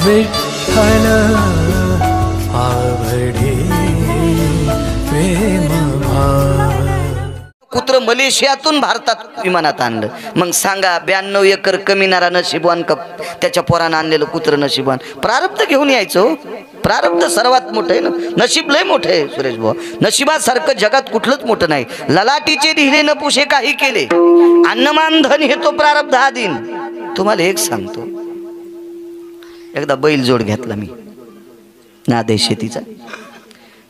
विठ्ठल आवडे प्रेम भाव। कुत्र मलेशियातून भारतात विमानात आणलं, मग सांगा 92 एकर कमीनारा नशिबवान का त्याच्या पोरानं आणलेलं कुत्र नशिबवान? प्रारब्ध घेऊन यायचं, प्रारब्ध सर्वात मोठं आहे ना, नशीब लय मोठं आहे सुरेश भाऊ, नशिबासारखं जगात कुठलंच मोठं नाही। ललाटीचे लिहिले न पुशे काही केले, अन्नमान धन हे तो प्रारब्ध हा दिन। तुम्हाला एक सांगतो, एकदा बैलजोड घेतला मी नादे शेतीचा,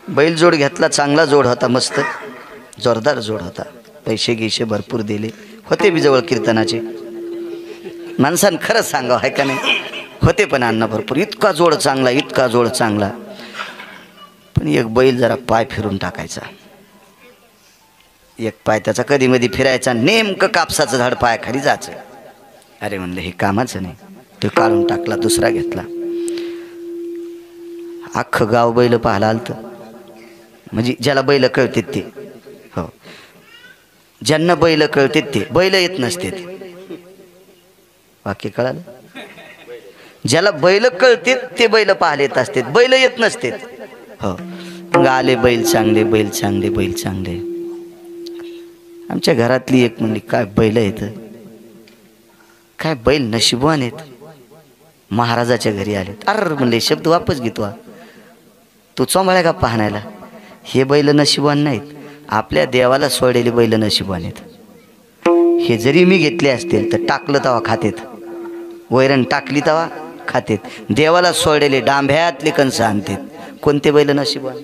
बैलजोड घेतला, चांगला जोड होता, मस्त जोरदार जोड होता, पैसे गिशे भरपूर दिले होते बी जवळ कीर्तनाचे, माणसानं खरंच सांगावं आहे का नाही, होते पण अन्न भरपूर, इतका जोड चांगला, इतका जोड चांगला, पण एक बैल जरा पाय फिरून टाकायचा, एक पाय त्याचा कधी मधी फिरायचा, नेमकं कापसाचं झाड पायाखाली जायचं। अरे म्हणलं हे कामाचं नाही, तो काढून टाकला, दुसरा घेतला। अख्खं गाव बैल पाहायला आलतं, म्हणजे ज्याला बैल कळते ते, हो ज्यांना बैल कळते ते, बैल येत नसते, वाक्य कळालं? ज्याला बैल कळते ते बैल पाहायला येत असते, बैल येत नसते, हो। मग आले बैल चांगले, बैल चांगले, बैल चांगले। आमच्या घरातली एक म्हणली, काय बैल येत, काय बैल नशिबवान आहेत, महाराजाच्या घरी आलेत। अर म्हणले शब्द वापस घेतो, तू चोंबाळ्या का पाहण्याला, हे बैल नशिबवान नाहीत, आपल्या देवाला सोडलेले बैल नशिबवान आहेत। हे जरी मी घेतले असतील तर टाकलं तवा खातेत, वैरण टाकली तवा खातेत, देवाला सोडलेले डांभ्यातले कंस आणतात। कोणते बैल नशिबवान?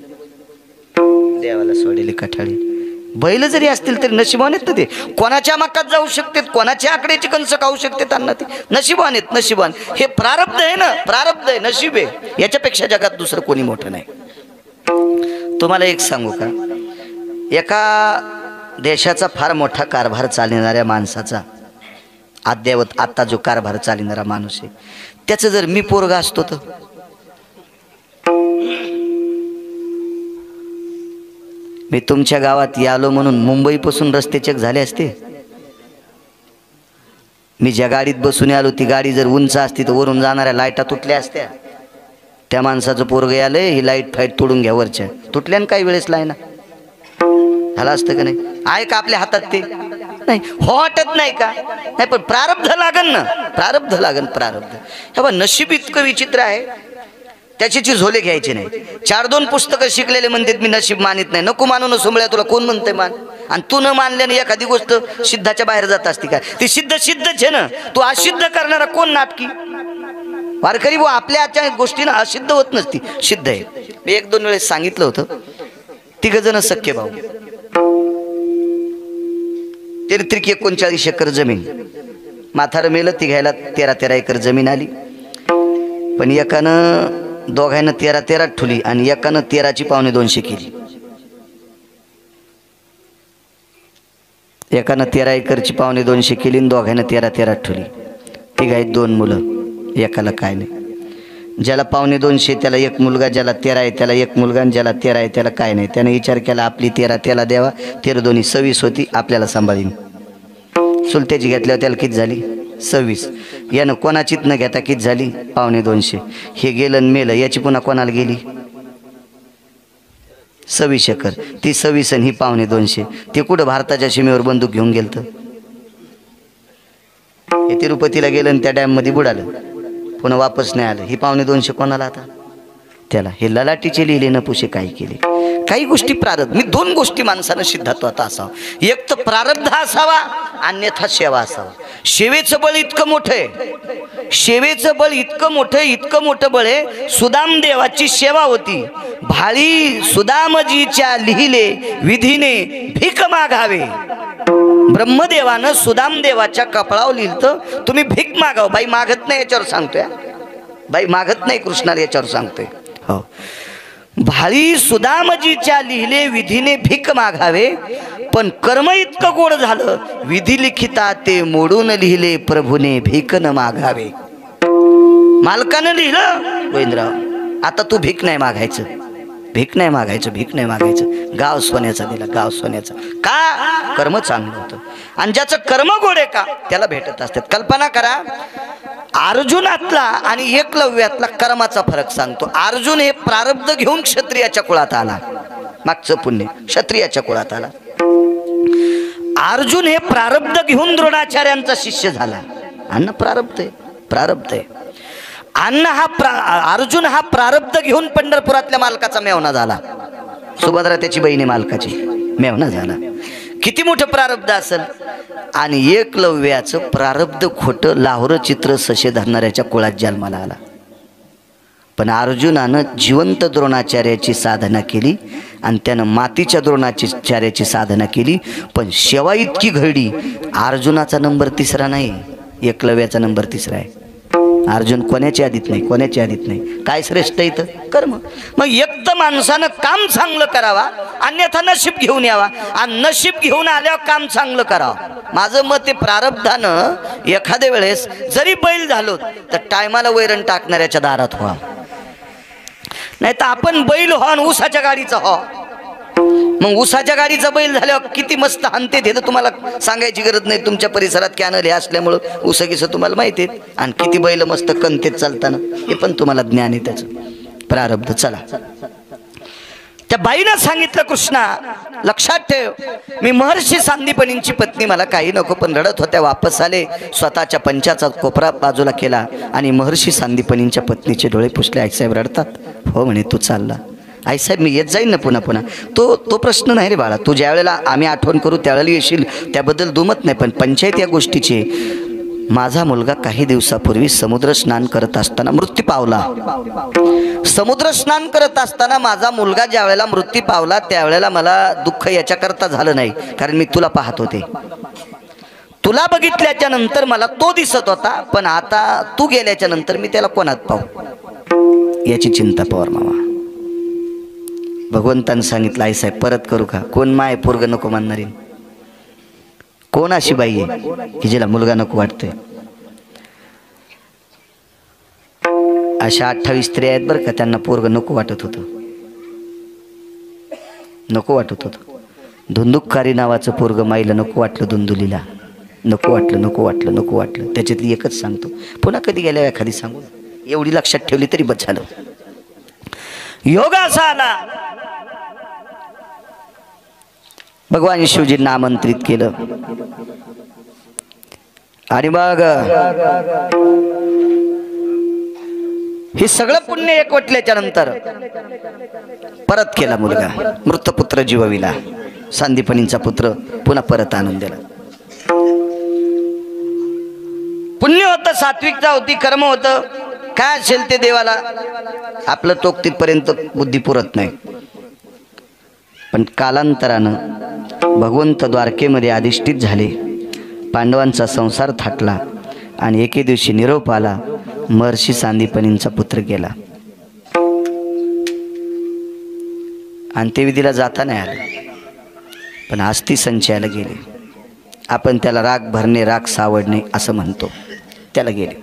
देवाला सोडलेले कठाळे बैल जरी असतील तरी नशिबवान आहेत ना ते, कोणाच्या मकात जाऊ शकतात, कोणाच्या आकड्याची कंस खाऊ शकतात, अन्न ते नशिबवान आहेत, नशिबवान। हे प्रारब्ध आहे ना, प्रारब्ध आहे, नशीब आहे, याच्यापेक्षा जगात दुसरं कोणी मोठं नाही। तुम्हाला एक सांगू का, एका देशाचा फार मोठा कारभार चालणाऱ्या माणसाचा, अद्यावत आता जो कारभार चालणारा माणूस आहे, त्याचं जर मी पोरगा असतो तर मी तुमच्या गावात यालो म्हणून मुंबईपासून रस्ते चेक झाले असते, मी ज्या गाडीत बसून आलो ती गाडी जर उंच असती तर वरून जाणाऱ्या लाईटा तुटल्या असत्या, त्या माणसाचं पोरग आलंय ही लाईट फाईट तोडून घ्या वरच्या, तुटल्यान काही वेळेस लाईना झालं असतं का नाही? आहे का आपल्या हातात ते? नाही, हो वाटत नाही का? नाही, पण प्रारब्ध लागन ना, प्रारब्ध लागन, प्रारब्ध। हे बघ नशीब इतकं विचित्र आहे, त्याची झोले घ्यायचे नाही। 4-2 पुस्तकं शिकलेले म्हणतात मी नशीब मानित नाही, नको मानू न सोमळ्या, तुला कोण म्हणतंय मान? आणि तू न मानल्याने एखादी गोष्ट सिद्धाच्या बाहेर जात असती का? ती सिद्ध सिद्धच आहे ना, तू असिद्ध करणारा कोण नाटकी वारकरी? वो आपल्या आजच्या गोष्टीनं असिद्ध होत नसती, सिद्ध आहे। मी 1-2 वेळेस सांगितलं होतं, 3 जण सख्खे भाऊ, 39 एकर जमीन, म्हातारं मेलं, तिघायला 13 एकर जमीन आली, पण एकानं दोघांना 13 ठुली आणि एकानं 13ची 2.25 केली। एकानं 13 एकरची 2.25 केली आणि दोघांना 13 ठुली, तिघायत 2 मुलं, एकाला काय नाही। ज्याला 2.25 त्याला 1 मुलगा, ज्याला 13 आहे त्याला 1 मुलगा, आणि ज्याला 13 आहे त्याला काय नाही। त्याने विचार केला आपली 13 त्याला द्यावा, 13 दोन्ही 26 होती, आपल्याला सांभाळीन। चुलत्याची घेतल्यावर त्याला किती झाली? 26। यानं कोणाचीच न घेता किती झाली? 2.25। हे गेलं आणि मेलं, याची पुन्हा कोणाला गेली? 26 एकर, ती 26 आणि ही 2.25, ते कुठं भारताच्या सीमेवर बंदूक घेऊन गेलं? हे तिरुपतीला गेलं आणि त्या डॅममध्ये बुडालं, पुन्हा वापस नाही आलं। ही 2.25 कोणाला आता? त्याला। हे ललाटीचे लिहिले न पुशे काही केले, काही गोष्टी प्रारब्ध। मी 2 गोष्टी माणसानं सिद्धात्वात असावं, एक तर प्रारब्ध असावा, अन्यथा सेवा असावा। सेवेचं बळ इतकं मोठं आहे, सेवेचं बळ इतकं मोठं, इतकं मोठं बळ आहे, सुदाम देवाची सेवा होती, भाळी सुदामजीच्या लिहिले विधीने भीक मागावे। ब्रह्मदेवानं सुदाम देवाच्या कपाळावर लिहिलं, तुम्ही भीक मागाव। बाई मागत नाही याच्यावर सांगतोय, बाई मागत नाही कृष्णाला याच्यावर सांगतोय, हो। भाळी सुदामजीच्या लिहिले विधीने भीक मागावे, पण कर्म इतकं गोड झालं, विधी लिखिता ते मोडून लिहिले प्रभूने भीक न मागावे। मालकानं लिहिलं गोविंदराव आता तू भीक नाही मागायचं, भीक नाही मागायचं, भीक नाही मागायचं. गाव सोन्याचा दिला, गाव सोन्याचा. का? कर्म चांगलं होतं. आणि ज्याचं कर्म गोड आहे का त्याला भेटत असतात. कल्पना करा, अर्जुनातला आणि एकलव्यातला कर्माचा फरक सांगतो. अर्जुन हे प्रारब्ध घेऊन क्षत्रियाच्या कुळात आला, मागचं पुण्य क्षत्रियाच्या कुळात आला. अर्जुन हे प्रारब्ध घेऊन द्रोणाचार्यांचा शिष्य झाला. अन्न प्रारब्ध आहे, प्रारब्ध आहे. अर्जुन हा प्रारब्ध घेऊन पंढरपुरातल्या मालकाचा मेवणा झाला. सुभद्रा त्याची बहिणी मालकाची मेवणा झाला. किती मोठं प्रारब्ध असेल. आणि एकलव्याचं प्रारब्ध खोटं, लाहोर चित्र सशे धरणाऱ्याच्या कुळात जन्माला आला. पण अर्जुनानं जिवंत द्रोणाचार्याची साधना केली आणि त्यानं मातीच्या द्रोणाचार्याची साधना केली. पण शेवा इतकी घडली, अर्जुनाचा नंबर 3रा नाही, एकलव्याचा नंबर 3रा आहे. अर्जुन कोणाच्या आधीत नाही, कोणाच्या आधीत नाही. काय श्रेष्ठ इथं? कर्म. मग एक तर माणसानं काम चांगलं करावा, अन्यथा नशीब घेऊन यावा. आणि नशीब घेऊन आल्यावर काम चांगलं करावं. माझं मत आहे, प्रारब्धानं एखाद्या वेळेस जरी बैल झालो तर टायमाला वैरण टाकणाऱ्याच्या दारात व्हा. नाही तर आपण बैल हो आणि ऊसाच्या गाडीचा हो. मग ऊसाच्या गाडीचा बैल झाल्यावर किती मस्त हाणते ते तर तुम्हाला सांगायची गरज नाही. तुमच्या परिसरात कॅनल हे असल्यामुळं ऊसगीचं तुम्हाला माहिती आहे. आणि किती बैल मस्त कणतेत चालताना हे पण तुम्हाला ज्ञान आहे त्याचं. प्रारब्ध. चला, त्या बाईनं सांगितलं, कृष्णा लक्षात ठेव, मी महर्षी सांदीपनींची पत्नी, मला काही नको. पण रडत होत्या, वापस आले, स्वतःच्या पंचाचा कोपरा बाजूला केला आणि महर्षी सांदीपनींच्या पत्नीचे डोळे पुसले. आईसाहेब रडतात? हो म्हणे, तू चालला. आईसाहेब मी येत जाईन ना पुन्हा पुन्हा. तो प्रश्न नाही रे बाळा, तू ज्या वेळेला आम्ही आठवण करू त्यावेळेला येशील, त्याबद्दल दुमत नाही. पण पंचायत या गोष्टीची. माझा मुलगा काही दिवसापूर्वी समुद्र स्नान करत असताना मृत्यू पावला. समुद्र स्नान करत असताना माझा मुलगा ज्या वेळेला मृत्यू पावला त्यावेळेला मला दुःख याच्याकरता झालं नाही, कारण मी तुला पाहत होते. तुला बघितल्याच्या नंतर मला तो दिसत होता. पण आता तू गेल्याच्या नंतर मी त्याला कोणात पाहू याची चिंता पवार मामा. भगवंतानं सांगितलं, आई साहेब परत करू का? कोण माय पोरग नको म्हणणारी? कोण अशी बाई आहे की जिला मुलगा नको वाटतोय? अशा 28 स्त्रिया आहेत बरं का, त्यांना पोरग नको वाटत होतं, नको वाटत होतं. धुंदुककारी नावाचं पोरग माईला नको वाटलं, धुंदुलीला नको वाटलं, नको वाटलं, नको वाटलं. त्याच्यातली एकच सांगतो, पुन्हा कधी गेल्या एखादी सांगू. एवढी लक्षात ठेवली तरी बस झालं. योग असा आला, भगवान शिवजींना आमंत्रित केलं आणि मग हे सगळं पुण्य एकवटल्याच्या नंतर परत केला मुलगा. मृतपुत्र जीवविला, सांदीपनींचा पुत्र पुन्हा परत आणून दिला. पुण्य होतं, सात्विकता होती, कर्म होतं, काय असेल ते देवाला आपलं टोक तिथपर्यंत बुद्धी पुरत नाही. पण कालांतरानं भगवंत द्वारकेमध्ये अधिष्ठित झाले. पांडवांचा संसार थाटला आणि एके दिवशी निरोप आला, महर्षी सांदीपनींचा पुत्र गेला. अंत्यविधीला जाता नाही आलं, पण अस्थि संचयाला गेले. आपण त्याला राग भरणे, राग सावडणे असं म्हणतो. त्याला गेले.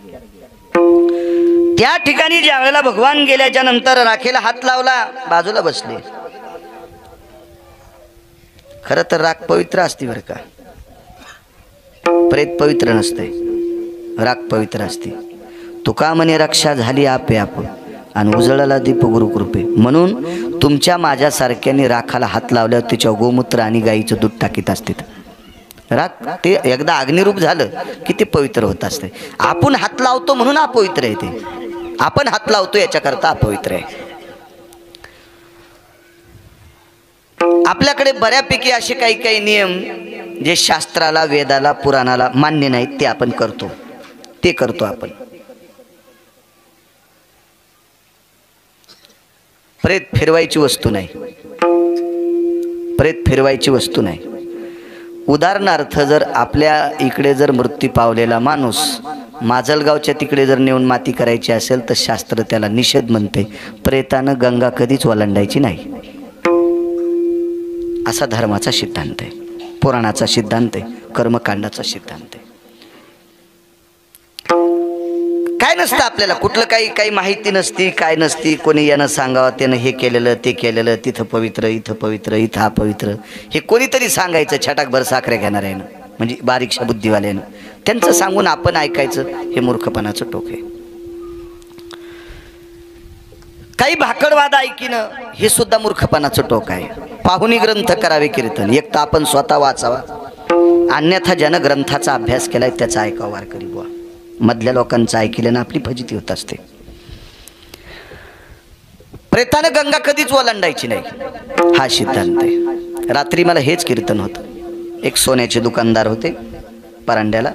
त्या ठिकाणी ज्या वेळेला भगवान गेल्याच्या नंतर राखेला हात लावला, बाजूला बसले. खरं तर राख पवित्र असते बरं का, प्रेत पवित्र नसते, राख पवित्र असते. तुका म्हणे रक्षा झाली आपे आप आणि उजळला दीप गुरुकृपे. म्हणून तुमच्या माझ्यासारख्याने राखाला हात लावल्यावर तिच्या गोमूत्र आणि गाईचं दूध टाकीत असते. राख ते एकदा अग्निरूप झालं की ते पवित्र होत असते. आपण हात लावतो म्हणून अपवित्र आहे ते, आपण हात लावतो याच्याकरता अपवित्र आहे. आपल्याकडे बऱ्यापैकी असे काही काही नियम जे शास्त्राला, वेदाला, पुराणाला मान्य नाहीत, ते आपण करतो, ते करतो आपण. प्रेत फिरवायची वस्तू नाही, प्रेत फिरवायची वस्तू नाही. उदाहरणार्थ, जर आपल्या इकडे जर मृत्यू पावलेला माणूस माजलगावच्या तिकडे जर नेऊन माती करायची असेल तर शास्त्र त्याला निषेध म्हणते. प्रेतानं गंगा कधीच ओलांडायची नाही, असा धर्माचा सिद्धांत आहे, पुराणाचा सिद्धांत आहे, कर्मकांडाचा सिद्धांत आहे. काय नसतं आपल्याला, कुठलं काही माहिती नसती, काय नसती. कोणी यानं सांगावं, त्यानं हे केलेलं ते केलेलं, तिथं पवित्र, इथं पवित्र, इथं अपवित्र, हे कोणीतरी सांगायचं छटाकभर साखरे घेणाऱ्यानं, म्हणजे बारीकशा बुद्धिवाल्यानं. त्यांचं सांगून आपण ऐकायचं, हे मूर्खपणाचं टोक आहे. काही भाकडवाद ऐकिनं हे सुद्धा मूर्खपणाचं टोक आहे. पाहुणी ग्रंथ करावे कीर्तन, एक तर आपण स्वतः वाचावा, अन्यथा ज्यानं ग्रंथाचा अभ्यास केलाय त्याचा ऐकावा वारकरी बुवा. मधल्या लोकांचं ऐकल्यानं आपली फजिती होत असते. प्रेतानं गंगा कधीच ओलांडायची नाही, हा सिद्धांत आहे. रात्री मला हेच कीर्तन होतं. एक सोन्याचे दुकानदार होते परांड्याला,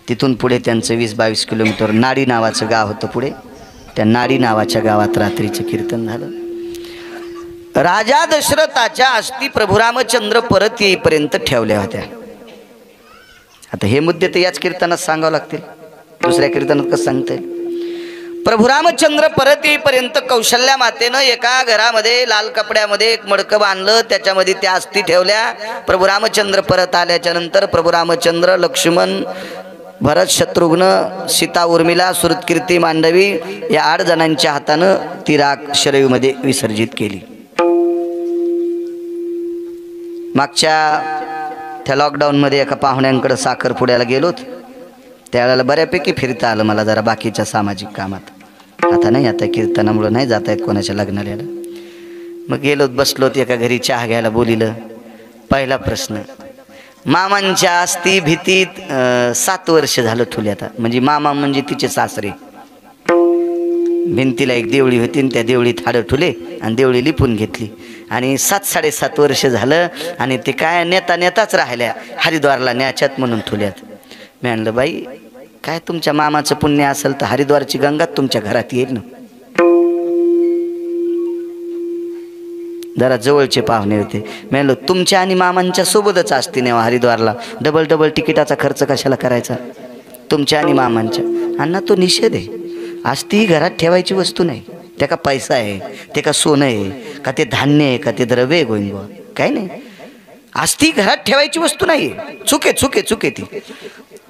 तिथून पुढे त्यांचं 20-22 किलोमीटर नाडी नावाचं गाव होतं. पुढे त्या नाडी नावाच्या गावात रात्रीचं कीर्तन झालं. राजा दशरथाच्या अस्थी प्रभू रामचंद्र परत येईपर्यंत ठेवल्या होत्या. आता हे मुद्दे तर याच कीर्तनात सांगावं लागतील, दुसऱ्या कीर्तनात कसं सांगता येईल. प्रभू रामचंद्र परत येईपर्यंत कौशल्या मातेनं एका घरामध्ये लाल कपड्यामध्ये एक मडकं बांधलं, त्याच्यामध्ये त्या अस्थी ठेवल्या. प्रभू रामचंद्र परत आल्याच्या नंतर प्रभू रामचंद्र, लक्ष्मण, भरत, शत्रुघ्न, सीता, उर्मिला, सुरतकीर्ती, मांडवी या 8 जणांच्या हातानं ती राख शरयूमध्ये विसर्जित केली. मागच्या त्या लॉकडाऊनमध्ये एका पाहुण्यांकडे साखरपुड्याला गेलोत, त्यावेळेला बऱ्यापैकी फिरता आलं मला जरा बाकीच्या सामाजिक कामात. आता नाही, आता कीर्तनामुळं नाही जाता येत कोणाच्या लग्नाला. मग गेलोत, बसलोत एका घरी चहा घ्यायला, बोलिलं. पहिला प्रश्न, मामांच्या अस्थी भीतीत 7 वर्ष झालं ठुल्यात. म्हणजे मामा म्हणजे तिचे सासरे. भिंतीला एक देवळी होती, त्या देवळीत हाडं ठुले आणि देवळी लिपून घेतली. आणि 7-7.5 वर्ष झालं आणि ते काय नेताच राहिल्या, हरिद्वारला न्याच्यात म्हणून ठुल्यात. मी म्हणलं, बाई काय तुमच्या मामाचं पुण्य असेल तर हरिद्वारची गंगा तुमच्या घरात येईल ना. जरा जवळचे पाहुणे होते. मी म्हणलं, तुमच्या आणि मामांच्या सोबतच असते नेवा हरिद्वारला, डबल तिकिटाचा खर्च कशाला करायचा तुमच्या आणि मामांच्या. अण्णा तो निषेध आहे. अस्थी घरात ठेवायची वस्तू नाही. ते का पैसा आहे, ते का सोनं आहे, का ते धान्य आहे, का ते द्रव्य आहे गोविंद बुवा, काय नाही. अस्थी घरात ठेवायची वस्तू नाही. चुके ती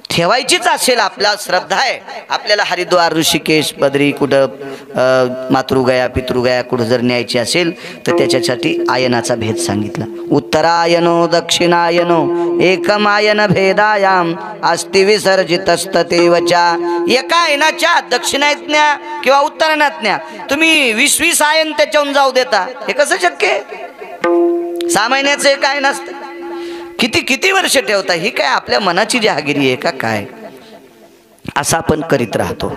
ठेवायचीच असेल, आपला श्रद्धा आहे आपल्याला हरिद्वार, ऋषिकेश, बद्री, कुठं मातृगया, पितृगया कुठं जर न्यायची असेल तर त्याच्यासाठी आयनाचा भेद सांगितला. उत्तरायनो दक्षिणायनो एकमायन भेदायाम अस्ति विसर्जितस्ततेवचा. एका आयनाच्या दक्षिणायत न्या किंवा उत्तरायणात न्या, तुम्ही 20 आयन त्याच्याहून जाऊ देता, हे कसं शक्य आहे? 6 महिन्याचं एक आयन असतं, किती वर्ष ठेवता? ही काय आपल्या मनाची जहागिरी आहे का काय? असं आपण करीत राहतो.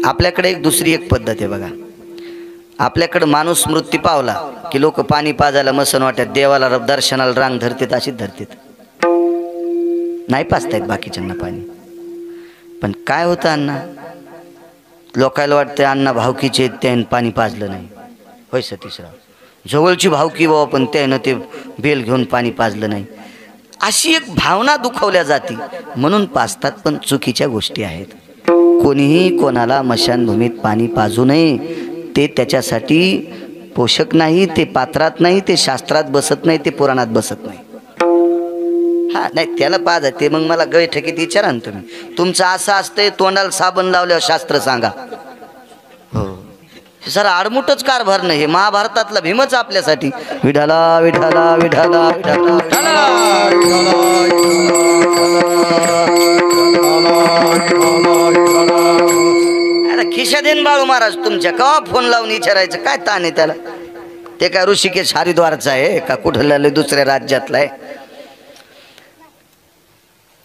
आपल्याकडे दुसरी एक पद्धत आहे बघा. आपल्याकडे माणूस मृत्यू पावला की लोक पाणी पाजायला मसन वाटत, देवाला दर्शनाला रांग धरतात, अशीच धरतात, नाही पाजतायत बाकीच्यांना पाणी. पण काय होतं अण्णा, लोकायला वाटतं अण्णा भावकीचे त्यानं पाणी पाजलं नाही. होय सतीशराव, जवळची भावकी बाबा पण त्यानं ते बेल घेऊन पाणी पाजलं नाही, अशी एक भावना दुखवल्या जाती म्हणून पाजतात. पण चुकीच्या गोष्टी आहेत. कोणीही कोणाला मशानभूमीत पाणी पाजू नये. ते त्याच्यासाठी पोषक नाही, ते पात्रात नाही, ते शास्त्रात बसत नाही, ते पुराणात बसत नाही. हा नाही, त्याला पाजा ते मग मला गैठकीत विचारा ना तुम्ही. तुमचं असं असतंय, तोंडाला साबण लावल्यावर शास्त्र सांगा. हो, सर आडमुठच कारभार नाही. हे महाभारतातला भीमच आपल्यासाठी विठाला विठाला विठाला विठाला. खिशा देन बाळू महाराज तुमच्या, केव्हा फोन लावून विचारायचं काय ताण आहे त्याला? ते काय ऋषिकेश हरिद्वारचा आहे का कुठलं दुसऱ्या राज्यातला आहे?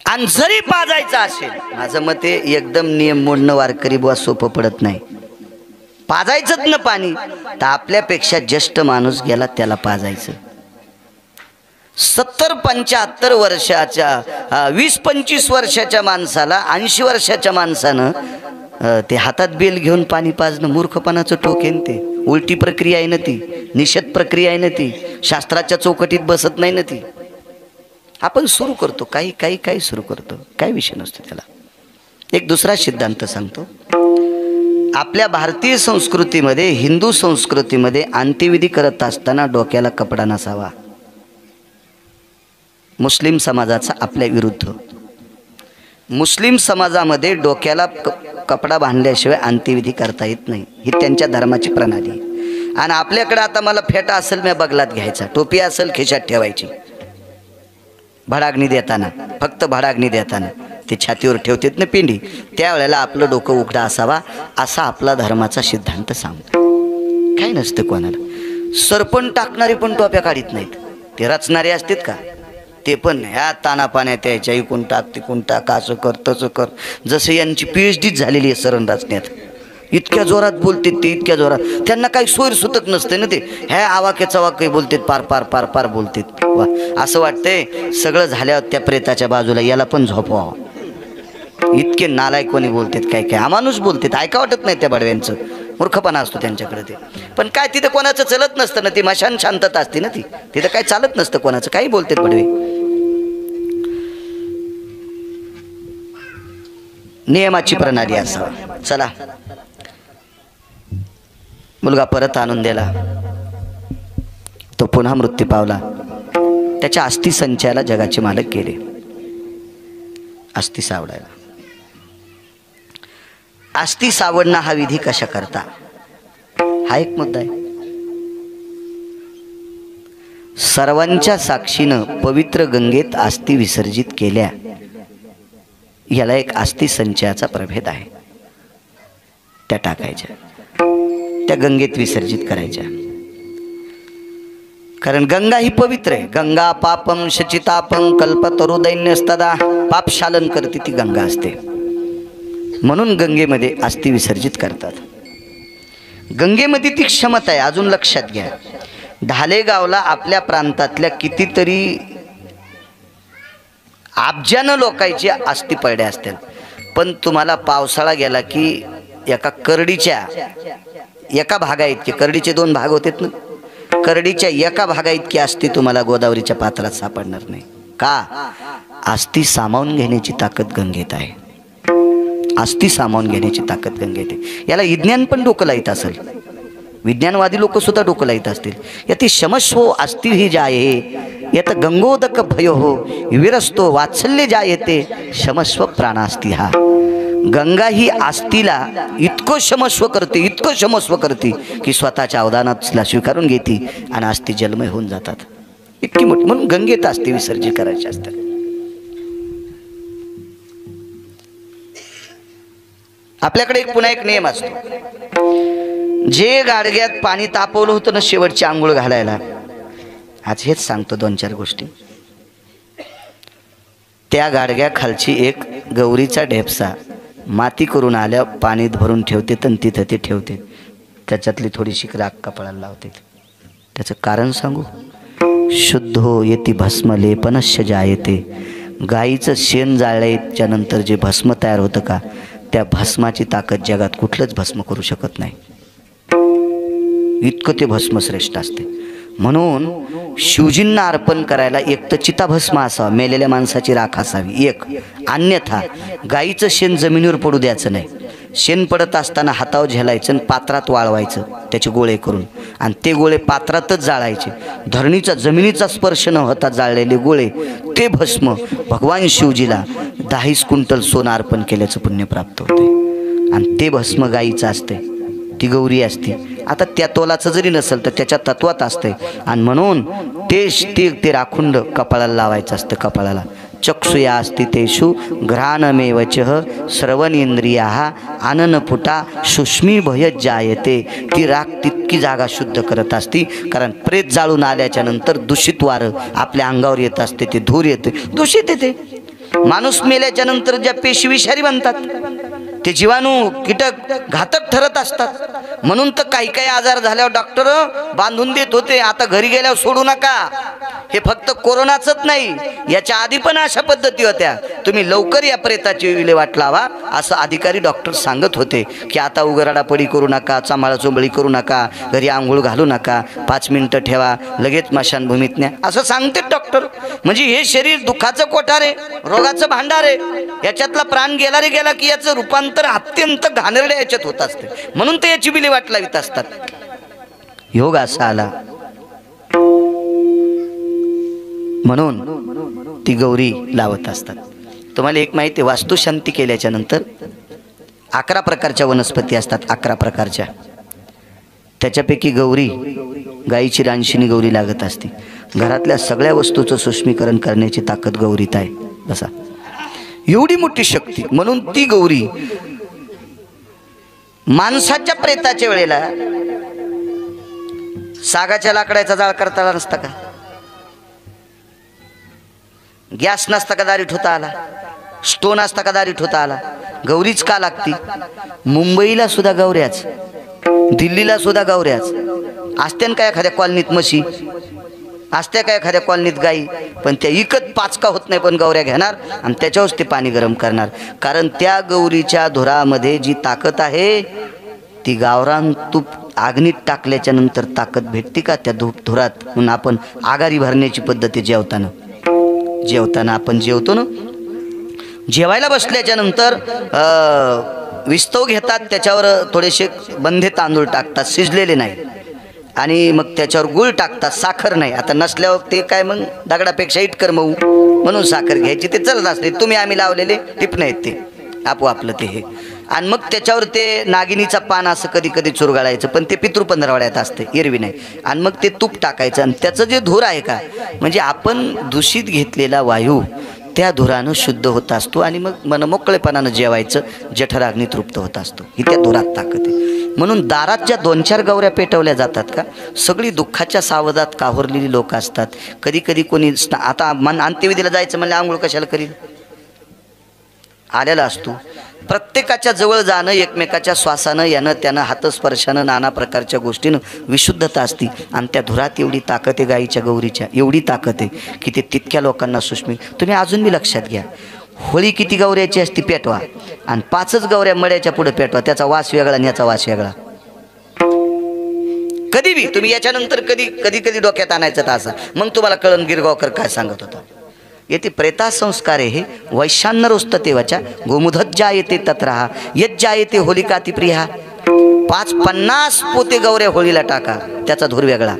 आणि जरी पाजायचं असेल, माझं मते एकदम नियम मोडणं वारकरी बुवा सोपं पडत नाही. पाजायचंच न पाणी तर आपल्यापेक्षा ज्येष्ठ माणूस गेला त्याला पाजायचं. 70-75 वर्षाच्या 20-25 वर्षाच्या माणसाला 80 वर्षाच्या माणसानं ते हातात बेल घेऊन पाणी पाजणं मूर्खपणाचं टोकेन. ते उलटी प्रक्रिया आहे ना, ती निषेध प्रक्रिया आहे ना, ती शास्त्राच्या चौकटीत बसत नाही ना ती. आपण सुरू करतो काही सुरू करतो, काय विषय नसतो त्याला. एक दुसरा सिद्धांत सांगतो. आपल्या भारतीय संस्कृतीमध्ये, हिंदू संस्कृतीमध्ये अंत्यविधी करत असताना डोक्याला कपडा नसावा. मुस्लिम समाजाचा आपल्या विरुद्ध. मुस्लिम समाजामध्ये डोक्याला कपडा बांधल्याशिवाय अंत्यविधी करता येत नाही, ही त्यांच्या धर्माची प्रणाली आहे. आणि आपल्याकडे आता मला फेटा असेल मी बगलात घ्यायचा, टोपी असेल खिशात ठेवायची, भडागणी देताना फक्त भडागणी देताना ते छातीवर ठेवतात ना पिंडी, त्यावेळेला आपलं डोकं उघडा असावा असा आपला धर्माचा सिद्धांत सांगतो. काय नसतं कोणाला. सरपण टाकणारे पण टोप्या काढीत नाहीत, ते रचणारे असतात का ते पण ह्या ताना पाण्यात यायच्या, इकून टाक तिकून टाक, असं कर तसं कर. जसं यांची PhD झालेली आहे सरण रचण्यात, इतक्या जोरात बोलतात ते, इतक्या जोरात. त्यांना काही सोयर सुतक नसते ना, ते ह्या आवाक्याचा वाक्य बोलतात, पार पार पार पार बोलतात. वा, असं वाटतंय सगळं झाल्यावर त्या प्रेताच्या बाजूला याला पण झोपवावं. इतके नालायक कोणी बोलतात, काय काय अमानुष बोलतात, ऐका वाटत नाही त्या बडव्यांचं. मूर्खपणा असतो त्यांच्याकडे ते. पण काय तिथं कोणाचं चलत नसतं ना, ती मशान शांतता असते ना, ती तिथं काय चालत नसतं कोणाचं, काही बोलतात बडवे. नियमाची प्रणाली असावी. चला, मुलगा परत आणून दिला, तो पुन्हा मृत्यू पावला. त्याच्या अस्थि संचयाला जगाचे मालक गेले अस्थि सावडायला. अस्थि सावडणं हा विधी कशा करता, हा एक मुद्दा आहे. सर्वांच्या साक्षीनं पवित्र गंगेत अस्थि विसर्जित केल्या, याला एक अस्थि संचयाचा प्रभेद आहे. त्या टाकायच्या, त्या गंगेत विसर्जित करायच्या. कारण गंगा ही पवित्र आहे. गंगा पापम शचितापं कल्पतरु दैन्यस्तदा, पापशालन करते ती गंगा असते. म्हणून गंगेमध्ये अस्थि विसर्जित करतात. गंगेमध्ये ती क्षमता आहे. अजून लक्षात घ्या, ढालेगावला आपल्या प्रांतातल्या कितीतरी अब्जानं लोकांची अस्थि पडल्या असतील, पण तुम्हाला पावसाळा गेला की एका करडीच्या एका भागा इतके, करडीचे 2 भाग होतेत ना, करडीच्या एका भागा इतकी अस्थि तुम्हाला गोदावरीच्या पात्रात सापडणार नाही. का? अस्थि सामावून घेण्याची ताकद गंगेत आहे. अस्थि सामावून घेण्याची ताकद गंगेत आहे. याला विज्ञान पण डोकं लाईत असेल, विज्ञानवादी लोक सुद्धा डोकं लाईत असतील. याती क्षमस्व अस्थि ही जाये, यात गंगोदक भयो हो विरस्तो वात्सल्य जायते क्षमस्व प्राणास्ति. हा गंगा ही आस्तीला इतकं क्षमस्व करते, इतकं क्षमस्व करते की स्वतःच्या अवदानातला स्वीकारून घेते आणि आस्ती जलमय होऊन जातात. इतकी मोठी. म्हणून गंगेत आस्ती विसर्जित करायची असतात. आपल्याकडे पुन्हा एक नियम असतो. जे गाडग्यात पाणी तापवलं होतं ना शेवटची आंघोळ घालायला, आज हेच सांगतो 2-4 गोष्टी. त्या गाडग्या खालची एक गौरीचा ढेपसा माती करून आल्या पाणीत भरून ठेवते आणि तिथं ते ठेवते. त्याच्यातली थोडीशी राख कपाळाला लावते. त्याचं कारण सांगू? शुद्धो येती भस्म लेपनश्य जायते. गाईचं शेण जाळल्याच्या नंतर जे भस्म तयार होतं का, त्या भस्माची ताकद जगात कुठलंच भस्म करू शकत नाही. इतकं ते भस्म श्रेष्ठ असते. म्हणून शिवजींना अर्पण करायला एक तर चिताभस्म असावा, मेलेल्या माणसाची राख असावी एक, अन्यथा गाईचं शेण जमिनीवर पडू द्यायचं नाही. शेण पडत असताना हातावर झेलायचं आणि पात्रात वाळवायचं त्याचे गोळे करून, आणि ते गोळे पात्रातच जाळायचे. धरणीचा जमिनीचा स्पर्श न होता जाळलेले गोळे ते भस्म भगवान शिवजीला 10 क्विंटल सोनं अर्पण केल्याचं पुण्य प्राप्त होते. आणि ते भस्म गाईचं असते, ती गौरी असते. आता त्या तोलाचं जरी नसेल तर त्याच्या तत्वात असते. आणि म्हणून ते राखुंड कपाळाला लावायचं असतं. कपाळाला चक्षुया अस्तितेषु घ्राणमेवचः श्रवणेंद्रियाः आननपुटा सुष्मी भय जायते. ती राख तितकी जागा शुद्ध करत असती. कारण प्रेत जाळून आल्याच्या नंतर दूषित वारं आपल्या अंगावर येत असते, ते धूर येते, दूषित येते. माणूस मेल्याच्या नंतर ज्या पेशी विषारी बनतात, ते जीवाणू कीटक घातक ठरत असतात. म्हणून तर काही काही आजार झाल्यावर डॉक्टर बांधून देत होते, आता घरी गेल्यावर सोडू नका. हे फक्त कोरोनाचंच नाही, याच्या आधी पण अशा पद्धती होत्या. तुम्ही लवकर या प्रेताची विल्हेवाट लावा असं अधिकारी डॉक्टर सांगत होते. की आता उघराडापडी करू नका, चामाळा चोंबळी करू नका, घरी आंघोळ घालू नका, 5 मिनिटं ठेवा, लगेच स्मशानभूमीत न्या, असं सांगते डॉक्टर. म्हणजे हे शरीर दुःखाचं कोठार आहे, रोगाचं भांडार आहे. याच्यातला प्राण गेला रे गेला की याचं रूपांतर अत्यंत घाणेरड्या याच्यात होत असते. म्हणून ते याची विल्हेवाट लावित असतात. योग असा आला म्हणून ती गौरी लावत असतात. तुम्हाला एक माहिती आहे, वास्तुशांती केल्याच्या नंतर 11 प्रकारच्या वनस्पती असतात, 11 प्रकारच्या. त्याच्यापैकी गौरी, गाईची रानशिनी गौरी लागत असते. घरातल्या सगळ्या वस्तूचं सूक्ष्मीकरण करण्याची ताकद गौरीत आहे. बसा, एवढी मोठी शक्ती. म्हणून ती गौरी माणसाच्या प्रेताच्या वेळेला सागाच्या लाकडाचा जाळ करता आला नसता का? गॅस नसता का दारीत होता आला? स्टोन असता का दारीत होता आला? गौरीच का लागती? मुंबईला सुद्धा गौऱ्याच, दिल्लीला सुद्धा गौऱ्याच असत्या का? एखाद्या कॉलनीत म्हशी असत्या का? एखाद्या कॉलनीत गाई? पण त्या इकत पाचका होत नाही, पण गौऱ्या घेणार आणि त्याच्यावरच ते पाणी गरम करणार. कारण त्या गौरीच्या धुरामध्ये जी ताकद आहे ती गावरान तूप अग्नीत टाकल्याच्या नंतर ताकद भेटते का त्या धुरात? म्हणून आपण आगारी भरण्याची पद्धती जेवताना आपण जेवतो ना, जेवायला बसल्याच्या नंतर विस्तव घेतात, त्याच्यावर थोडेसे बंधे तांदूळ टाकतात, शिजलेले नाही, आणि मग त्याच्यावर गुळ टाकतात, साखर नाही. आता नसल्यावर ते काय मग दगडापेक्षा इटकर मऊ, म्हणून साखर घ्यायची. ते चलत असते, तुम्ही आम्ही लावलेले टिपणं आहेत ते आपोआपलं ते हे. आणि मग त्याच्यावर ते नागिनीचा पान असं कधी कधी चुरगाळायचं, पण ते पितृ पंधरवड्यात असतं, एरवी नाही. आणि मग ते तूप टाकायचं, आणि त्याचं जे धूर आहे का, म्हणजे आपण दूषित घेतलेला वायू त्या धुरानं शुद्ध होत असतो, आणि मग मनमोकळेपणानं जेवायचं, जठराग्नी तृप्त होत असतो. ही त्या धुरात ताकद आहे. म्हणून दारात ज्या 2-4 गौऱ्या पेटवल्या जातात का, सगळी दुःखाच्या सावधात काहोरलेली लोक असतात. कधी कधी कोणी आता अंत्यविधीला जायचं म्हणजे आंघोळ कशाला करील? आलेला असतो. प्रत्येकाच्या जवळ जाणं, एकमेकाच्या श्वासानं, यानं त्यानं हातस्पर्शानं, नाना प्रकारच्या गोष्टीनं विशुद्धता असती. आणि त्या धुरात एवढी ताकद आहे गाईच्या गौरीच्या, एवढी ताकद आहे की ते तितक्या लोकांना सुष्मी. तुम्ही अजून बी लक्षात घ्या, होळी किती गौऱ्याची असती पेटवा, आणि 5च गौऱ्या मड्याच्या पुढे पेटवा, त्याचा वास वेगळा आणि याचा वास वेगळा. कधी बी तुम्ही याच्यानंतर कधी डोक्यात आणायचं तासा, मग तुम्हाला कळण गिरगावकर काय सांगत होता. येते प्रेता संस्कारे हे वैशान्य रोस्ततेवाच्या गोमुधज्जा येते तत्रहा यज्जा येते होलिकाती प्रिया. 50 पोते गौऱ्या होळीला टाका, त्याचा धूर वेगळा,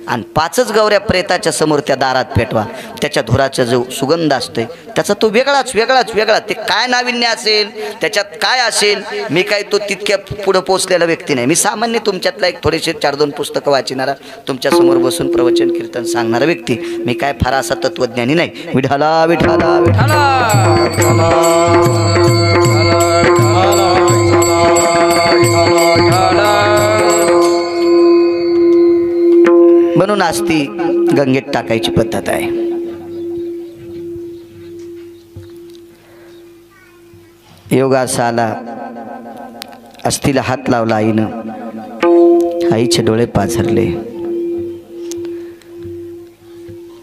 आणि 5च गौऱ्या प्रेताच्या समोर त्या दारात पेटवा, त्याच्या धुराचा जो सुगंध असतोय त्याचा तो वेगळा. ते काय नाविन्य असेल, त्याच्यात काय असेल, मी काय तो तितक्या पुढं पोचलेला व्यक्ती नाही. मी सामान्य तुमच्यातला एक थोडेसे 4-2 पुस्तकं वाचणारा, तुमच्या समोर बसून प्रवचन कीर्तन सांगणारा व्यक्ती. मी काय फार असा तत्वज्ञानी नाही. विठाला विठाला विठाला म्हणून आस्ती गंगेत टाकायची पद्धत आहे. योगासाला अस्थिला हात लावला आईनं, आईचे डोळे पाझरले,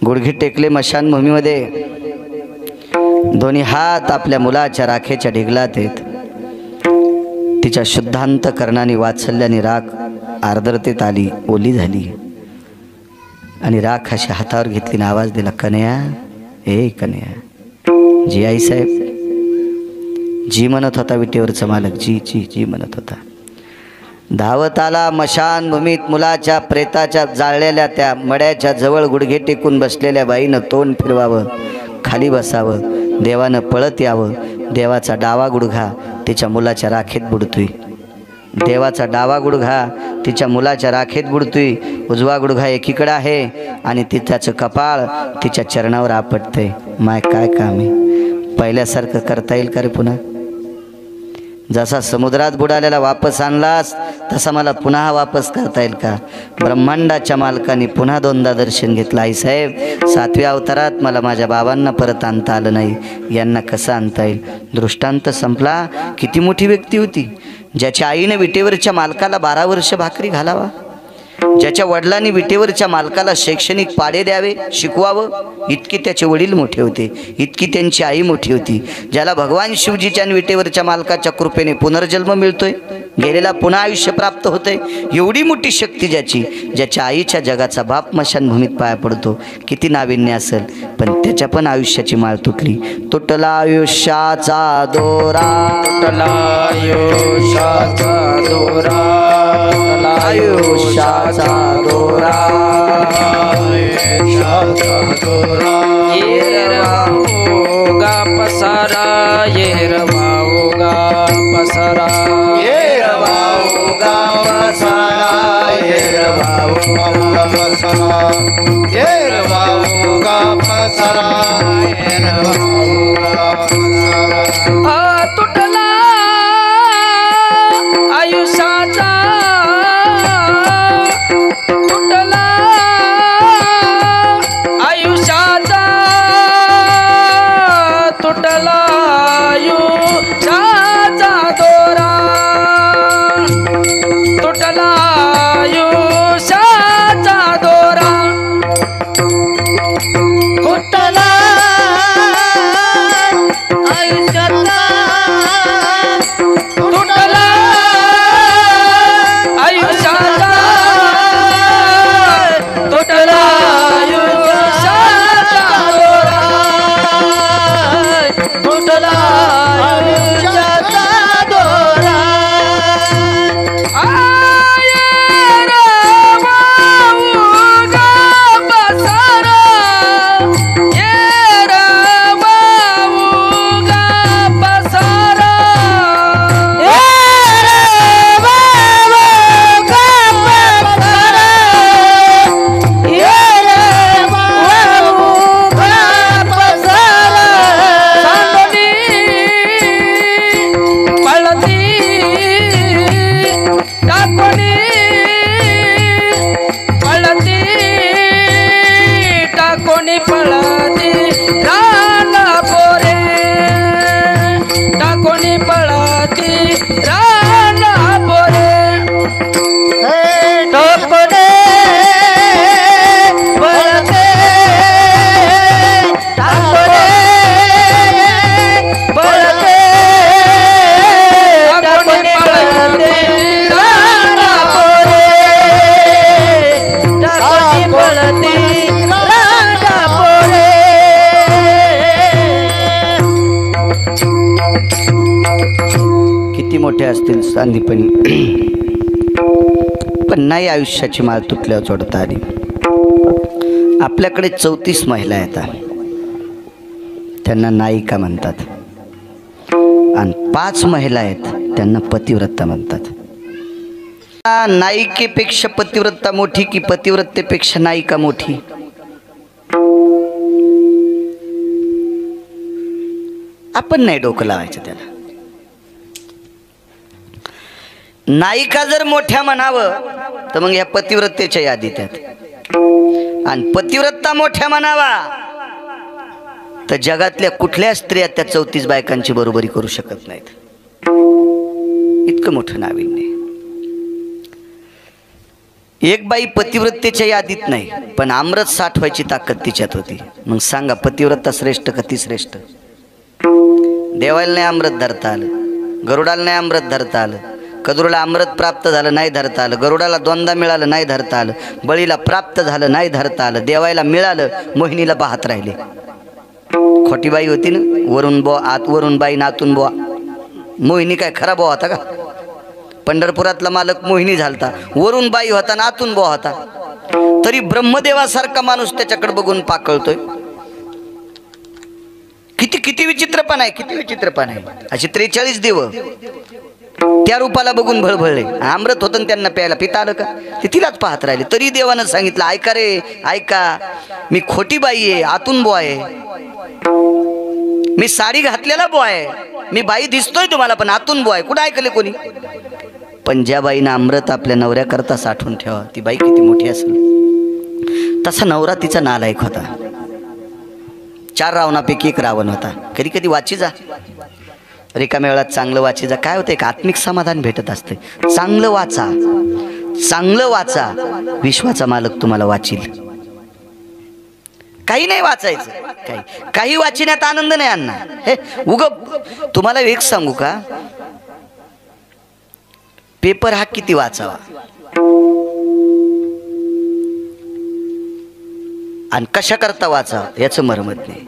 गुडघे टेकले मशानभूमीमध्ये, दोन्ही हात आपल्या मुलाच्या राखेच्या ढिगलात आहेत. तिच्या शुद्धांत कर्णाने वात्सल्याने राख आर्द्रतेत आली, ओली झाली, आणि राख अशी हातावर घेतली, आवाज दिला, कन्या, ए कन्या. जी आई साहेब, जी म्हणत होता विटेवरचा मालक, जी म्हणत होता. धावत आला मशानभूमीत, मुलाच्या प्रेताच्या जाळलेल्या त्या मड्याच्या जवळ गुडघे टेकून बसलेल्या बाईनं तोंड फिरवावं, खाली बसावं, देवानं पळत यावं. देवाचा डावा गुडघा तिच्या मुलाच्या राखेत बुडतोय, देवाचा डावा गुडघा तिच्या मुलाच्या राखेत बुडतोय, उजवा गुडघा एकीकडे आहे, आणि त्याचं कपाळ तिच्या चरणावर आपटतंय. माय काय काम आहे? पहिल्यासारखं करता येईल का रे पुन्हा? जसा समुद्रात बुडालेला वापस आणलास तसा मला पुन्हा वापस करता येईल का? ब्रह्मांडाच्या मालकाने पुन्हा 2दा दर्शन घेतलं. आई साहेब, 7व्या अवतारात मला माझ्या बाबांना परत आणता आलं नाही, यांना कसं आणता येईल? दृष्टांत संपला. किती मोठी व्यक्ती होती, ज्याच्या आईने विटेवरच्या मालकाला 12 वर्ष भाकरी घालावा, ज्याच्या वडिलांनी विटेवरच्या मालकाला शैक्षणिक पाडे द्यावे, शिकवावं, इतकी त्याचे वडील मोठे होते, इतकी त्यांची आई मोठी होती. ज्याला भगवान शिवजीच्या विटेवरच्या मालकाच्या कृपेने पुनर्जन्म मिळतोय, गेलेला पुन्हा आयुष्य प्राप्त होतंय, एवढी मोठी शक्ती ज्याच्या आईच्या जगाचा बाप मशानभूमीत पाया पडतो. किती नाविन्य असेल, पण त्याच्या पण आयुष्याची माळ तुटली. तुटला आयुष्याचा दोरा, तुटला आयुष्याचा दोरा, आयुष्याचा दोरा, येरवाऊगा पसारा येरवाऊगा पसारा येरवाऊगा पसारा येरवाऊगा पसारा येरवाऊगा पसारा येरवाऊगा पसारा तुटला आयुष्याचा तुटला आयुष्याचा तुटला आयुष्याचा दोरा तुटला आयुष्याचा दोरा कुठला आयुष्याचा तुटला आयुष्याचा तुटला आयुष्याचा दोरा कुठला आयुष्याचा दोरा मोठे असतील सांदीपणी पण नाही आयुष्याची माळ तुटल्यावर जोडता आली. आपल्याकडे 34 महिला येतात, त्यांना नायिका म्हणतात, आणि 5 महिला आहेत त्यांना पतिव्रता म्हणतात. नायिकेपेक्षा पतिव्रता मोठी की पतिव्रतेपेक्षा नायिका मोठी? आपण नाही डोकं लावायचं त्याला. नायिका जर मोठ्या म्हणावं तर मग या पतिव्रतेच्या यादीत आहेत, आणि पतिव्रता मोठ्या म्हणावा तर जगातल्या कुठल्या स्त्रिया त्या 34 बायकांची बरोबरी करू शकत नाहीत. इतकं मोठं नाविन्य. एक बाई पतिव्रतेच्या यादीत नाही पण अमृत साठवायची ताकद तिच्यात होती. मग सांगा पतिव्रता श्रेष्ठ का ती श्रेष्ठ? देवाला नाही अमृत धरता आलं, गरुडाला नाही अमृत धरता आलं, कदरूला अमृत प्राप्त झालं नाही धरता आलं, गरुडाला 2दा मिळालं नाही धरता आलं, बळीला प्राप्त झालं नाही धरता आलं, देवायला मिळालं मोहिनीला पाहत राहिले. खोटी बाई होती ना, वरून बो आत वरून बाई नातून बोआ. मोहिनी काय खरा बोआ होता का? पंढरपुरातला मालक मोहिनी झालता, वरून बाई होता नातून बोआ होता, तरी ब्रह्मदेवासारखा माणूस त्याच्याकडे बघून पाकळतोय. किती किती विचित्रपण आहे, किती विचित्रपण आहे. अशी 43 देव त्या रूपाला बघून भळभळले. अमृत होतं त्यांना प्यायला, पिता आलं का? ते तिलाच पाहत राहिले. तरी देवानं सांगितलं, ऐका रे ऐका, मी खोटी बाई आहे, आतून बो आहे, मी साडी घातलेला बो आहे, मी बाई दिसतोय तुम्हाला पण आतून बो आहे. कुठं ऐकले कोणी? पण ज्या बाईनं अमृत आपल्या नवऱ्याकरता साठवून ठेवा ती बाई किती मोठी असेल. तसा नवरा तिचा नालायक होता. 4 रावणापैकी 1 रावण होता. कधी कधी वाची जा, रिकाम्या वेळात चांगलं वाची जा. काय होतं, एक आत्मिक समाधान भेटत असते. चांगलं वाचा, चांगलं वाचा, विश्वाचा मालक तुम्हाला वाचील. काही नाही वाचायचं, काही वाचण्यात आनंद नाही आणणार. हे उग तुम्हाला एक सांगू का, पेपर हा किती वाचावा आणि कशा करता वाचावा याचं मर्मत नाही.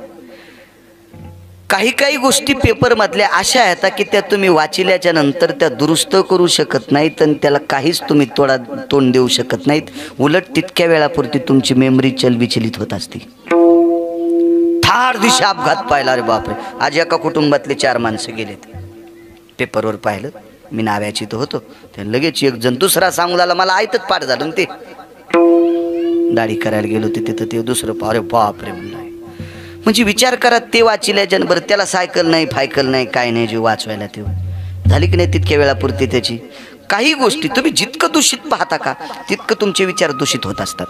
काही काही गोष्टी पेपर मधल्या अशा आहेत की त्या तुम्ही वाचिल्याच्या नंतर त्या दुरुस्त करू शकत नाहीत आणि त्याला काहीच तुम्ही तोंड देऊ शकत नाहीत. उलट तितक्या वेळापुरती तुमची मेमरी चलविचलित होत असते. चार दिवशी अपघात पाहिला. अरे बापरे. आज एका कुटुंबातले 4 माणसं गेलेत. पेपरवर पाहिलं. मी नाव्याची तर होतो. ते लगेच एक जण दुसरा सांगू लागला, मला आयतच पाठ झालं. ते दाढी करायला गेलो होते तिथं ते दुसरं. अरे बापरे म्हणलं. म्हणजे विचार करा, ते वाचिल्या जन बरं त्याला सायकल नाही, फायकल नाही, काय नाही, जीव वाचवायला ते झाली की नाही तितक्या वेळापुरती त्याची. काही गोष्टी तुम्ही जितकं दूषित पाहता का तितकं तुमचे विचार दूषित होत असतात.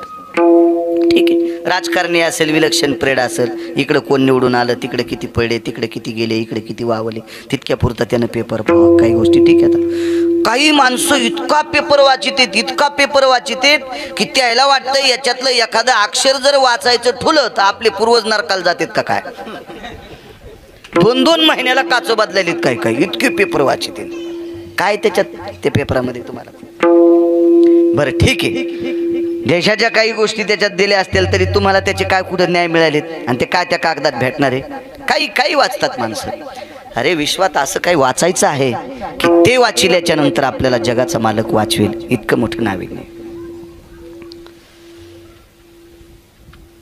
ठीक आहे. राजकारणी असेल, विलक्षण प्रेड असेल, इकडं कोण निवडून आलं, तिकडे किती पडले, तिकडे किती गेले, इकडे किती वावले, तितक्या पुरतं त्यानं पेपर पाहावं. काही गोष्टी ठीक आहे. काही माणसं इतका पेपर वाचितेत, इतका पेपर वाचितेत की त्याला वाटतं याच्यातलं एखादं अक्षर जर वाचायचं ठुलं तर आपले पूर्वज नरकाला जातात का काय. 2-2 महिन्याला काचो बदलेलीत काही काही, इतके पेपर वाचितेत. काय त्याच्यात ते पेपरामध्ये तुम्हाला. बरं ठीक आहे, देशाच्या काही गोष्टी त्याच्यात दिल्या असतील तरी तुम्हाला त्याचे काय कुठं न्याय मिळालेत आणि ते काय त्या कागदात भेटणार आहे. काही काही वाचतात माणसं. अरे विश्वात असं काही वाचायचं आहे की ते वाचिल्याच्या नंतर आपल्याला जगाचा मालक वाचवेल इतकं मोठं नाविक नाही.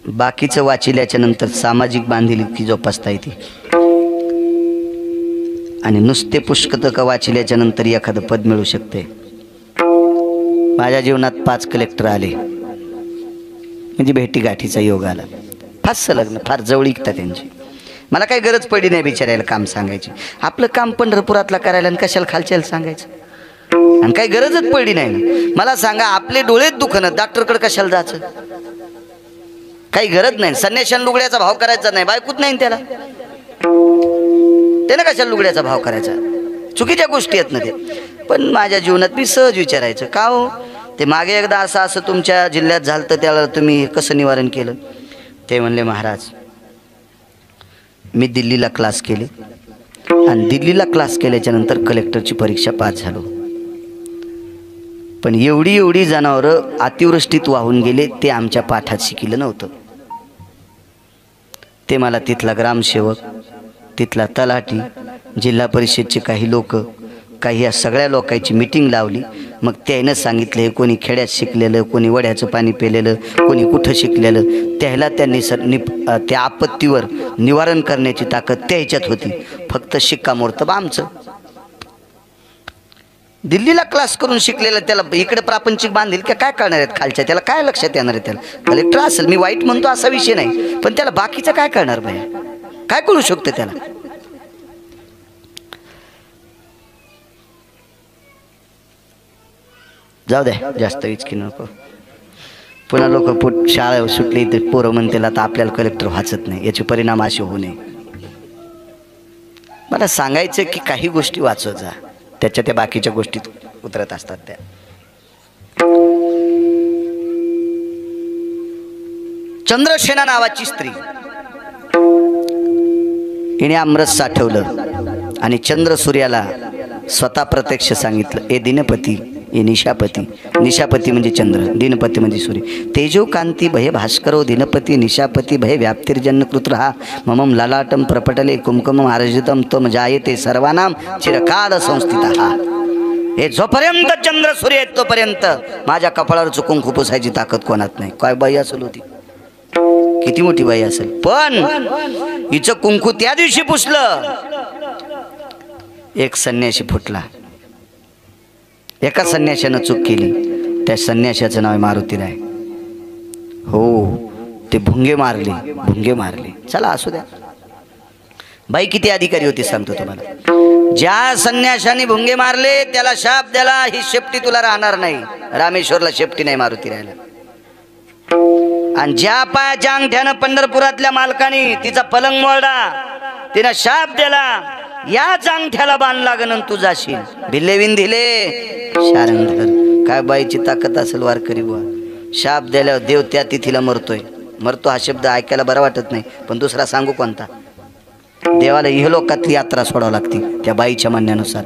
बाकीचं वाचिल्याच्या नंतर सामाजिक बांधिलकी जोपासता येते. आणि नुसते पुष्कतक वाचिल्याच्या नंतर एखादं पद मिळू शकते. माझ्या जीवनात 5 कलेक्टर आले म्हणजे भेटीगाठीचा योग आला. फारसं लग्न, फार जवळीकता त्यांची. मला काही गरज पडली नाही बिचारायला काम सांगायची. आपलं काम पंढरपुरातला करायला आणि कशाला खालच्याला सांगायचं. आणि काही गरजच पडली नाही. मला सांगा, आपले डोळेच दुखणं डॉक्टरकडे कशाला जायचं. काही गरज नाही. संन्याशान लुगड्याचा भाव करायचा नाही, बायकोच नाही त्याला, त्यानं कशाला लुगड्याचा भाव करायचा. चुकीच्या गोष्टी आहेत ना ते. पण माझ्या जीवनात मी सहज विचारायचं, का हो ते मागे एकदा असं तुमच्या जिल्ह्यात झालं तर त्याला तुम्ही कसं निवारण केलं. ते म्हणले, महाराज मी दिल्लीला क्लास केले आणि दिल्लीला क्लास केल्याच्या नंतर कलेक्टरची परीक्षा पास झालो. पण एवढी जनावरं अतिवृष्टीत वाहून गेले ते आमच्या पाठात शिकलं नव्हतं. ते मला तिथला ग्रामसेवक, तिथला तलाठी, जिल्हा परिषदचे काही लोक, काही या सगळ्या लोकांची मीटिंग लावली. मग त्यानं सांगितलं, कोणी खेड्यात शिकलेलं, कोणी वड्याचं पाणी पेलेलं, कोणी कुठं शिकलेलं, त्याला त्यांनी त्या आपत्तीवर निवारण करण्याची ताकद त्या ह्याच्यात होती. फक्त शिक्कामोर्तब आमचं. दिल्लीला क्लास करून शिकलेलं त्याला इकडे प्रापंचिक बांधील का काय करणार आहेत खालच्या, त्याला काय लक्षात येणार आहे. त्याला कलेक्टर असेल, मी वाईट म्हणतो असा विषय नाही, पण त्याला बाकीचं काय करणार बाई, काय करू शकतं त्याला. जाऊ द्या, जास्त विचकी नको. पुन्हा लोक शाळा सुटली तर पोरं म्हणतील आता आपल्याला कलेक्टर व्हायचंच नाही, याचे परिणाम असे होऊ नये. मला सांगायचं की काही गोष्टी वाचवत जा, त्याच्या त्या बाकीच्या गोष्टीत उतरत असतात त्या. चंद्रसेना नावाची स्त्री, हिने अमृत साठवलं आणि चंद्र सूर्याला स्वतः प्रत्यक्ष सांगितलं, ए दिनपती, ए निशापती. निशापती म्हणजे चंद्र, दिनपती म्हणजे सूर्य. तेजो कांती भय भास्करो दिनपती निशापती भय व्याप्तिर्जन्य कृत्रहा ममम ललाटम प्रपटले कुमकुमम आरजितम तम जायते सर्वानाम चिरकाल संस्थितः. हे जोपर्यंत चंद्र सूर्य आहेत तोपर्यंत माझ्या कपाळावर चुकून खुपसायची ताकद कोणात नाही. काय बाई असेल होती, किती मोठी बाई असेल, पण हिचं कुंकू त्या दिवशी पुसलं. एक संन्यासी फुटला. एका संन्याशानं चूक केली, त्या संन्याशाचं नाव मारुतीराय. हो, ते भुंगे मारले. चला असू द्या. बाई किती अधिकारी होती सांगतो तुम्हाला. ज्या संन्याशाने भुंगे मारले त्याला शाप द्याला, ही शेपटी तुला राहणार नाही. रामेश्वरला शेपटी नाही मारुतीरायला. आणि ज्या पायाच्या अंगठ्यानं पंढरपुरातल्या मालकाने तिचा पलंग मोडला, तिनं शाप दिला, याच अंगठ्याला बाण लागन तू जाशील. भिल्लेविन दिले शारंधर. काय बाईची ताकद असेल वारकरी बुवा. शाप द्यायला देव त्या तिथीला मरतो हा शब्द ऐकायला बरा वाटत नाही, पण दुसरा सांगू कोणता. देवाला इहलोकातली यात्रा सोडावं लागते त्या बाईच्या म्हणण्यानुसार.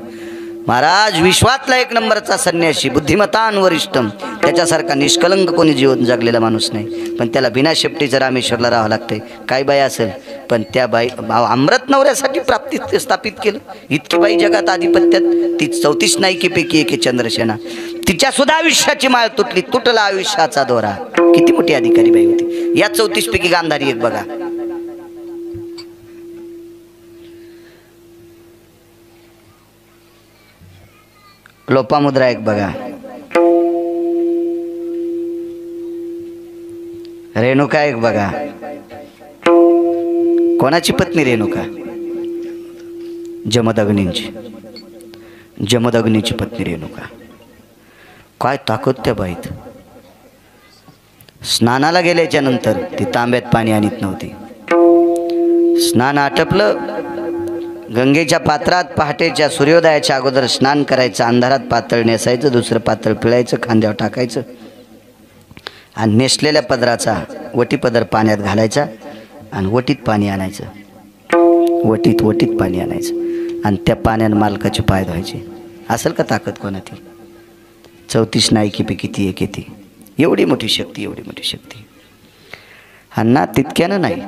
महाराज विश्वातला 1 नंबरचा संन्यासी, बुद्धिमतान वरिष्ठम, त्याच्यासारखा निष्कलंक कोणी जीवन जगलेला माणूस नाही. पण त्याला बिना शेपटीचं रामेश्वरला राहावं लागतंय. काय बाई असेल, पण त्या बाई अमृत नवऱ्यासाठी प्राप्ती स्थापित केलं. इतकी बाई जगात आधिपत्यात. ती 34 नायकीपैकी एक चंद्रसेना. तिच्या सुद्धा आयुष्याची माळ तुटला आयुष्याचा दोरा. किती मोठी अधिकारी बाई होती. या 34 पैकी गांधारी एक बघा. लोपामुद्रा एक बघा. रेणुका एक बघा. कोणाची पत्नी रेणुका? जमदग्नीची पत्नी रेणुका. काय ताकद त्या बाईत. स्नानाला गेल्याच्या नंतर ती तांब्यात पाणी आणत नव्हती. स्नान आटपलं, गंगेच्या पात्रात पहाटेच्या सूर्योदयाच्या अगोदर स्नान करायचं, अंधारात पातळ नेसायचं, दुसरं पातळ पिळायचं, खांद्यावर टाकायचं आणि नेसलेल्या पदराचा वटी पदर पाण्यात घालायचा आणि वटीत पाणी आणायचं. वटीत पाणी आणायचं आणि त्या पाण्यानं मालकाचे पाय धुवायचे. असेल का ताकद कोणाची? 34 नायकीपैकी ती एक येते. एवढी मोठी शक्ती, एवढी मोठी शक्ती. अण्णा तितक्यानं नाही.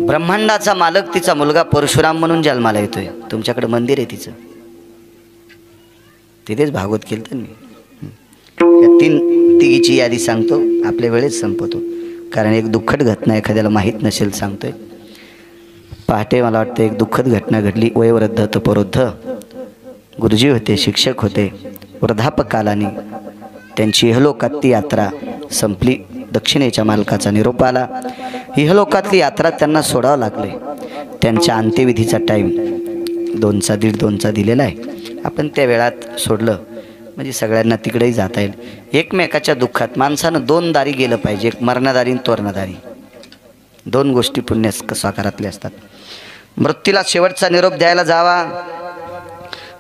ब्रह्मांडाचा मालक तिचा मुलगा परशुराम म्हणून जन्माला येतोय. तुमच्याकडे मंदिर आहे तिचं, तिथेच भागवत केलं तर मी. तिघीची यादी सांगतो, आपल्या वेळेस संपवतो, कारण एक दुःखद घटना एखाद्याला माहीत नसेल सांगतोय. पहाटे मला वाटतं एक दुःखद घटना घडली. वयोवृद्ध तपोवृद्ध गुरुजी होते, शिक्षक होते. वृद्धापकालाने त्यांची इहलोकात ती यात्रा संपली. दक्षिणेच्या मालकाचा निरोप आला. इहलोकातली यात्रा त्यांना सोडावं लागले. त्यांच्या अंत्यविधीचा टाईम 2:30 दिलेला आहे. आपण त्या वेळात सोडलं म्हणजे सगळ्यांना तिकडेही जाता येईल. एकमेकाच्या दुःखात माणसानं 2 दारी गेलं पाहिजे, एक मरणादारी आणि तोरणादारी. 2 गोष्टी पुण्य साकारातल्या असतात. मृत्यूला शेवटचा निरोप द्यायला जावा,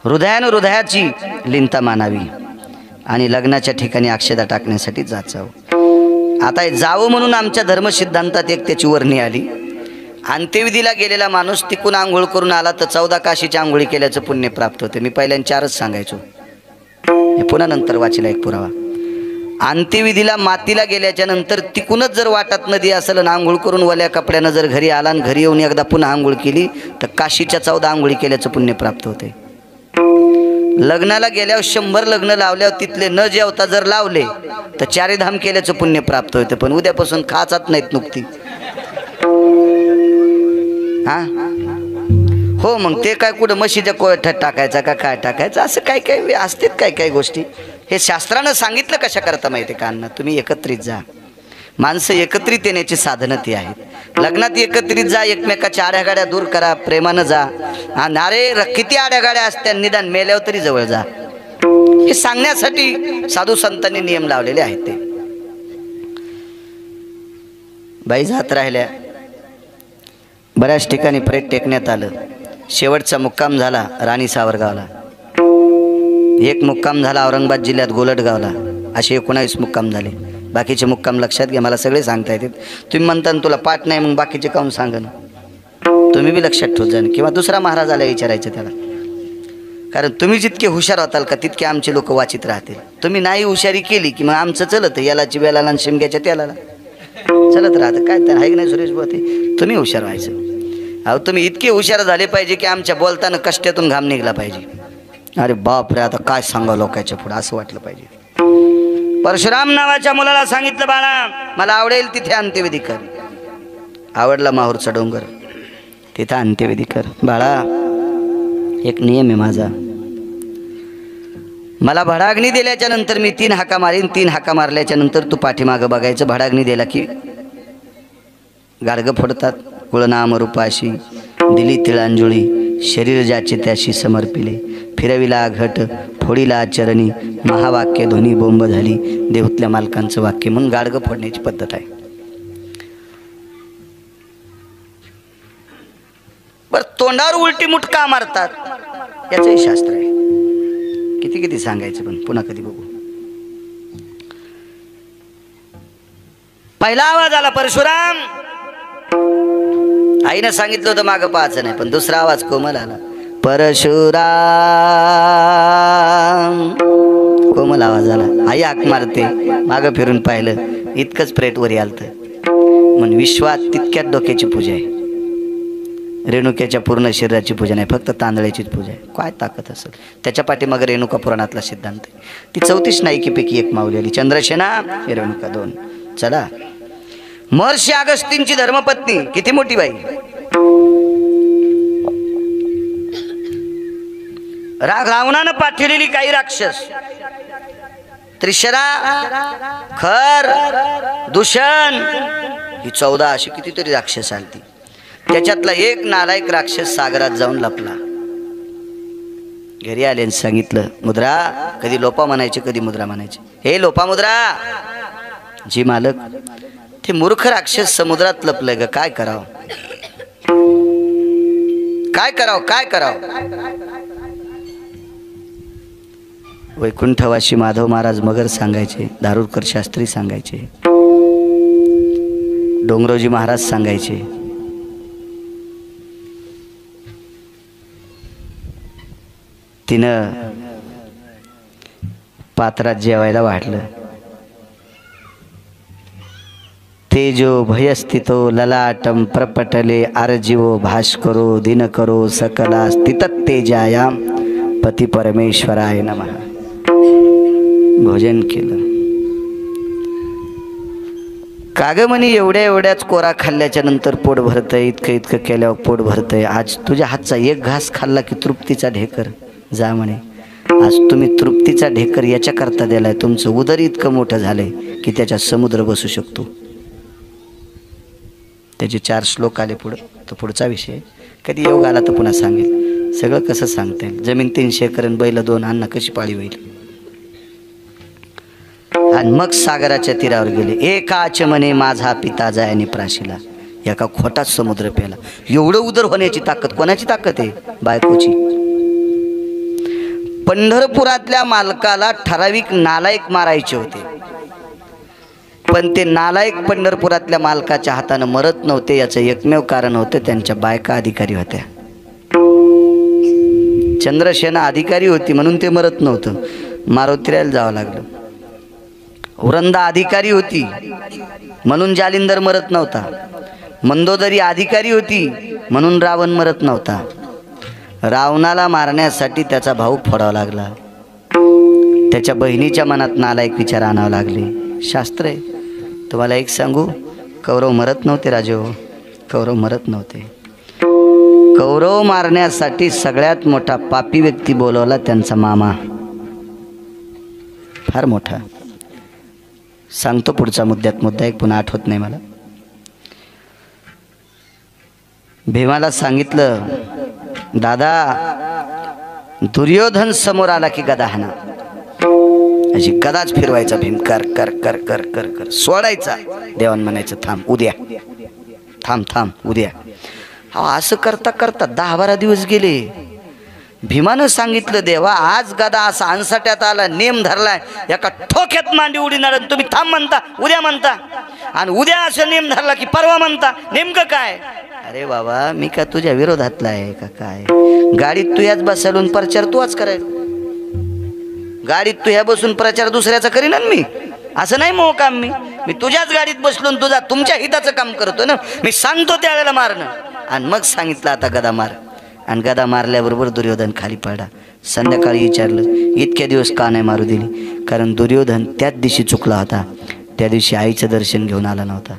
हृदयानं हृदयाची लिंता मानावी आणि लग्नाच्या ठिकाणी अक्षदा टाकण्यासाठी जायचं. आता जावं म्हणून आमच्या धर्मसिद्धांतात एक त्याची वर्णी आली. अंत्यविधीला गेलेला माणूस तिकून आंघोळ करून आला तर 14 काशीच्या आंघोळी केल्याचं पुण्य प्राप्त होते. मी पहिल्यांदा 4च सांगायचो, हे पुन्हा नंतर वाचला एक पुरावा. अंत्यविधीला मातीला गेल्याच्या नंतर तिकूनच जर वाटात नदी असेल आणि आंघोळ करून वल्या कपड्यानं जर घरी आला आणि घरी येऊन एकदा पुन्हा आंघोळ केली तर काशीच्या 14 आंघोळी केल्याचं पुण्य प्राप्त होते. लग्नाला गेल्यावर 100 लग्न लावल्यावर तिथले न जेवता जर लावले तर 4 धाम केल्याचं पुण्य प्राप्त होते. पण उद्यापासून खाचात नाहीत नुकती. हा हो, मग ते काय कुठं म्हशीच्या कोयठ्यात टाकायचा का काय टाकायचं असं काय काय असतात काय काय गोष्टी. हे शास्त्रानं सांगितलं कशा करता माहिती का अण्णा? तुम्ही एकत्रित जा. माणसं एकत्रित येण्याची साधनं ती आहेत. लग्नात एकत्रित जा, एकमेकाच्या आड्यागाड्या दूर करा, प्रेमानं जा. आणि अरे किती आड्यागाड्या असत्या, निदान मेल्यावर तरी जवळ जा. हे सांगण्यासाठी साधू संतांनी नियम लावलेले आहेत. ते बाई जात राहिल्या. बऱ्याच ठिकाणी प्रेत टेकण्यात आलं. शेवटचा मुक्काम झाला राणी सावरगावला, एक मुक्काम झाला औरंगाबाद जिल्ह्यात गोलटगावला. असे 19 मुक्काम झाले. बाकीचे मुक्काम लक्षात घ्या, मला सगळे सांगता येतात. तुम्ही म्हणता तुला पाठ नाही, मग बाकीचे काहून सांगा ना. तुम्ही बी लक्षात ठेवत जा किंवा दुसरा महाराज आला विचारायचं त्याला. कारण तुम्ही जितके हुशार होताल का तितके आमचे लोक वाचित राहतील. तुम्ही नाही हुशारी केली की मग आमचं चलत यालाची बेलाला आणि शिमग्याच्या त्याला चलत राहतं. काय तर आहे की नाही सुरेश बोते? तुम्ही हुशार व्हायचं. अहो तुम्ही इतके हुशार झाले पाहिजे की आमच्या बोलताना कष्टातून घाम निघला पाहिजे. अरे बाप रे, आता काय सांगा लोकांच्या पुढे असं वाटलं पाहिजे. परशुराम नावाच्या मुलाला सांगितलं, बाळा मला आवडेल तिथे अंत्यविधी कर. आवडला माहूरचा डोंगर, तिथं अंत्यविधी कर. बाळा एक नियम आहे माझा, मला भडाग्नी दिल्याच्या नंतर मी 3 हाका मारीन. 3 हाका मारल्याच्या नंतर तू पाठीमागं बघायचं. भडाग्नी दिला की गाडगं फोडतात. कुळनाम रूपाशी दिली तिळांजुळी, शरीर ज्याचे त्याशी समर्पिले. फिरविला घट फोडीला चरणी, महावाक्य ध्वनी बोंब झाली. देहूतल्या मालकांचं वाक्य. म्हणून गाडगं फोडण्याची पद्धत आहे. बर तोंडावर उलटी मुठ का मारतात याचंही शास्त्र आहे. किती किती सांगायचं, पण पुन्हा कधी बघू. पहिला आवाज आला परशुराम. आईनं सांगितलं होतं मागं पाहायचं नाही, पण दुसरा आवाज कोमल आला. परशुराम, कोमल आवाज आला. आई हाक मारते. मागं फिरून पाहिलं, इतकंच प्रेट वरी आलतं. म्हणून विश्वात तितक्यात डोक्याची पूजा आहे. रेणुकेच्या पूर्ण शरीराची पूजा नाही, फक्त तांदळाचीच पूजा आहे. काय ताकद असेल त्याच्या पाठीमागे रेणुका पुराणातला सिद्धांत आहे. ती 34 नायकीपैकी एक माऊली आली. चंद्रसेना हे रेणुका 2. चला, महर्षी अगस्तींची धर्मपत्नी किती मोठी बाई. रावणानं पाठवलेली काही राक्षस त्रिशरा, खर, दूषण ही 14 अशी कितीतरी राक्षस आलती. त्याच्यातला एक नालायक राक्षस सागरात जाऊन लपला. घरी आले सांगितलं, मुद्रा, कधी लोपा म्हणायचे कधी मुद्रा म्हणायचे. हे लोपा मुद्रा. जी मालक, ते मूर्ख राक्षस समुद्रात लपलंय ग, काय करावं काय करावं काय करावं. वैकुंठवासी माधव महाराज मगर सांगायचे, दारुरकर शास्त्री सांगायचे, डोंगरोजी महाराज सांगायचे. तिनं पात्रात जेवायला वाढलं. तेजो भयस्थितो ललाटम प्रपटले आरजीवो भास्करो दिनकरो सकला स्थितत तेजायाम पती परमेश्वराय नमः. भोजन केलं. कागमणी एवढ्या एवढ्याच कोरा खाल्ल्याच्या नंतर पोट भरतंय, इतकं इतकं केल्यावर पोट भरतंय. आज तुझ्या हातचा एक घास खाल्ला की तृप्तीचा ढेकर जा म्हणे. आज तुम्ही तृप्तीचा ढेकर याच्या करता दिलाय, तुमचं उदर इतकं मोठं झालंय की त्याच्यात समुद्र बसू शकतो. त्याचे 4 श्लोक आले पुढं, तो पुढचा विषय. कधी योग आला तर पुन्हा सांगेल. सगळं कसं सांगता येईल. जमीन 300 एकर आणि बैल 2 अण्णा कशी पाळी होईल. आणि मग सागराच्या तीरावर गेले. एकाच म्हणे माझा पिता जाय निप्राशीला. एका खोटाच समुद्र प्याला. एवढं उदर होण्याची ताकद कोणाची ताकद आहे? बायकोची. पंढरपुरातल्या मालकाला ठराविक नालायक मारायचे होते, पण ते नालायक पंढरपुरातल्या मालकाच्या हातानं मरत नव्हते. याचं एकमेव कारण होतं त्यांच्या बायका अधिकारी होत्या. चंद्रसेना अधिकारी होती म्हणून ते मरत नव्हतं. मारुतीरायला जावं लागलं. वृंदा अधिकारी होती म्हणून जालिंदर मरत नव्हता. मंदोदरी अधिकारी होती म्हणून रावण मरत नव्हता. रावणाला मारण्यासाठी त्याचा भाऊ फोडावा लागला. त्याच्या बहिणीच्या मनात नालायक विचार आणावं लागले. शास्त्र आहे. तुम्हाला एक सांगू, कौरव मरत नव्हते राजो, कौरव मरत नव्हते. कौरव मारण्यासाठी सगळ्यात मोठा पापी व्यक्ती बोलवला त्यांचा मामा, फार मोठा. सांगतो पुढचा मुद्द्यात मुद्दा, एक पुन्हा आठवत नाही मला. भीमाला सांगितलं, दादा दुर्योधन समोर आला की गदा हाना. अशी गदाच फिरवायचा भीम, कर कर कर कर कर कर सोडायचा. देवान म्हणायचं थांब उद्या, थांब थांब उद्या. असं करता करता 10-12 दिवस गेले. भीमानं सांगितलं, देवा आज गदा असा अन्साट्यात आला, नेम धरलाय, एका ठोक्यात मांडी उडीणार. तुम्ही थांब म्हणता, उद्या म्हणता, आणि उद्या असं नेम धरला की परवा म्हणता. नेमकं काय? अरे बाबा मी का तुझ्या विरोधातला आहे का काय? गाडीत तू याच बसवून प्रचार तूच करायला. गाडीत तू ह्या बसून प्रचार दुसऱ्याचा करीन मी, असं नाही मोह काम. मी तुझ्याच गाडीत बसलो तुझा तुमच्या हिताचं काम करतो ना. मी सांगतो त्यावेळेला मारणं. आणि मग सांगितलं आता गदा मार. आणि गदा मारल्याबरोबर दुर्योधन खाली पडला. संध्याकाळी विचारलं, इतक्या दिवस का नाही मारू दिली? कारण दुर्योधन त्याच दिवशी चुकला होता. त्या दिवशी आईचं दर्शन घेऊन आला नव्हता.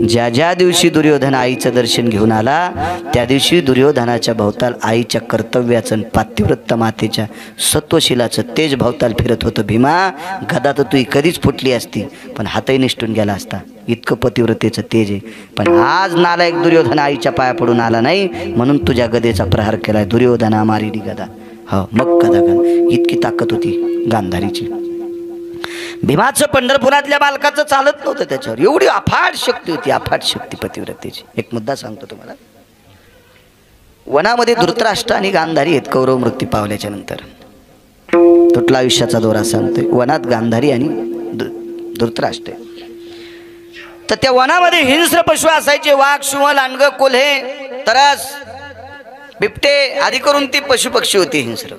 ज्या ज्या दिवशी दुर्योधन आईचं दर्शन घेऊन आला त्या दिवशी दुर्योधनाच्या भोवताल आईच्या कर्तव्याचं, पातिव्रत्य मातेच्या सत्वशिलाचं तेज भोवताल फिरत होतं. भीमा गदा तर तू कधीच फुटली असती, पण हातही निष्ठून गेला असता. इतकं पतिव्रतेचं तेज आहे. पण आज नालायक दुर्योधन आईच्या पाया पडून आला नाही म्हणून तुझ्या गदेचा प्रहार केलाय. दुर्योधना मारिली गदा. हो मग गदा इतकी ताकद होती गांधारीची. भीमाचं पंढरपुरातल्या बालकाचं चालत नव्हतं त्याच्यावर. एवढी अफाट शक्ती होती, अफाट शक्ती पतिव्रतेची. एक मुद्दा सांगतो तुम्हाला. वनामध्ये धृतराष्ट्र आणि गांधारी आहेत. कौरव मृत्यू पावल्याच्या नंतर तुटला आयुष्याचा दोरा सांगतोय. वनात गांधारी आणि धृतराष्ट्र. तर त्या वनामध्ये हिंस्र पशु असायचे. वाघ, सिंह, लांडगं, कोल्हे, तरस, बिबटे आदी करून ती पशु पक्षी होती हिंस्र.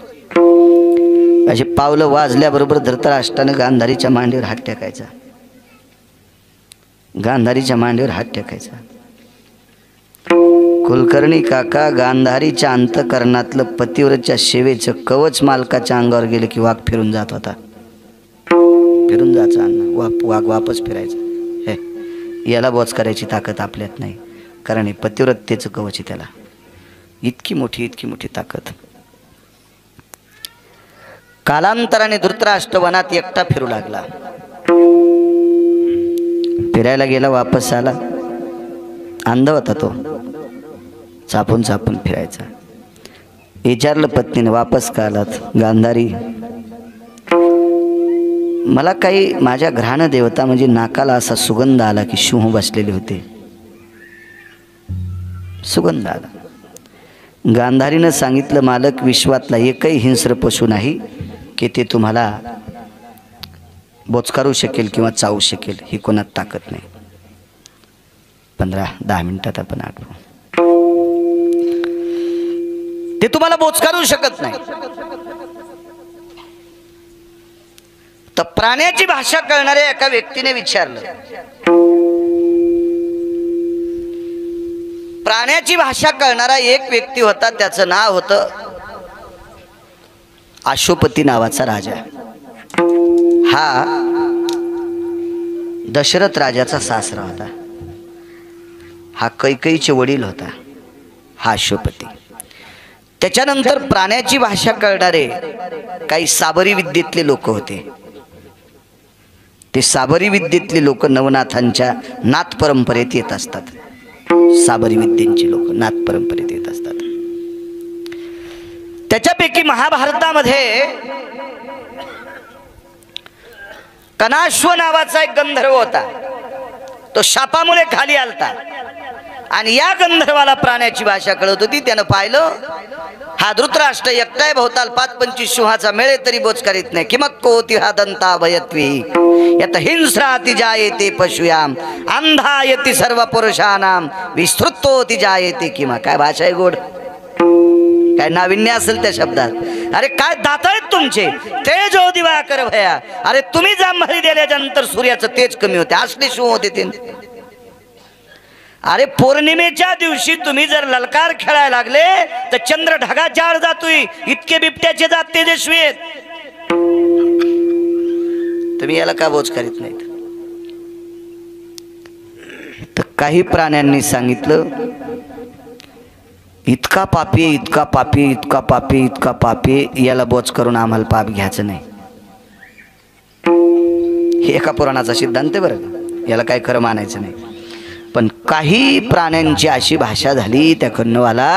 असे पावलं वाजल्याबरोबर धृतराष्ट्रानं गांधारीच्या मांडीवर हात टेकायचा. गांधारीच्या मांडीवर हात टेकायचा. कुलकर्णी काका गांधारीच्या अंतकरणातलं पतिव्रतेच्या सेवेचं कवच मालकाच्या अंगावर गेलं की वाघ फिरून जात होता. फिरून जायचा अण्णा. वाघ वापस फिरायचा. हे याला बोच करायची ताकद आपल्यात नाही, कारण हे पतिव्रतेचं कवच आहे. त्याला इतकी मोठी ताकद. कालांतराने धृतराष्ट्र वनात एकटा फिरू लागला. फिरायला गेला, वापस आला. अंध होता तो, चापून फिरायचा. विचारलं पत्नीने, वापस का आलात? गांधारी, मला काही माझ्या घ्राण देवता म्हणजे नाकाला असा सुगंध आला की सिंह बसलेले होते. सुगंध आला. गांधारीनं सांगितलं, मालक, विश्वातला एकही हिंस्र पशु नाही की ते तुम्हाला बोचकारू शकेल किंवा चावू शकेल. ही कोणात ताकद नाही. 15-10 मिनिटात आपण आठवू. ते तुम्हाला बोचकारू शकत नाही. तर प्राण्याची भाषा कळणाऱ्या एका व्यक्तीने विचारलं. प्राण्याची भाषा कळणारा एक व्यक्ती होता. त्याचं नाव होतं अश्वपती नावाचा राजा. हा दशरथ राजाचा सासरा होता. हा कैकेयीचे वडील होता, हा अश्वपती. त्याच्यानंतर प्राण्याची भाषा कळणारे काही साबरी विद्येतले लोक होते. ते साबरी विद्येतले लोक नवनाथांच्या नाथ परंपरेत येत असतात. साबरी विद्येची लोक नाथ परंपरेत येत असतात. त्याच्यापैकी महाभारतामध्ये कणाश्व नावाचा एक गंधर्व होता. तो शापामुळे खाली आलता आणि या गंधर्वाला प्राण्याची भाषा कळत होती. त्यानं पाहिलं, हा धृतराष्ट्र एकटाय भोवताल 5-25 सिंहाचा मेळे तरी बोच करीत नाही. किमक्को होती हा दंता भयत्वी यत हिंस्राती जायते पशुयाम अंधायती सर्व पुरुषानाम विस्तृतोती जायते. किमा काय भाषा आहे गोड, काय नाविन्य असेल त्या शब्दात. अरे काय दात आहेत तुमचे. तेजो दिवाकर भया. अरे तुम्ही जांभळी दिल्याच्या नंतर सूर्याचं तेज कमी होते. असले शिव होते ते. अरे पौर्णिमेच्या दिवशी तुम्ही जर ललकार खेळायला लागले तर चंद्र ढगाच्या आड जातोय. इतके बिबट्याचे जात तेजस्वी आहेत. तुम्ही याला का बोच करीत नाहीत? तर काही प्राण्यांनी सांगितलं, इतका पापी, इतका पापी, इतका पापी, इतका पापी, याला बोच करून आम्हाला पाप घ्यायचं नाही. हे एका पुराणाचा सिद्धांत आहे बरं का, याला काय खरं मानायचं नाही. पण काही प्राण्यांची अशी भाषा झाली त्या कन्नवाला,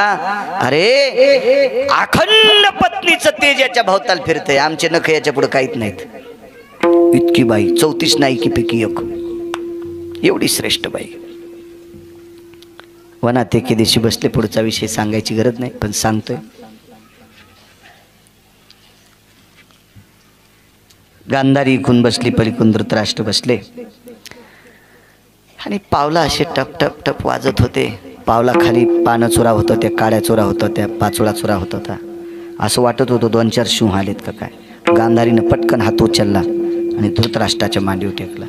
अरे अखंड पत्नीचं तेज याच्या भोवताल फिरतंय, आमचे नख याच्या पुढे काहीच नाहीत. इतकी बाई 34 नायकी पैकी एक, एवढी श्रेष्ठ बाई. वनात एके दिवशी बसले. पुढचा विषय सांगायची गरज नाही पण सांगतोय. गांधारी इकून बसली, पलीकडून धृतराष्ट्र बसले आणि पावला असे टप टप टप वाजत होते. पावला खाली पानं चुरा होत होत्या, काड्या चुरा होत होत्या, पाचोळा चुरा होत होता. असं वाटत होतं 2-4 सिंह आलेत का काय. गांधारीनं पटकन हात उचलला आणि धृतराष्ट्राच्या मांडीवर टेकला.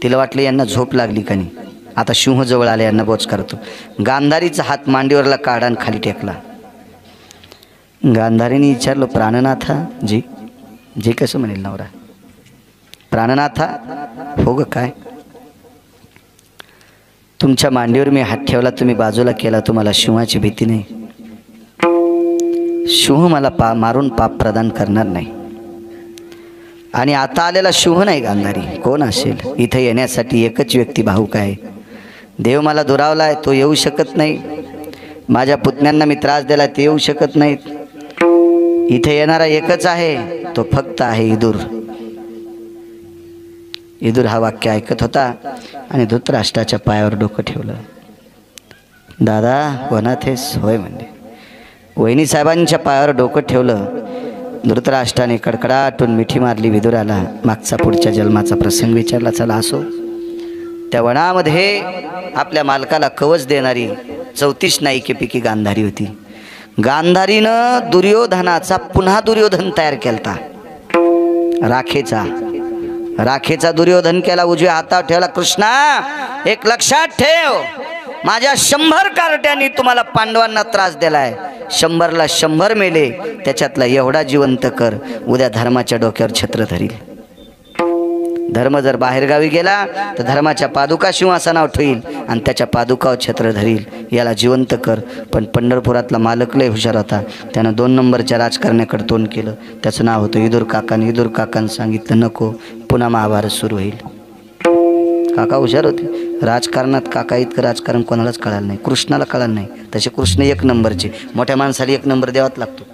तिला वाटलं यांना झोप लागली का नाही, आता सिंह जवळ आले, यांना बोच करतो. गांधारीचा हात मांडीवरला काढा आणि खाली टेकला. गांधारीने विचारलं, प्राणनाथा जी. जे कसं म्हणेल नवरा. प्राणनाथा, हो ग काय. तुमच्या मांडीवर मी हात ठेवला, तुम्ही बाजूला केला, तुम्हाला सिंहाची भीती नाही. सिंह मला मारून पाप प्रदान करणार नाही. आणि आता आलेला सिंह नाही गांधारी, कोण असेल. इथे येण्यासाठी एकच व्यक्ती भाऊक आहे. देव मला दुरावलाय, तो येऊ शकत नाही. माझ्या पुतण्यांना मी त्रास दिला, ते येऊ शकत नाहीत. इथे येणारा एकच आहे, तो फक्त आहे इदूर. इदूर हा वाक्य ऐकत होता आणि धृतराष्ट्राच्या पायावर डोकं ठेवलं. दादा वनात हेस? होय म्हणले. वहिनी साहेबांच्या पायावर डोकं ठेवलं. धृतराष्ट्राने कडकडाटून मिठी मारली. विदुराला मागचा पुढच्या जन्माचा प्रसंग विचारला. चला असो. त्या वनामध्ये आपल्या मालकाला कवच देणारी 34 नायिकेपैकी गांधारी होती. गांधारीनं दुर्योधनाचा पुन्हा दुर्योधन तयार केलता. राखेचा दुर्योधन केला. उजव्या हातावर ठेवला. कृष्णा, एक लक्षात ठेव, माझ्या 100 कार्ट्यांनी तुम्हाला पांडवांना त्रास दिलाय. 100ला 100 मेले, त्याच्यातला एवढा जिवंत कर, उद्या धर्माच्या डोक्यावर छत्र धरील. धर्म जर बाहेरगावी गेला तर धर्माच्या पादुका सिंहासनावर ठेवील आणि त्याच्या पादुकावर छत्र धरील. याला जिवंत कर. पण पंढरपुरातला मालक लय हुशार होता. त्यानं 2 नंबरच्या राजकारण्याकडे तोंड केलं. त्याचं नाव होतं विदुर काकाने. विदुर काकानं सांगितलं नको, पुन्हा महाभारत सुरू होईल. काका हुशार होते राजकारणात. काका इतकं राजकारण कोणालाच कळालं नाही. कृष्णाला कळालं नाही. तसे कृष्ण 1 नंबरचे. मोठ्या माणसाला 1 नंबर द्यावाच लागतो,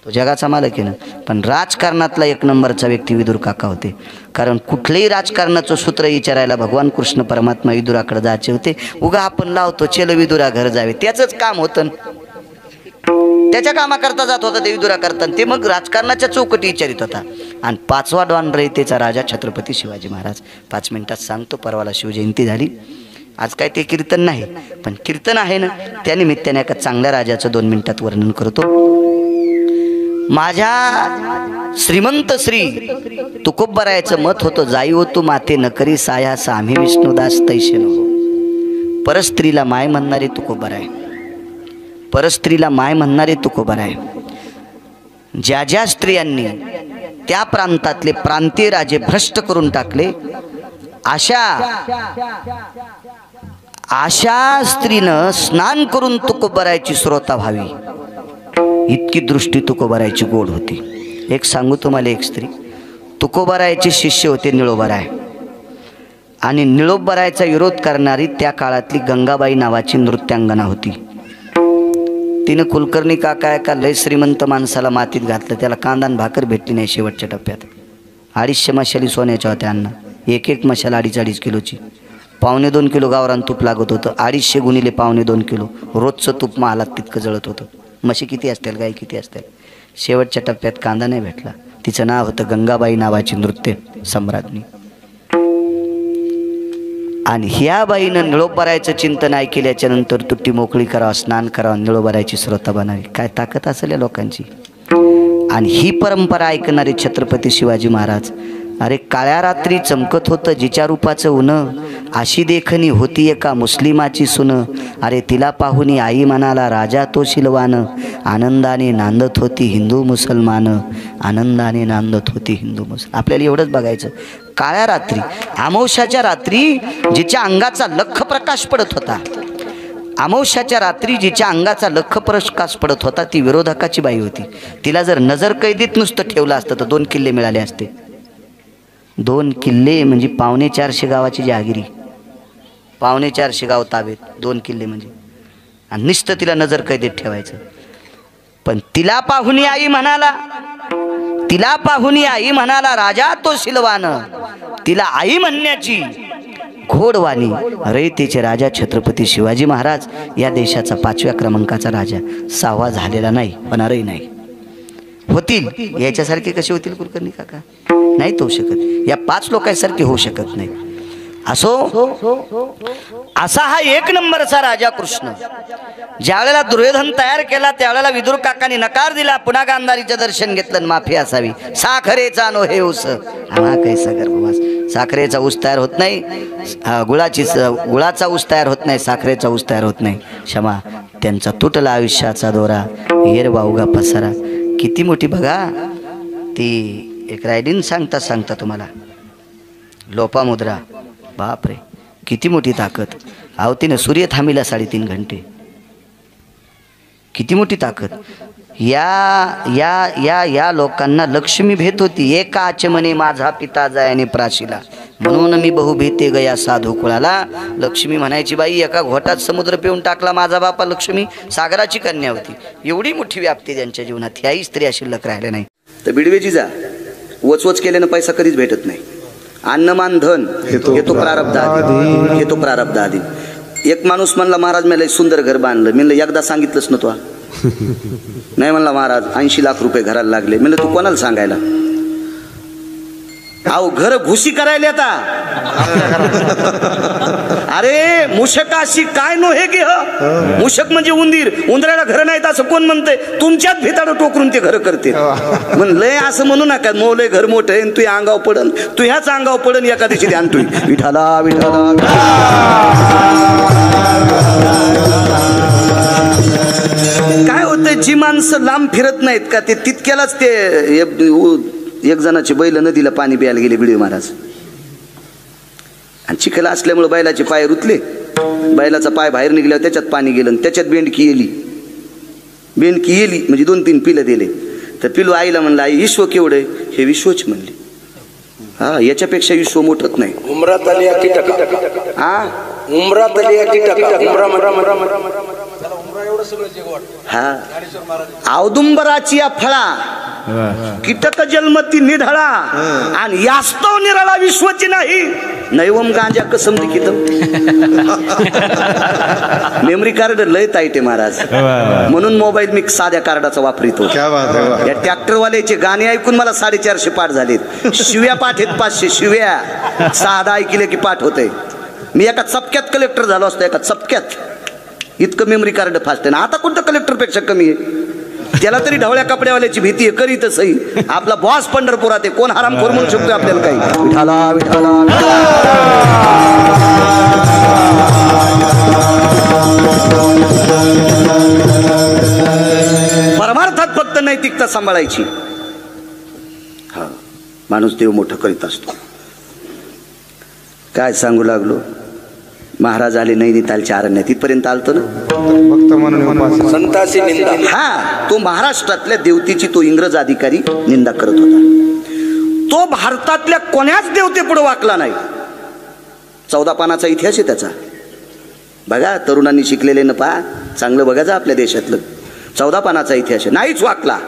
तो जगाचा मालक आहे ना. पण राजकारणातला 1 नंबरचा व्यक्ती विदुर काका होते. कारण कुठलंही राजकारणाचं सूत्र विचारायला भगवान कृष्ण परमात्मा विदुराकडे जायचे होते. उगा आपण लावतो चल विदुरा घर जावे, त्याचंच काम होतं. त्याच्या कामाकरता जात होता ते विदुरा करता. ते मग राजकारणाच्या चौकटी विचारित होता. आणि 5वा डॉन रयतेचा राजा छत्रपती शिवाजी महाराज. 5 मिनिटात सांगतो. परवाला शिवजयंती झाली. आज काय ते कीर्तन नाही, पण कीर्तन आहे ना, त्यानिमित्ताने एका चांगल्या राजाचं 2 मिनिटात वर्णन करतो. माझ्या श्रीमंत श्री तुकोबरायाचं मत होतं, जाई हो तू माते न करी साया सामी विष्णुदास तैसे नको. परस्त्रीला माय म्हणणारे तुकोबराय. परस्त्रीला माय म्हणणारे तुकोबराय. ज्या ज्या स्त्रियांनी त्या प्रांतातले प्रांतीय राजे भ्रष्ट करून टाकले, अशा स्त्रीनं स्नान करून तुकोबरायची श्रोता व्हावी, इतकी दृष्टी तुकोबरायची गोड होती. एक सांगू तुम्हाला, एक स्त्री तुकोबरायचे शिष्य होते निळोबराय. आणि निळोबरायचा विरोध करणारी त्या काळातली गंगाबाई नावाची नृत्यांगना होती. तिनं कुलकर्णी काका एका लय श्रीमंत माणसाला मातीत घातलं. त्याला कांदा आणि भाकर भेटली नाही शेवटच्या टप्प्यात. 250 मशाली सोन्याच्या होत्या अण्णा. एक मशाल 2.5 किलोची. 1.25 किलो गावरान तूप लागत होतं. 250 गुणिले 1.25 किलो रोजचं तूप महालात तितकं जळत होतं. म्हशी किती असतील, गाय किती असतील. शेवटच्या टप्प्यात कांदा नाही भेटला. तिचं नाव होतं गंगाबाई नावाची नृत्य सम्राज्ञी. आणि ह्या बाईनं निळोबरायचं चिंतन ऐकल्याच्या नंतर तुट्टी मोकळी करावं, स्नान करावं, निळोबरायची श्रोता बनावी. काय ताकद असेल या लोकांची. आणि ही परंपरा ऐकणारे छत्रपती शिवाजी महाराज. अरे काळ्या रात्री चमकत होतं जिच्या रूपाचं उनं, अशी देखणी होती एका मुस्लिमाची सुन. अरे तिला पाहुनी आई म्हणाला राजा तो शिलवान, आनंदाने नांदत होती हिंदू मुसलमान, आनंदाने नांदत होती हिंदू मुसलमान. आपल्याला एवढंच बघायचं. काळ्या रात्री, अमावस्याच्या रात्री जिच्या अंगाचा लख प्रकाश पडत होता, अमावस्याच्या रात्री जिच्या अंगाचा लख प्रकाश पडत होता, ती विरोधकाची बाई होती. तिला जर नजर कैदीत नुसतं ठेवलं असतं तर 2 किल्ले मिळाले असते. 2 किल्ले म्हणजे 450 गावाची जहागिरी. 450 गाव ताब्यात, 2 किल्ले म्हणजे. आणि नुसतं तिला नजर कैदेत ठेवायचं. पण तिला पाहुणी आई म्हणाला, तिला पाहुणी आई म्हणाला राजा तो शिलवान. तिला आई म्हणण्याची घोडवाणी रयतेचे राजा छत्रपती शिवाजी महाराज. या देशाचा 5व्या क्रमांकाचा राजा. 6वा झालेला नाही, होणारही नाही. होतील याच्यासारखे कसे होतील कुलकर्णी काका? नाही तो शकत. या 5 लोकांसारखे होऊ शकत नाही. असो असा हा 1 नंबरचा राजा कृष्ण. ज्यावेळेला दुर्योधन तयार केला त्यावेळेला विदुर काकांनी नकार दिला. पुन्हा गांधारीचं दर्शन घेतलं. माफी असावी. साखरेचा नो हे ऊस, हा कैसा गर्भवास. साखरेचा ऊस तयार होत नाही, गुळाचा ऊस तयार होत नाही, साखरेचा ऊस तयार होत नाही. क्षमा. त्यांचा तुटला आयुष्याचा दोरा, येरवा उगा पसारा. किती मोठी बघा ती. एक रायडीन सांगता तुम्हाला लोपामुद्रा. बापरे किती मोठी ताकद. अहो तिने सूर्य थांबिला 3.5 घंटे. किती मोठी ताकद. या या या या लोकांना लक्ष्मी भेट होती. एका आचमने माझा पिता जायाने प्राशीला, म्हणून मी बहु भीते गया साधू कुळाला. लक्ष्मी म्हणायची बाई एका घोटात समुद्र पिऊन टाकला माझा बापा. लक्ष्मी सागराची कन्या होती. एवढी मोठी व्याप्ती त्यांच्या जीवनात. ह्याही स्त्रिया शिल्लक राहिल्या नाही. तर बिडवेची जा वचवच केल्यानं पैसा कधीच भेटत नाही. अन्नमान धन हे तो प्रारब्ध आधी, हे तो प्रारब्ध आधी. एक माणूस म्हणला महाराज मला सुंदर घर बांधलं. मी एकदा सांगितलंच ना तो. नाही म्हणला महाराज 80 लाख रुपये घराला लागले. म्हणलं तू कोणाला सांगायला. अहो घर घुशी करायला आता. अरे मुशकाशी काय नो हे गे. मुशक म्हणजे उंदीर. उंदराला घर नाहीत असं कोण म्हणतंय. तुमच्याच भिताडं टोकरून ते घर करते. म्हणलंय असं म्हणू नका. मोलय घर मोठं आहे तू अंगाव पडन, तू ह्याच अंगाव पडन. एका दिवशी ध्यान तू विठाला विठाला. काय होतंय जी माणसं लांब फिरत नाहीत का ते तितक्यालाच ते एक जणाचे बैल नदीला पाणी प्यायला गेले बिडवे महाराज, आणि चिखल असल्यामुळे बैलाचे पाय रुतले, बैलाचा पाय बाहेर निघल्यावर त्याच्यात पाणी गेलं आणि त्याच्यात बेंडकी येली म्हणजे 2-3 पिलं दिले. तर पिलू आईला म्हणलं, आई विश्व केवढं आहे? हे विश्वच म्हणले. हा, याच्यापेक्षा विश्व मोठत नाही. उमरात आली हा उमरात आली हा औदुंबराची या फळा कीटक जन्मती निढळा आणि यास्तव निराळा विश्वची नाही नैवम गांजा कसम लिखितम. मेमरी कार्ड लय टाईट आहे महाराज, म्हणून मोबाईल मी साध्या कार्डाचा वापरितो. या ट्रॅक्टरवाल्याचे गाणे ऐकून मला 450 पाठ झालेत. शिव्या पाठ आहेत 500 शिव्या, साधा ऐकले की पाठ होते. मी एका चपक्यात कलेक्टर झालो असतो, एका चपक्यात. इतकं मेमरी कार्ड फास्ट आहे ना. आता कोणतं कलेक्टर पेक्षा कमी आहे? त्याला तरी ढवळ्या कपड्यावाल्याची भीती आहे, करीत सही. आपला बॉस पंढरपुरात आहे, कोण हरामखोर म्हणू शकतो आपल्याला काही? विठाला विठाला परमार्थात फक्त नैतिकता सांभाळायची. हा, माणूस देव मोठं करीत असतो. काय सांगू लागलो, महाराज आले नैनितालच्या अरण्यात, तिथपर्यंत आलतो ना. संतांची निंदा. हा, तो महाराष्ट्रातल्या देवतेची तो इंग्रज अधिकारी निंदा करत होता. तो भारतातल्या कोण्याच देवते पुढे वाकला नाही. 14 पानाचा इतिहास आहे त्याचा. बघा, तरुणांनी शिकलेले न पहा, चांगलं बघायचं आपल्या देशातलं. 14 पानाचा इतिहास आहे, नाहीच वाकला.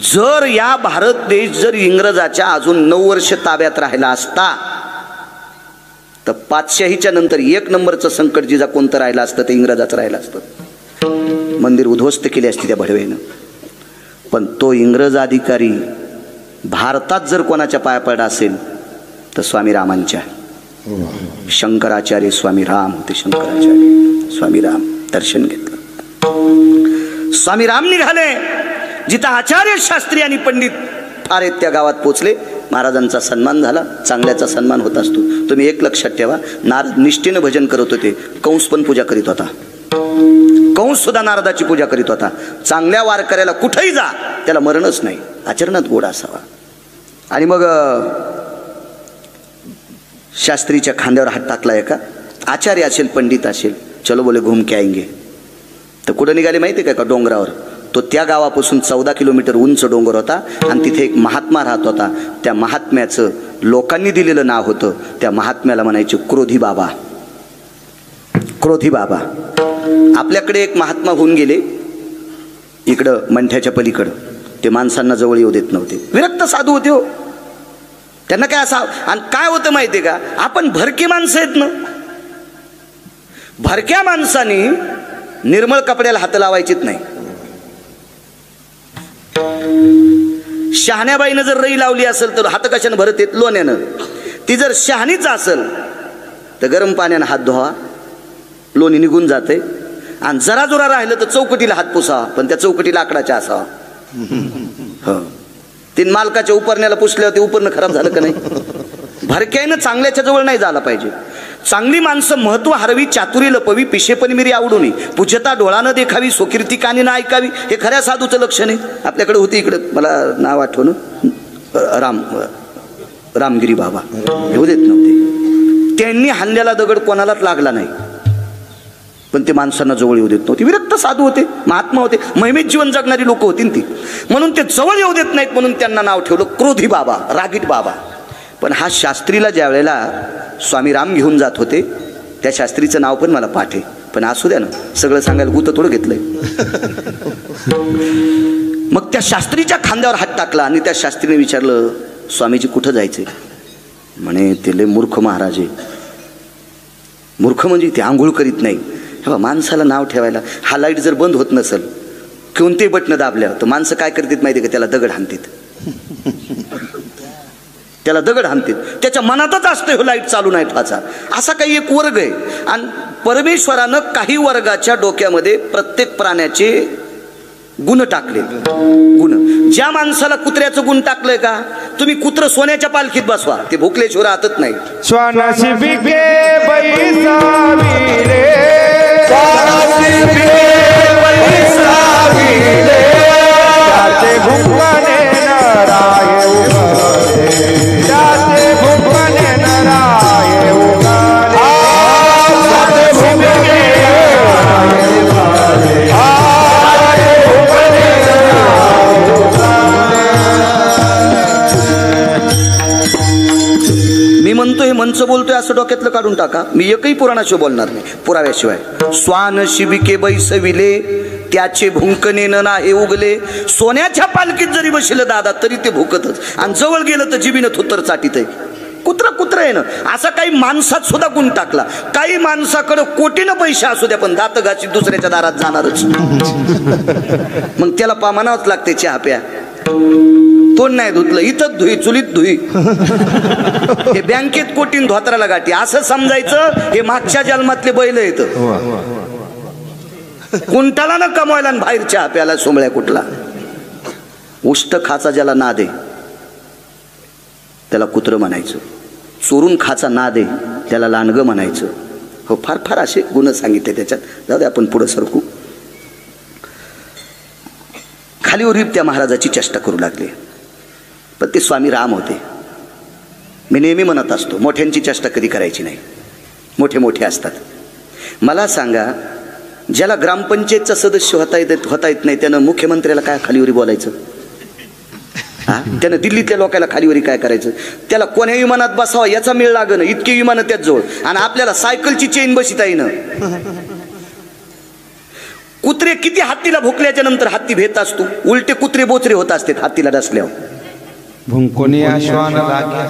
जर या भारत देश जर इंग्रजाच्या अजून 9 वर्ष ताब्यात राहिला असता तर पातशाहीच्या नंतर 1 नंबरचं संकट जिजा कोणतं राहिलं असतं ते इंग्रजाचं राहिलं असतं. मंदिर उद्ध्वस्त केली असती त्या भडवेनं. पण तो इंग्रज अधिकारी भारतात जर कोणाच्या पाया पडला असेल तर स्वामी रामांच्या. शंकराचार्य स्वामी राम होते. शंकराचार्य स्वामी राम दर्शन घेतलं. स्वामी राम निघाले जिथं आचार्य शास्त्री आणि पंडित फार आहेत त्या गावात पोचले. महाराजांचा सन्मान झाला. चांगल्याचा सन्मान होत असतो. तुम्ही एक लक्षात ठेवा, नारद निष्ठेनं भजन करत होते. कंस पण पूजा करीत होता. कंस सुद्धा नारदाची पूजा करीत होता. चांगल्या वारकऱ्याला कुठेही जा, त्याला मरणच नाही, आचरणात गोड असावा. आणि मग शास्त्रीच्या खांद्यावर हात टाकला. एका आचार्य असेल, पंडित असेल, चलो बोले घूम के आएंगे. तर कुठं निघाले माहिती आहे का? डोंगरावर. तो त्या गावापासून 14 किलोमीटर उंच डोंगर होता आणि तिथे एक महात्मा राहत होता. त्या महात्म्याचं लोकांनी दिलेलं नाव होतं. त्या महात्म्याला म्हणायचे क्रोधी बाबा. क्रोधी बाबा. आपल्याकडे एक महात्मा होऊन गेले इकडं मंठ्याच्या पलीकडं. ते माणसांना जवळ येऊ देत नव्हते. विरक्त साधू होते हो. त्यांना काय असा. आणि काय होतं माहितीये का, आपण भरके माणसं आहेत ना. भरक्या माणसाने निर्मळ कपड्याला हात लावायचीच नाही. शहाण्याबाईनं जर रई लावली असेल तर हात कशानं भरत येत? लोण्यानं. ती जर शहाणीच असेल तर गरम पाण्यानं हात धुवा, लोणी निघून जाते. आणि जरा जोरा राहिलं तर चौकटीला हात पुसावा, पण त्या चौकटी लाकडाच्या असावा. हो, तीन मालकाच्या उपरण्याला पुसल्यावर ते उपरणं खराब झालं का नाही? भरक्यानं चांगल्याच्या जवळ नाही झाला पाहिजे. चांगली माणसं महत्व हरवी, चातुरी लपवी, पिशेपणी मिरी आवडू नये, पूजता डोळा न देखावी, स्वकीर्ती कानी न ऐकावी. हे खऱ्या साधूचं लक्षण आहे. आपल्याकडे होती इकडं, मला नाव आठवणं, रामगिरी बाबा. घेऊ देत नव्हते. त्यांनी हाणलेला दगड कोणालाच लागला नाही, पण ते माणसांना जवळ येऊ देत नव्हते. विरक्त साधू होते, महात्मा होते, महिमेत जीवन जगणारी लोक होती ती. म्हणून ते जवळ येऊ देत नाहीत, म्हणून त्यांना नाव ठेवलं क्रोधी बाबा, रागीट बाबा. पण हा शास्त्रीला ज्या वेळेला स्वामी राम घेऊन जात होते, त्या शास्त्रीचं नाव पण मला पाठ आहे, पण असू द्या ना, सगळं सांगायला गुत थोडं घेतलंय. मग त्या शास्त्रीच्या खांद्यावर हात टाकला आणि त्या शास्त्रीने विचारलं, स्वामीजी कुठं जायचे? म्हणे ते लय मूर्ख महाराज आहे. मूर्ख म्हणजे ते आंघोळ करीत नाही. हे माणसाला नाव ठेवायला, हा लाईट जर बंद होत नसेल, कोणतेही बटणं दाबल्या तर माणसं काय करतात माहिती का? त्याला दगड हाणतात. त्याला दगड हाणतात. त्याच्या मनातच असतं हो लाईट चालू नाही ठेवायचा. असा काही एक वर्ग आहे. आणि परमेश्वरानं काही वर्गाच्या डोक्यामध्ये प्रत्येक प्राण्याचे गुण टाकले. गुण. ज्या माणसाला कुत्र्याचं गुण टाकलंय का, तुम्ही कुत्र सोन्याच्या पालखीत बसवा, ते भोकल्याशिवाय राहतच नाही. हे मंच बोलतोय असं डोक्यातलं काढून टाका. मी एकही पुराणाशिवाय बोलणार नाही, पुराव्याशिवाय. स्वान शिबिके बैसविले त्याचे भुंकणे नाही उगले. सोन्याच्या पालखीत जरी बसले दादा तरी ते भुकतच, आणि जवळ गेलं तर जिबीनं थुत्तर चाटीत आहे. कुत्र आहे ना. असा काही माणसात सुद्धा गुण टाकला. काही माणसाकडे कोटीनं पैसे असू द्या पण दात घाची दुसऱ्याच्या दारात जाणारच. मग त्याला म्हणावंच लागते चहा प्या. तोंड नाही धुतलं इथंच धुई, चुलीत धुई. हे बँकेत कोटीन धोत्राला गाठी असं समजायचं. हे मागच्या जन्मातले बैल येत कुंटाला न कमवायला आणि बाहेर चहा प्याला सोमळ्या कुठला. उष्ट खाचा ज्याला नाद आहे त्याला कुत्र म्हणायचं. चोरून खाचा नाद आहे त्याला लांडगं म्हणायचं. हो, फार फार असे गुण सांगितले त्याच्यात. जाऊ दे आपण पुढे सरकू. खालीवर त्या महाराजाची चेष्टा करू लागले. पण ते स्वामी राम होते. मी नेहमी म्हणत असतो मोठ्यांची चेष्टा कधी करायची नाही. मोठे मोठे असतात. मला सांगा, ज्याला ग्रामपंचायतचा सदस्य होता येत नाही त्यानं मुख्यमंत्र्याला काय खालीवरी बोलायचं? त्यानं दिल्लीतल्या लोकांना खालीवरी काय करायचं? त्याला कोण्या विमानात बसावा याचा मेळ लागणं, इतके विमानं त्याच जवळ, आणि आपल्याला सायकलची चेन बसिता येणं. कुत्रे किती हत्तीला भुकल्याच्या नंतर हत्ती भेट असतो, उलटे कुत्रे बोचरे होत असते हत्तीला डसल्यावर.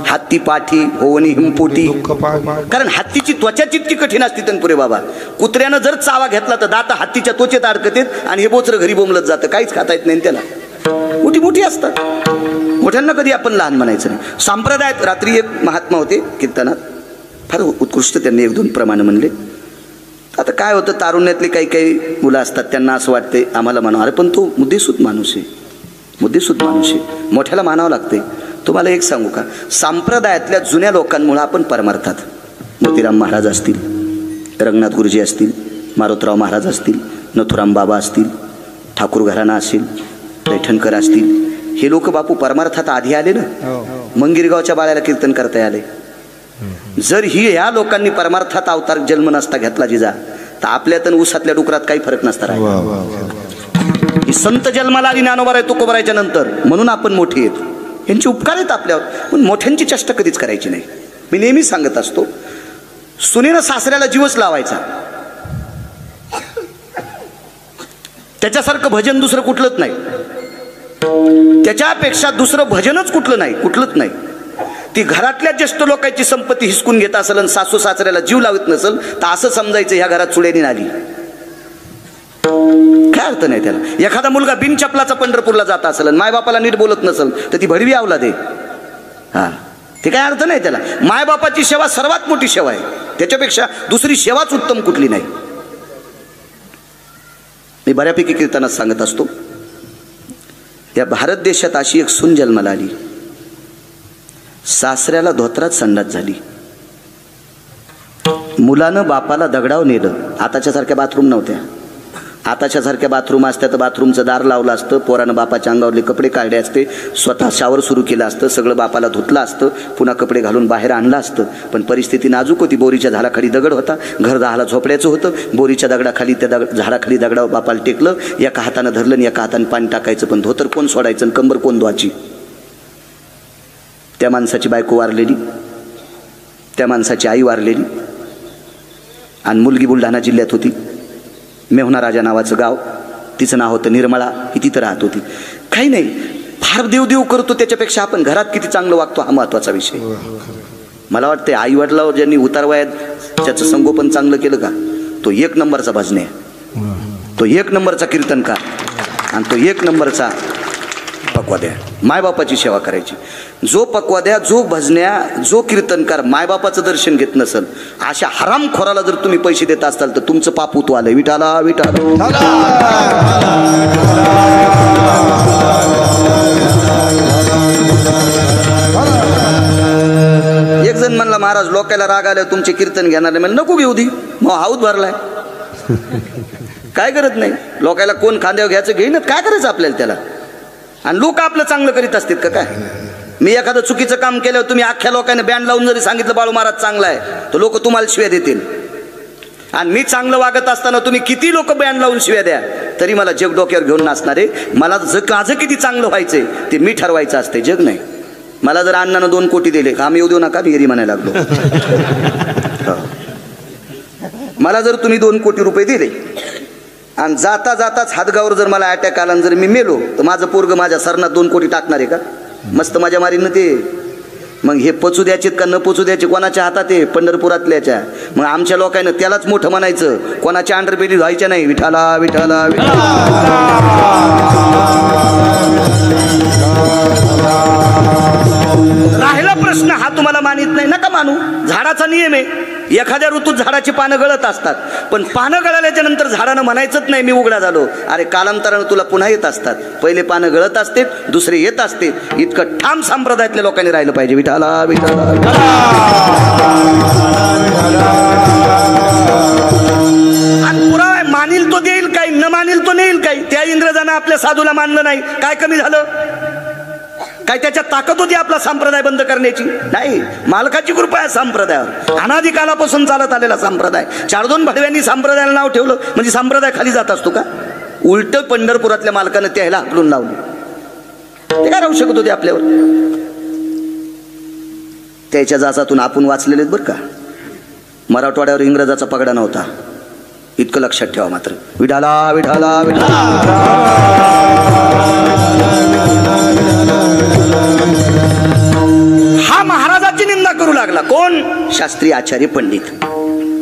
हत्ती पाठी होवनी हिमपोटी. कारण हत्तीची त्वचा जितकी कठीण असते तनपुरे बाबा. कुत्र्यानं जर चावा घेतला तर दाता हत्तीच्या त्वचेत अडकतेत आणि हे बोचरं घरी बोंबलत जातं. काहीच खाता येत नाही त्याला. मोठी मोठी असतात. मोठ्यांना कधी आपण लहान म्हणायचं नाही. संप्रदायात रात्री एक महात्मा होते कीर्तनात, फार उत्कृष्ट त्यांनी 1-2 प्रमाण म्हणले. आता काय होतं, तारुण्यातले काही काही मुलं असतात त्यांना असं वाटते आम्हाला म्हणावं. अरे पण तो मुद्देसूद माणूस आहे, मुद्देसूद माणूस आहे, मोठ्याला मानावं लागते. तुम्हाला एक सांगू का, संप्रदायातल्या जुन्या लोकांमुळे आपण परमार्थात मोतीराम महाराज असतील, रंगनाथ गुरुजी असतील, मारुतराव महाराज असतील, नथुराम बाबा असतील, ठाकूर घराणा असेल, पैठणकर असतील, हे लोक बापू परमार्थात आधी आले ना. मंगिरगावच्या बाळ्याला कीर्तन करता आले. जर ह्या लोकांनी परमार्थात अवतार जन्म नसता घेतला जिजा तर आपल्यात आणि ऊसातल्या डुकरात काही फरक नसता राहिला. ही संत जन्माला आली ज्ञानोबा तुकोबरायच्या नंतर, म्हणून आपण मोठी आहेत. यांचे उपकार आहेत आपल्यावर, पण मोठ्यांची चेष्टा कधीच करायची नाही. मी नेहमी सांगत असतो, सुनेनं सासऱ्याला जीवच लावायचा. त्याच्यासारखं भजन दुसरं कुठलंच नाही. त्याच्यापेक्षा दुसरं भजनच कुठलंच नाही. ती घरातल्या ज्येष्ठ लोकांची संपत्ती हिसकून घेत असेल आणि सासू सासऱ्याला जीव लावत नसेल तर असं समजायचं ह्या घरात चुड्यानी आली. काय अर्थ नाही त्याला. एखादा मुलगा बिन चपलाचा पंढरपूरला जात असेल आणि मायबापाला नीट बोलत नसेल तर ती भडवी आवला दे. ते काय अर्थ नाही त्याला. मायबापाची सेवा सर्वात मोठी सेवा आहे. त्याच्यापेक्षा दुसरी सेवाच उत्तम कुठली नाही. मी बऱ्यापैकी कीर्तनात सांगत असतो, या भारत देशात अशी एक सून जन्माला आली. सासऱ्याला धोत्रात संडास झाली. मुलानं बापाला दगडाव नेलं. आताच्या सारख्या बाथरूम नव्हत्या. आताच्या सारख्या बाथरूम असत्या तर बाथरूमचं दार लावलं असतं, पोरानं बापाच्या अंगावरले कपडे काढले असते, स्वतः शावर सुरू केलं असतं, सगळं बापाला धुतलं असतं, पुन्हा कपडे घालून बाहेर आणलं असतं. पण परिस्थिती नाजूक होती. बोरीच्या झाडाखाली दगड होता, घर 10ला झोपड्याचं होतं. बोरीच्या दगडाखाली त्या झाडाखाली दगडावर बापाला टेकलं. एका हातानं धरलं आणि एका हातानं पाणी टाकायचं. पण धोतर कोण सोडायचं आणि कंबर कोण धुवायची? त्या माणसाची बायको वारलेली, त्या माणसाची आई वारलेली, आणि मुलगी बुलढाणा जिल्ह्यात होती. मेहुणा राजा नावाचं गाव, तिचं नाव होतं निर्मळा. ही तिथं राहत होती. काही नाही, फार देवदेव करतो त्याच्यापेक्षा आपण घरात किती चांगलं वागतो हा महत्वाचा विषय. मला वाटतं आई वडिलावर ज्यांनी उतारवयात ज्याचं संगोपन चांगलं केलं का, तो 1 नंबरचा भजने, तो 1 नंबरचा कीर्तनकार, आणि तो 1 नंबरचा पक्वाद्या. मायबापाची सेवा करायची. जो पक्वाद्या, जो भजन्या, जो कीर्तनकार मायबापाचं दर्शन घेत नसल, अशा हरामखोराला जर तुम्ही पैसे देत असाल तर तुमचं पाप उतवालंय. विठाला विठाला. एक जण म्हणला, महाराज लोकायला राग आल्यावर तुमचे कीर्तन घेणार. म्हणजे नको घेऊ दी, मग हाऊत भरलाय. काय करत नाही. लोकायला कोण खांद्यावर घ्यायचं घेईनच. काय करायचं आपल्याला त्याला? आणि लोक आपलं चांगलं करीत असतात का काय? मी एखादं चुकीचं काम केल्यावर तुम्ही अख्ख्या लोकांना बँड लावून जरी सांगितलं बाळू महाराज चांगला आहे तर लोक तुम्हाला शिव्या देतील. आणि मी चांगलं वागत असताना तुम्ही किती लोक बँड लावून शिव्या द्या तरी मला जग डोक्यावर घेऊन नाचणारे. मला माझं किती चांगलं व्हायचंय ते मी ठरवायचं असते, जग नाही. मला जर अण्णानं 2 कोटी दिले आम्ही येऊ देऊ नका भिरी म्हणायला लागलो. हो. मला जर तुम्ही 2 कोटी रुपये दिले आणि जाता जाताच हातगावर जर मला अटॅक आला आणि जर मी मेलो तर माझं पोरग माझ्या सरणात 2 कोटी टाकणार आहे का? मस्त माझ्या मारीनं ते. मग हे पचू द्यायचे का न पचू द्यायचे कोणाच्या हातात आहे? पंढरपुरातल्याच्या. मग आमच्या लोकांना त्यालाच मोठं म्हणायचं, कोणाच्या अंडरबेली व्हायच्या नाही. विठाला विठाला राहिला प्रश्न हा तुम्हाला मानित नाही नका मानू. झाडाचा नियम आहे, एखाद्या ऋतूत झाडाची पानं गळत असतात, पण पानं गळाल्याच्या नंतर झाडानं म्हणायचंच नाही मी उघडा झालो. अरे कालांतरानं तुला पुन्हा येत असतात. पहिले पानं गळत असते, दुसरे येत असते. इतकं ठाम संप्रदायातल्या लोकांनी राहिलं पाहिजे. विठाला विठाला. आणि पुरावा मानील तो देईल काही, न मानील तो नेईल काही. त्या इंग्रजांना आपल्या साधूला मानलं नाही, काय कमी झालं? काय त्याच्या ताकद होती आपला संप्रदाय बंद करण्याची? नाही. मालकाची कृपा आहे संप्रदायावर. अनादी कालापासून चालत आलेला संप्रदाय. 4-2 भडव्यांनी संप्रदायाला नाव ठेवलं म्हणजे संप्रदाय खाली जात असतो का? उलट पंढरपुरातल्या मालकानं त्याला हाकलून लावलं. ते काय राहू शकत होते आपल्यावर? त्याच्या जाचातून आपण वाचलेले बरं का. मराठवाड्यावर इंग्रजाचा पगडा नव्हता, इतकं लक्षात ठेवा मात्र. विठाला विठाला हा महाराजाची निंदा करू लागला. कोण? शास्त्री आचार्य पंडित.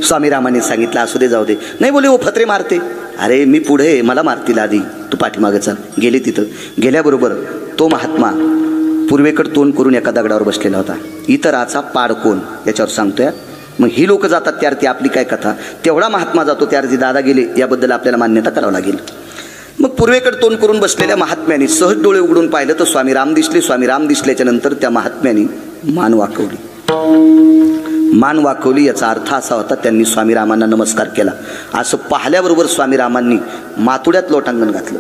स्वामीरामांनी सांगितलं असू दे जाऊ दे. नाही बोले ओ फत्रे मारते. अरे मी पुढे, मला मारतील आधी, तू पाठीमागे चाल. गेले तिथं. गेल्याबरोबर तो महात्मा पूर्वेकडे तोंड करून एका दगडावर बसलेला होता. इतराचा पाड कोण याच्यावर सांगतोय. मग ही लोक जातात त्यार्थी आपली काय कथा. तेवढा महात्मा जातो त्यार्थी दादा गेले याबद्दल आपल्याला मान्यता करावं लागेल. मग पूर्वेकडे तोंड करून बसलेल्या महात्म्याने सहज डोळे उघडून पाहिलं तर स्वामीराम दिसले. स्वामीराम दिसल्याच्या नंतर त्या महात्म्याने मान वाकवली. मान वाकवली याचा अर्थ असा होता त्यांनी स्वामीरामांना नमस्कार केला. असं पाहिल्याबरोबर स्वामीरामांनी मातुड्यात लोटांगण घातलं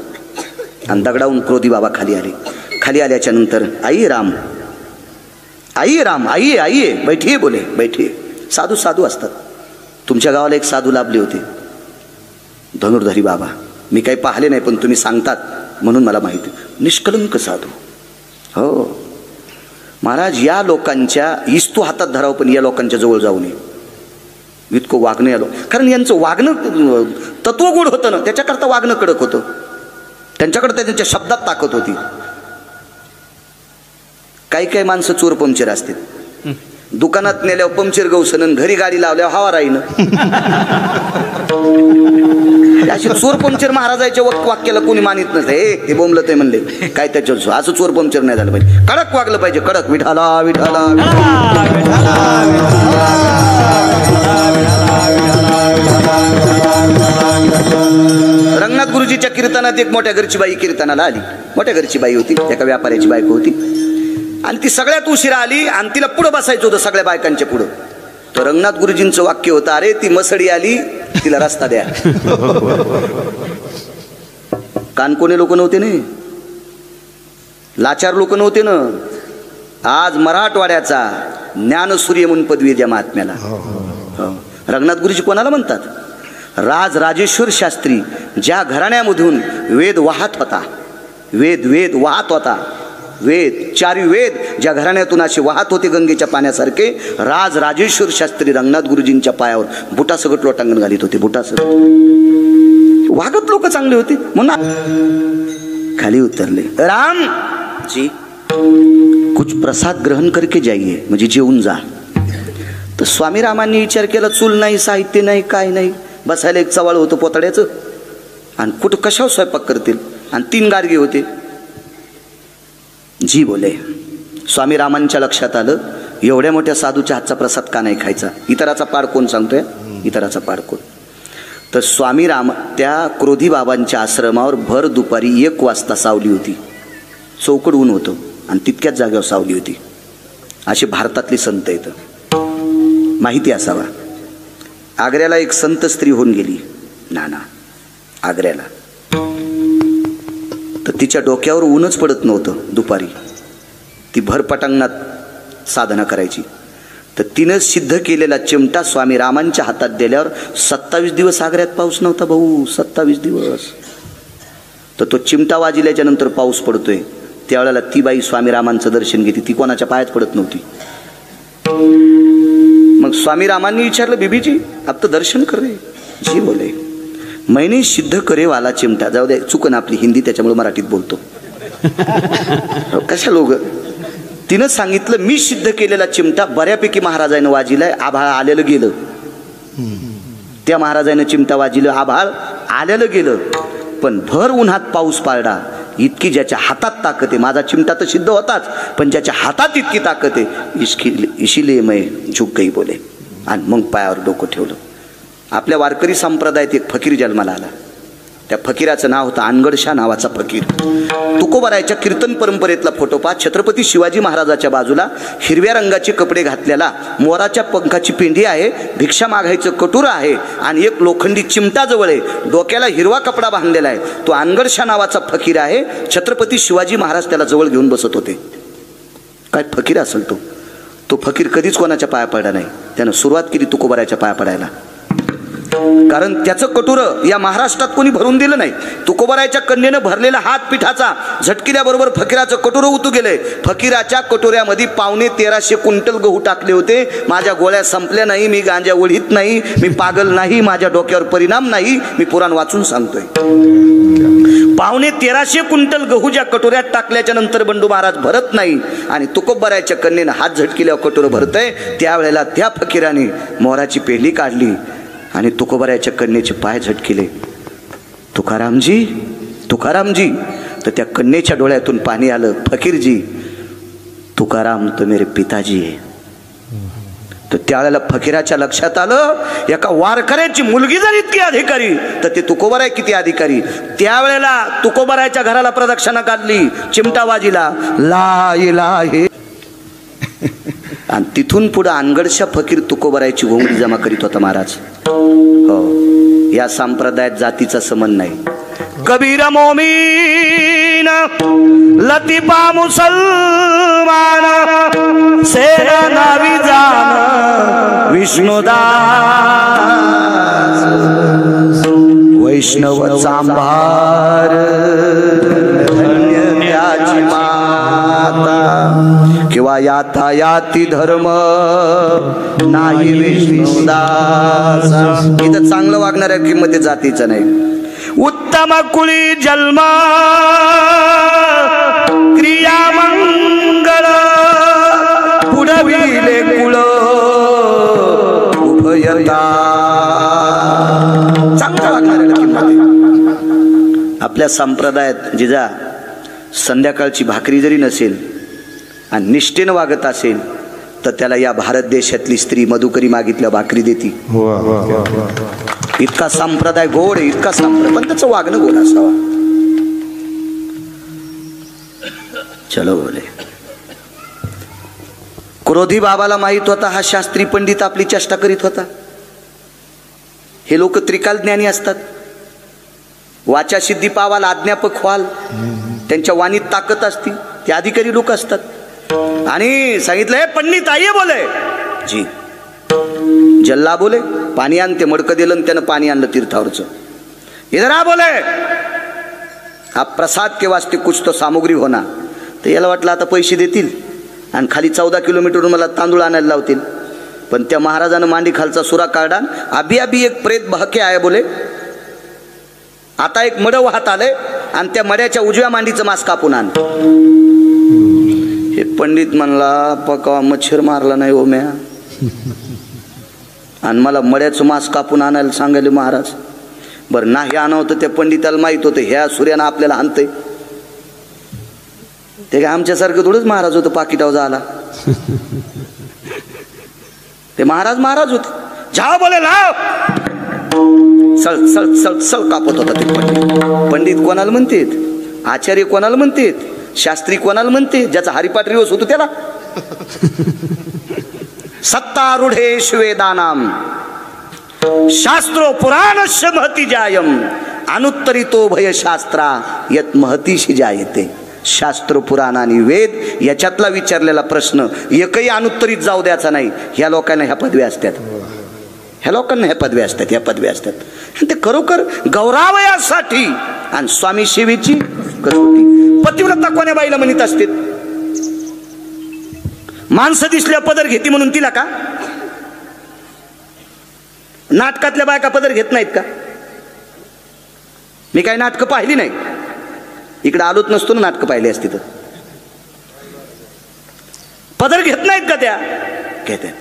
आणि दगडावून क्रोधी बाबा खाली आले. खाली आल्याच्या नंतर आई राम, आई राम, आइये आइये, बैठिये बोले, बैठिये. साधू साधू असतात. तुमच्या गावाला एक साधू लाभले होते, धनुर्धारी बाबा. मी काही पाहिले नाही पण तुम्ही सांगतात म्हणून मला माहिती. निष्कलंक साधू. हो महाराज, या लोकांच्या इस्तू हातात धरावं पण या लोकांच्या जवळ जाऊ नये. इतकं वागणं आलो. कारण यांचं वागणं तत्व गोड होतं ना, त्याच्याकरता वागणं कडक होतं. त्यांच्याकडे त्यांच्या शब्दात ताकद होती. काही काही माणसं चोर पंक्चर असतात. दुकानात नेल्यावर पंक्चर गवसनं, घरी गाडी लावल्यावर हवा राहीन. अशी चोर पंक्चर महाराजाच्या वाक्याला कोणी मानित नसते. हे बोंबलं ते म्हणले काय त्याच्यावर असं चोर पंक्चर नाही झालं पाहिजे. कडक वागलं पाहिजे, कडक. विठाला विठाला रंगनाथ गुरुजीच्या कीर्तनात एक मोठ्या घरची बाई कीर्तनाला आली. मोठ्या घरची बाई होती, एका व्यापाऱ्याची बायको होती. आणि ती सगळ्यात उशिरा आली आणि तिला पुढं बसायचं होतं सगळ्या बायकांच्या पुढं. तर रंगनाथ गुरुजींचं वाक्य होतं, अरे ती मसडी आली, तिला रस्ता द्या. कानकोणे लोक नव्हते ना, लाचार लोक नव्हते ना. आज मराठवाड्याचा ज्ञानसूर्य म्हणून पदवी द्या महात्म्याला. रंगनाथ गुरुजी कोणाला म्हणतात? राज राजेश्वर शास्त्री ज्या घराण्यामधून वेद वाहत होता, वेद वाहत होता. वेद, 4 वेद ज्या घराण्यातून असे वाहत होते गंगेच्या पाण्यासारखे, राज राजेश्वर शास्त्री रंगनाथ गुरुजींच्या पायावर बुटासकट लोटांगण घालीत होते. बुटासकट वागत लोक चांगले होते म्हणून खाली उतरले. राम जी कुछ प्रसाद ग्रहण करके जाइए, म्हणजे जेवून जा. तर स्वामीरामांनी विचार केला, चूल नाही, साहित्य नाही, काय नाही. बसायला एक चवाळ होतं पोतड्याचं, आणि कुठं कशावर स्वयंपाक करतील, आणि 3 गाडगे होते. जी बोले. स्वामीरामांच्या लक्षात आलं, एवढ्या मोठ्या साधूच्या हातचा प्रसाद का नाही खायचा. इतराचा पाड कोण सांगतोय? इतराचा पाड कोण? तर स्वामीराम त्या क्रोधी बाबांच्या आश्रमावर भर दुपारी 1 वाजता सावली होती. चौकड ऊन होतं आणि तितक्याच जागेवर सावली होती. अशी भारतातली संत येतं, माहिती असावा. आग्र्याला एक संत स्त्री होऊन गेली, नाना आग्र्याला. तर तिच्या डोक्यावर ऊनच पडत नव्हतं दुपारी. ती भर पटांगणात साधना करायची. तर तिनं सिद्ध केलेला चिमटा स्वामीरामांच्या हातात दिल्यावर 27 दिवस आग्र्यात पाऊस नव्हता भाऊ. 27 दिवस. तर तो चिमटा वाजल्याच्या नंतर पाऊस पडतोय. त्यावेळेला ती बाई स्वामी रामांचं दर्शन घेते, ती कोणाच्या पायात पडत नव्हती. मग स्वामी रामांनी विचारलं, बीबीजी आप तो दर्शन कर रहे? जी बोले, मैंने सिद्ध करे वाला चिमटा. जाऊ दे, चुकन आपली हिंदी, त्याच्यामुळे मराठीत बोलतो. कशा लोक, तिनं सांगितलं मी सिद्ध केलेला चिमटा बऱ्यापैकी महाराजांनी वाजिलाय, आभाळ आलेलं गेलं. त्या महाराजांनी चिमटा वाजिलं, आभाळ आलेलं गेलं, पण भर उन्हात पाऊस पाळला. इतकी ज्याच्या हातात ताकद आहे, माझा चिमटा तर सिद्ध होताच, पण ज्याच्या हातात इतकी ताकद आहे, इशिले मै झुक गई बोले. आणि मग पायावर डोकं ठेवलं. आपल्या वारकरी संप्रदायात एक फकीर जन्माला आला. त्या फकीराचं नाव होतं अनगडशा नावाचा फकीर. तुकोबारायच्या कीर्तन परंपरेतला फोटो पहा. छत्रपती शिवाजी महाराजाच्या बाजूला हिरव्या रंगाचे कपडे घातलेला, मोराच्या पंखाची पेंडी आहे, भिक्षा मागायचं कटोरं आहे आणि एक लोखंडी चिमटा जवळ आहे, डोक्याला हिरवा कपडा बांधलेला आहे. तो अनगडशा नावाचा फकीर आहे. छत्रपती शिवाजी महाराज त्याला जवळ घेऊन बसत होते. काय फकीर असेल तो फकीर कधीच कोणाच्या पाया पडला नाही. त्यानं सुरुवात केली तुकोबारायच्या पाया पडायला, कारण त्याचं कटोरं या महाराष्ट्रात कोणी भरून दिलं नाही. तुकोबारायच्या कन्येनं भरलेला हात पिठाचा झटकिल्याबरोबर फकीराचं कटोरं उतू गेले. फकीराच्या कटोऱ्यामध्ये 1350 क्विंटल गहू टाकले होते. माझ्या गोळ्या संपल्या नाही, मी गांजा ओढीत नाही, मी पागल नाही, माझ्या डोक्यावर परिणाम नाही, मी पुराण वाचून सांगतोय. 1350 क्विंटल गहू ज्या कटोऱ्यात टाकल्याच्या नंतर बंडू महाराज भरत नाही आणि तुकोबारायच्या कन्येनं हात झटकिल्यावर कटोरं भरतंय. त्यावेळेला त्या फकीराने मोराची पेंडी काढली आणि तुकोबारायच्या कन्येचे पाय झटकिले. तुकारामजी, तुकारामजी. तर त्या कन्येच्या डोळ्यातून पाणी आलं. फकीरजी, तुकाराम तो मेरे पिताजी आहे. तर त्यावेळेला फकीराच्या लक्षात आलं, एका वारकऱ्याची मुलगी जर इतकी अधिकारी तर ते तुकोबाराय किती अधिकारी. त्यावेळेला तुकोबारायच्या घराला प्रदक्षिणा काढली, चिमटा वाजिला, ला इलाहे. आणि तिथून पुढे अनगडशा फकीर तुकोबारायची घोंगडी जमा करीत होता महाराज. हो, या संप्रदायात जातीचा संबंध नाही. कबीर मोमीन लतीफा मुसलमान सेना नावी जान विष्णुदास वैष्णव चांभार धन्य त्याची माता किंवा याता याती धर्म नाही विष्णुदास. इथं चांगलं वागणाऱ्या किंमत जातीचं नाही. उत्तम कुळी जन्म क्रिया मंगळ पुढविले कुळ उभयता. चांगलं वागणाऱ्या किंमत. आपल्या संप्रदायात जिजा संध्याकाळची भाकरी जरी नसेल आणि निष्ठेनं वागत असेल तर त्याला या भारत देशातली स्त्री मधुकरी मागितल्या भाकरी देती. इतका संप्रदाय गोड आहे, इतका संप्रदाय, पण त्याचं वागणं गोड असावं. चलो बोले. क्रोधी बाबाला माहित होता हा शास्त्री पंडित आपली चेष्टा करीत होता. हे लोक त्रिकाल ज्ञानी असतात. वाचा सिद्धी पावाल, अज्ञापक व्हाल, त्यांच्या वाणीत ताकद असती. ते अधिकारी लोक असतात. आणि सांगितलं, हे पंडित आइए बोले. जी. जल्ला बोले, पाणी आणते. मडकं दिलं त्यानं पाणी आणलं तीर्थावरचं. इधर आ बोले, आप प्रसाद के वास्ते कुछ तो सामुग्री होना. तर याला वाटलं आता पैसे देतील आणि खाली 14 किलोमीटरवरून मला तांदूळ आणायला लावतील. पण त्या महाराजानं मांडी खालचा सुरा काढला. अभी अभी एक प्रेत बहके आहे बोले. आता एक मड वाहत आलंय आणि त्या मड्याच्या उजव्या मांडीचं मांस कापून आण. हे पंडित म्हणला, पका मच्छर मारला नाही हो म्या, आणि मला मड्याचं मांस कापून आणायला सांगायले महाराज. बरं नाही आणावं तर त्या पंडिताला माहित होतं ह्या सूर्यानं आपल्याला आणतंय. ते काय आमच्यासारखं थोडंच महाराज होतं पाकिटाव झाला. ते महाराज होते. जा बोले लाव. सळ सळ सळ सळ कापत होता ते पंडित. पंडित कोणाला म्हणतेत? आचार्य कोणाला म्हणतेत? शास्त्री कोणाला म्हणते? ज्याचा हरिपाठ रिवस होतो त्याला. सत्तारूढेश वेदानाम शास्त्रो पुराणस्य महती जायम अनुत्तरितो भय शास्त्रा यत महतीशी जायते. शास्त्र पुराण आणि वेद याच्यातला विचारलेला प्रश्न एकही अनुत्तरित जाऊ द्यायचा नाही. ह्या लोकांना ह्या पदव्या असतात. ह्या लोकांना ह्या पदव्या असतात, ह्या पदव्या असतात. ते खरोखर गौरावयासाठी आणि स्वामी सेवेची कसोटी. पतिव्रता कोण्या बाईला म्हणत असते? माणसं दिसल्या पदर घेते म्हणून तिला का? नाटकातल्या बायका पदर घेत नाहीत का? मी काही नाटकं पाहिली नाही, इकडे आलोच नसतो ना नाटकं पाहिली असती तर. पदर घेत नाहीत का त्या? घेतात.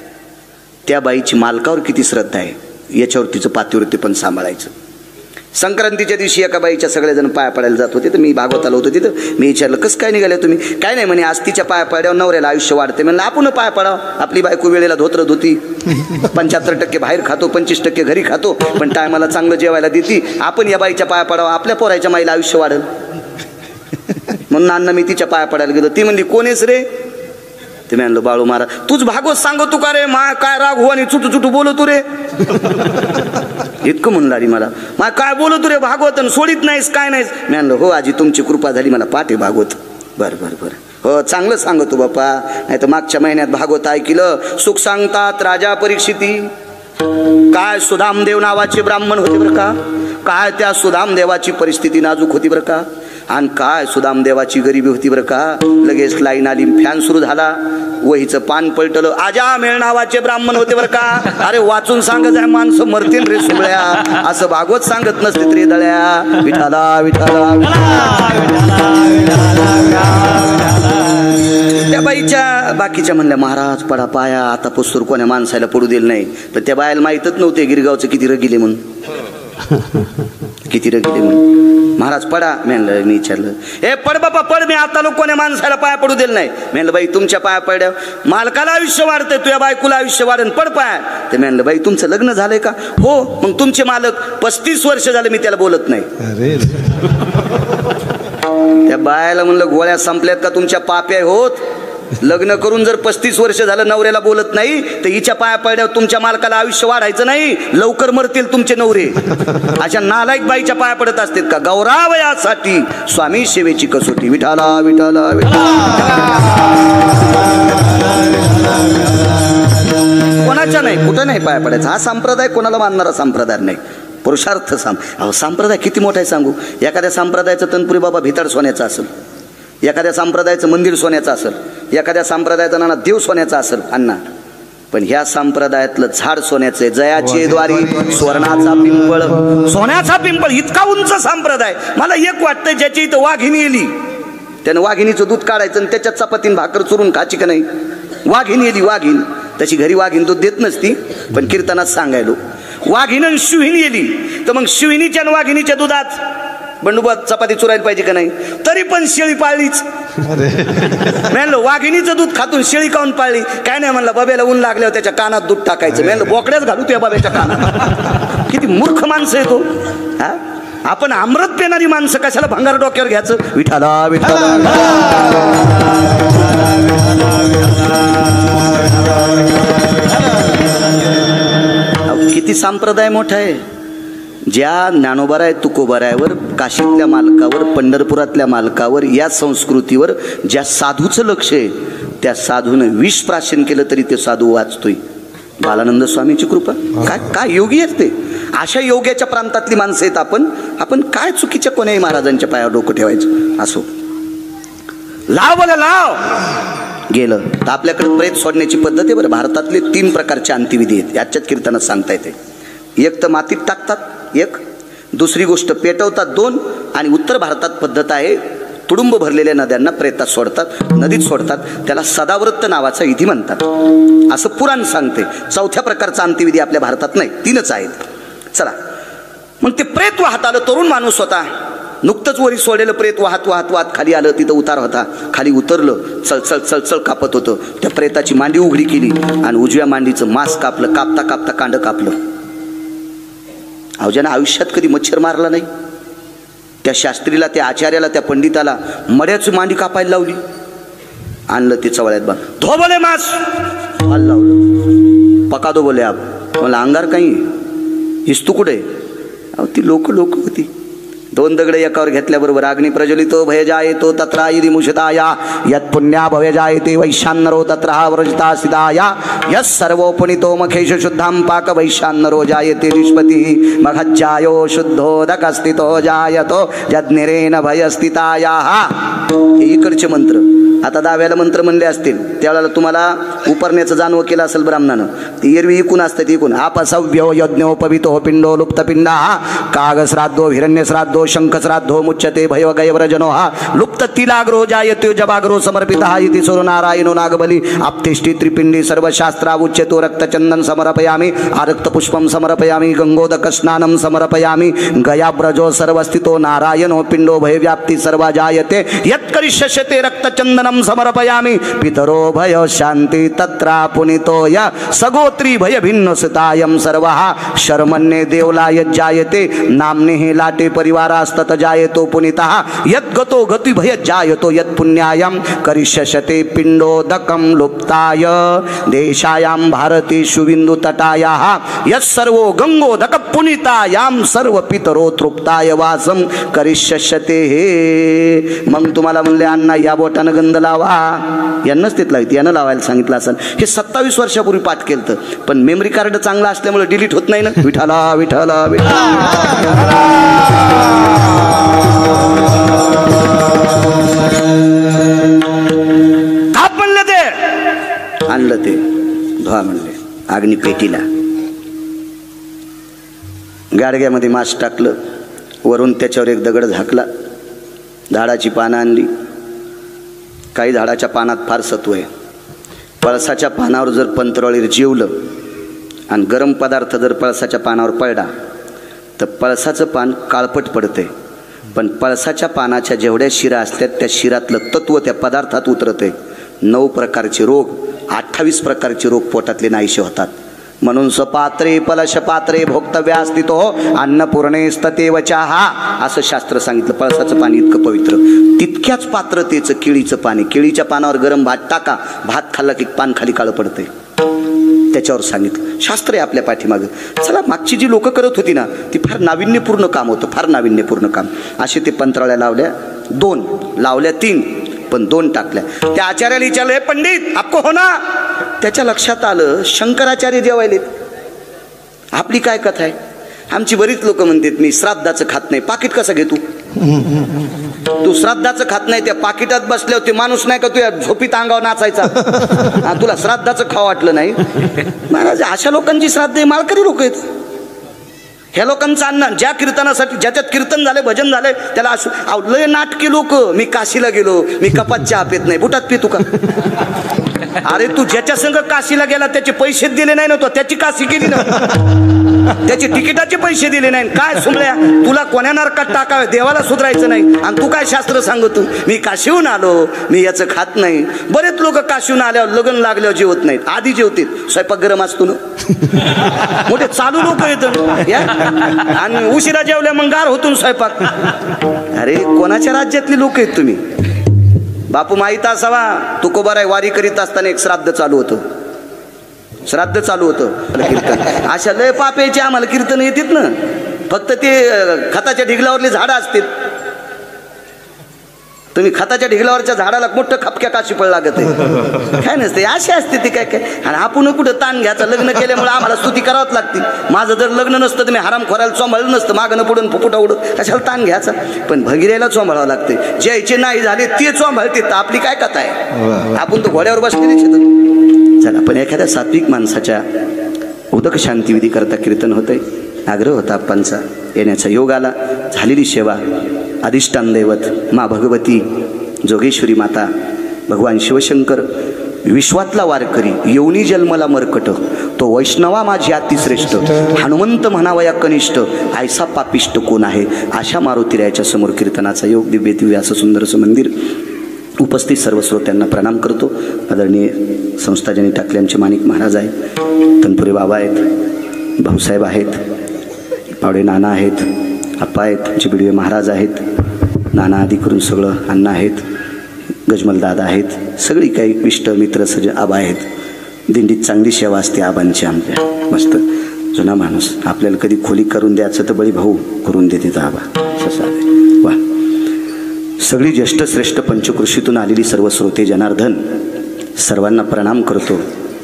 त्या बाईची मालकावर किती श्रद्धा आहे याच्यावर तिचं पातिव्रत्य पण सांभाळायचं. संक्रांतीच्या दिवशी एका बाईच्या सगळेजण पाया पडायला जात होते, तर मी भागवत आलो होतो तिथं. मी विचारलं कसं काय निघाले तुम्ही? काय नाही म्हणे, आज तिच्या पाया पड्यावर नवऱ्याला आयुष्य वाढते. म्हणलं आपण पाया पडावं, आपली बायको वेळेला धोत्र धुती, 75% बाहेर खातो, 25% घरी खातो, पण टायमाला चांगलं जेवायला देती. आपण या बाईच्या पाया पडावं, आपल्या पोराच्या माईला आयुष्य वाढेल. म्हणून अण्णा मी तिच्या पाया पडायला गेलो. ती म्हणली कोणेस रे? ते म्हणलं बाळू महाराज. तूच भागवत सांगतो तू का रे? मा काय राग हो आणि चुटू चुटू बोलतो रे. इतकं म्हणला रे मला. मा काय बोलतो रे भागवत आणि सोडित नाहीस काय नाहीस? मी म्हणलं हो आजी तुमची कृपा झाली, मला पाठे भागवत. बरं बरं बरं हो चांगलं सांगतो बाप्पा. नाही तर मागच्या महिन्यात भागवत ऐकलं. सुख सांगतात राजा परीक्षिती. काय सुदामदेव नावाचे ब्राह्मण होते बरं का. काय त्या सुदामदेवाची परिस्थिती नाजूक होती बरं का. आणि काय सुदामदेवाची गरिबी होती बरं का. लगेच लाईन आली, फॅन सुरू झाला, वहीचं पान पलटलं. आजामेळ नावाचे ब्राह्मण होते बरं का. अरे वाचून सांगत आहे माणसं मरतील रे सुबळ्या, असं भागवत सांगत नसते रे दळ्या. विठाला विठाला. त्या बाईच्या बाकीच्या म्हणल्या महाराज पडा पाया, आता पुस्तूर कोण्या माणसाला पडू दिलं नाही. तर त्या बायाला माहीतच नव्हते गिरगावचं किती रगिले म्हणून. किती रगिले म्हणून. महाराज पडा. म्हणलं मी विचारलं हे पड बापा पड, मी आता लोक कोण्या माणसाला पाया पडू दिलं नाही. म्हणलं बाई तुमच्या पाया पड्या मालकाला आयुष्य वाढतंय, तुझ्या बायकोला आयुष्य वाढन, पड पाया. ते म्हणलं बाई तुमचं लग्न झालंय का? हो. मग तुमचे मालक 35 वर्ष झालं मी त्याला बोलत नाही. त्या बायाला म्हणलं गोळ्या संपल्यात का तुमच्या पाप्या होत? लग्न करून जर 35 वर्ष झालं नवऱ्याला बोलत नाही तर हिच्या पाया पडल्यावर तुमच्या मालकाला आयुष्य वाढायचं नाही, लवकर मरतील तुमचे नवरे. अशा नालायक बाईच्या पाया पडत असतात का? गौरावयासाठी स्वामी सेवेची कसोटी. विठाला विठाला कोणाच्या नाही, कुठं नाही पाया पडायचा. हा संप्रदाय कोणाला मानणारा संप्रदाय नाही. पुरुषार्थ संप्रदाय किती मोठा आहे सांगू. एखाद्या संप्रदायाचं तनपुरी बाबा भिताड सोन्याचा असेल, एखाद्या संप्रदायाचं मंदिर सोन्याचं असेल, एखाद्या संप्रदायाचा नाना देव सोन्याचा असेल अण्णा, पण ह्या संप्रदायातलं झाड सोन्याचं आहे. जयाचे द्वारी स्वर्णाचा पिंपळ, सोन्याचा पिंपळ. इतका उंच संप्रदाय. मला एक वाटतं ज्याची इथं वाघिणी येली त्यानं वाघिणीचं दूध काढायचं आणि त्याच्यात चपातीन भाकर चुरून खाची का नाही. वाघिणी येली वाघीण, तशी घरी वाघीण दूध देत नसती, पण कीर्तनात सांगायलो वाघिण शिवहिणी येली तर मग शिवहिणीच्या आणि वाघिणीच्या दुधात बंडूबात चपाती चुरायला पाहिजे का नाही. तरी पण शेळी पाळलीच. म्हणलं वाघिणीचं दूध खातून शेळी काऊन पाळली? काय नाही म्हणलं बाब्याला ऊन लागल्यावर त्याच्या कानात दूध टाकायचं. म्हणलं बोकड्याच घालू त्या बाब्याच्या कानात. किती मूर्ख माणसं आहे तो. हा आपण अमृत पेणारी माणसं कशाला भंगार डोक्यावर घ्यायचं. विठाला विठाला. किती संप्रदाय मोठा आहे. ज्या ज्ञानोबाराय तुकोबारायवर, काशीतल्या मालकावर, पंढरपुरातल्या मालकावर, या संस्कृतीवर ज्या साधूचं लक्ष आहे, त्या साधूनं विष प्राशन केलं तरी ते साधू वाचतोय. बालानंद स्वामीची कृपा. काय काय योगी आहेत ते. अशा योग्याच्या प्रांतातली माणसं आहेत आपण काय चुकीच्या कोण्याही महाराजांच्या पायावर डोकं ठेवायचं. असो लाव बघा लाव. गेलं तर आपल्याकडे प्रेत सोडण्याची पद्धत आहे बरं. भारतातले 3 प्रकारचे अंत्यविधी आहेत, याच्यात कीर्तनात सांगता येते. एक तर मातीत टाकतात, एक दुसरी गोष्ट पेटवतात, 2 आणि उत्तर भारतात पद्धत आहे तुडुंब भरलेल्या नद्यांना प्रेतात सोडतात, नदीत सोडतात. त्याला सदाव्रत नावाचा विधी म्हणतात असं पुराण सांगते. 4थ्या प्रकारचा अंत्यविधी आपल्या भारतात नाही, 3च आहेत. चला मग ते प्रेत वाहत आलं. तरुण माणूस होता, नुकतंच वरी सोडलेलं प्रेत वाहत वाहत वाहत खाली आलं. तिथं उतार होता, खाली उतरलं, चळचळ चळचळ कापत होतं. त्या प्रेताची मांडी उघडी केली आणि उजव्या मांडीचं मांस कापलं. कापता कापता कांड कापलं. अवजानं आयुष्यात कधी मच्छर मारला नाही. त्या शास्त्रीला, त्या आचार्याला, त्या पंडिताला मड्याची मांडी कापायला लावली. आणलं ते चवळ्यात बा. धो बोले मांस लावलं. पका दो बोले आप. मला अंगार काही हिस्तू कुठे. अहो ती लोक होती. 2 दगड एकावर घेतल्याबरोबर अग्नी प्रज्वलितो भय जायतो तत्रा यदि मुषताया यत् पुण्या भय जायते वैशान्नरो तत्र व्रजता सिदाया यस् सर्वोपनितो मखेश शुद्धां पाक वैशान्नरो जायते निष्पती मघज्जायो शुद्धोदकस्थितो जायतो यज्ञरेन भयस्थिताया. हे इकडचे मंत्र. आता 10व्याला मंत्र म्हणले असतील त्यावेळेला तुम्हाला उपरण्याचं जाणवं केलं असेल ब्राह्मणानं. ती एरवी इकून असते इकून अपसव्यो यज्ञोपवितो पिंडो लुप्तपिंडा कागश्राद्धो हिरण्यश्राद्धो शंखश्राद्धो मुच्यते भयवगयव्रजनो लुप्त तिलाग्रो जायते जबाग्रो समर्पितः इति सूर्यनारायणो नागबली आप्तिष्ठि त्रिपिंडी सर्वशास्त्रावुच्यतो रक्तचंदन समर्पयामि आरक्तपुष्पं समर्पयामि गंगोदकस्नानं समर्पयामि गयाब्रजो सर्वस्थितो नारायणो पिंडो भयव्याप्ति सर्वा जायते यत्करिष्यते रक्तचंदनं समर्पयामि पितरो भय शांति तत्रा पुनितो य सगोत्री भय भिन्न सुतायं सर्वः शर्मन्ये देवलाय जायते नाम्ने लाटे परिवारास्तत जायतो पुनितः यद्गतो गति भय जायतो यत् पुण्यायं करिष्यते पिंडोदकं लुप्ताय देशायां भारतेषु बिंदु तटायाः यत्सर्वो गंगोदक पुनितायां सर्व पितरो तृप्ताय वासं करिष्यते. मग तुम्हाला म्हणले अण्णा या बोटानं गंध लावा, यांनाच तिथला यानं लावायला सांगितलं असेल. हे 27 वर्षापूर्वी पाठ केलं पण मेमरी कार्ड चांगला असल्यामुळे डिलीट होत नाही ना. विठाला विठाला विठाला ताप म्हणलं ते आणलं ते धुवा म्हणले अग्नी पेटीला गाडग्यामध्ये मास टाकलं वरून त्याच्यावर एक दगड झाकला झाडाची पानं आणली. काही झाडाच्या पानात फार सत्व आहे. पळसाच्या पानावर जर पंतरळीर जेवलं आणि गरम पदार्थ जर पळसाच्या पानावर पडला तर पळसाचं पान काळपट पडते पण पळसाच्या पानाच्या जेवढ्या शिरा असतात त्या शिरातलं तत्व त्या पदार्थात उतरते. 9 प्रकारचे रोग 28 प्रकारचे रोग पोटातले नाहीसे होतात. म्हणून सपात्रे पलशपात्रे भोक्तव्यास्थितो अन्नपूर्णेस्ततेव चहा असं शास्त्र सांगितलं. पळसाचं पाणी इतकं पवित्र. तितक्याच पात्रतेचं केळीचं पाणी. केळीच्या पानावर गरम भात टाका, भात खाल्ला की पान खाली काळं पडते. त्याच्यावर सांगितलं शास्त्र आहे आपल्या पाठीमागं. चला मागची जी लोक करत होती ना ती फार नाविन्यपूर्ण काम होतं, फार नाविन्यपूर्ण काम. असे ते पंतराळ्या लावल्या 2 लावल्या 3 पण 2 टाकल्या. त्या आचार्याला विचारलं पंडित आपको हो ना. त्याच्या लक्षात आलं शंकराचार्य जेवायले. आपली काय कथा आहे. आमची बरीच लोक म्हणतात मी श्राद्धाचं खात नाही. पाकिट कसं घेतो तू श्राद्धाचं खात नाही. त्या पाकिटात बसल्यावर ते माणूस नाही का तू झोपीत अंगावर नाचायचा. तुला श्राद्धाचं खावं वाटलं नाही. महाराज अशा लोकांची श्राद्ध माळकरी लोक आहेत. ह्या लोकांचं अन्न ज्या कीर्तनासाठी ज्याच्यात कीर्तन झाले भजन झाले त्याला असं लय नाटकी लोक. मी काशीला गेलो मी कपात चहा पित नाही. बुटात पितो का. अरे तू ज्याच्या संग काशीला गेला त्याचे पैसे दिले नाही ना तो त्याची काशी केली ना. त्याची तिकिटाचे पैसे दिले नाही. काय सुमल्या तुला कोण्या नरकात टाकावे. देवाला सुधरायचं नाही आणि तू काय शास्त्र सांगतो. मी काशीहून आलो मी याचं खात नाही. बरेच लोक काशीहून आल्यावर लग्न लागल्यावर जेवत नाहीत. आधी जेवतील. स्वयंपाक गरम असतो ना. मोठे चालू लोक येत आणि उशिरा जेवल्या मग गार होतून स्वयंपाक. अरे कोणाच्या राज्यातली लोक आहेत तुम्ही. बापू माहित असावा तुकोबाराय वारी करीत असताना एक श्राद्ध चालू होतं. श्राद्ध चालू होतं कीर्तन. अशा लय पाप्याचे आम्हाला कीर्तन येतात ना. फक्त ते खताच्या ढिगलावरली झाडं असतात. तुम्ही खताच्या ढिगलावरच्या झाडाला मोठं खपक्या काशी पळ लागत आहे. काय नसते अशी असते ती काय काय. आणि आपण कुठं ताण घ्यायचं. लग्न केल्यामुळे आम्हाला स्तुती करावंच लागते. माझं जर लग्न नसतं तुम्ही हराम खोरायला चोंभाळलं नसतं. मागणं पुढून फुफुटा उडत कशाला ताण घ्यायचा. पण भगिऱ्याला चोंभाळावं लागते. ज्याचे नाही झाले ते चोंभाळते. आपली काय कथा आहे. आपण तो घोड्यावर बसलेलीच येतो. चला पण एखाद्या सात्विक माणसाच्या उदक शांतिविधी करता कीर्तन होतंय. आग्रह होता आप्पांचा येण्याचा. योग आला. झालेली सेवा. अधिष्ठान दैवत मा भगवती जोगेश्वरी माता भगवान शिवशंकर विश्वातला वारकरी येऊनी जन्मला मरकट तो वैष्णवा माझी अतिश्रेष्ठ हनुमंत म्हणावया कनिष्ठ ऐसा पापिष्ट कोण आहे. अशा मारुतीरायाच्या समोर कीर्तनाचा योग. दिव्य दिव्य असं सुंदरसं मंदिर. उपस्थित सर्व श्रोत्यांना प्रणाम करतो. आदरणीय संस्थाजनी टाकले आमचे माणिक महाराज आहेत. तनपुरे बाबा आहेत. भाऊसाहेब आहेत. पावडे नाना आहेत. आप्पा आहेत. आमचे बिडवे महाराज आहेत. नाना आदी करून सगळं अण्णा आहेत. गजमल दादा आहेत. सगळी काही इष्ट मित्र सज आबा आहेत. दिंडीत चांगली सेवा असते आबांची आमच्या मस्त. जुना माणूस. आपल्याला कधी खोली करून द्यायचं तर बळी भाऊ करून देते आबा. वा. सगळी ज्येष्ठ श्रेष्ठ पंचकृषीतून आलेली सर्व श्रोते जनार्दन, सर्वांना प्रणाम करतो.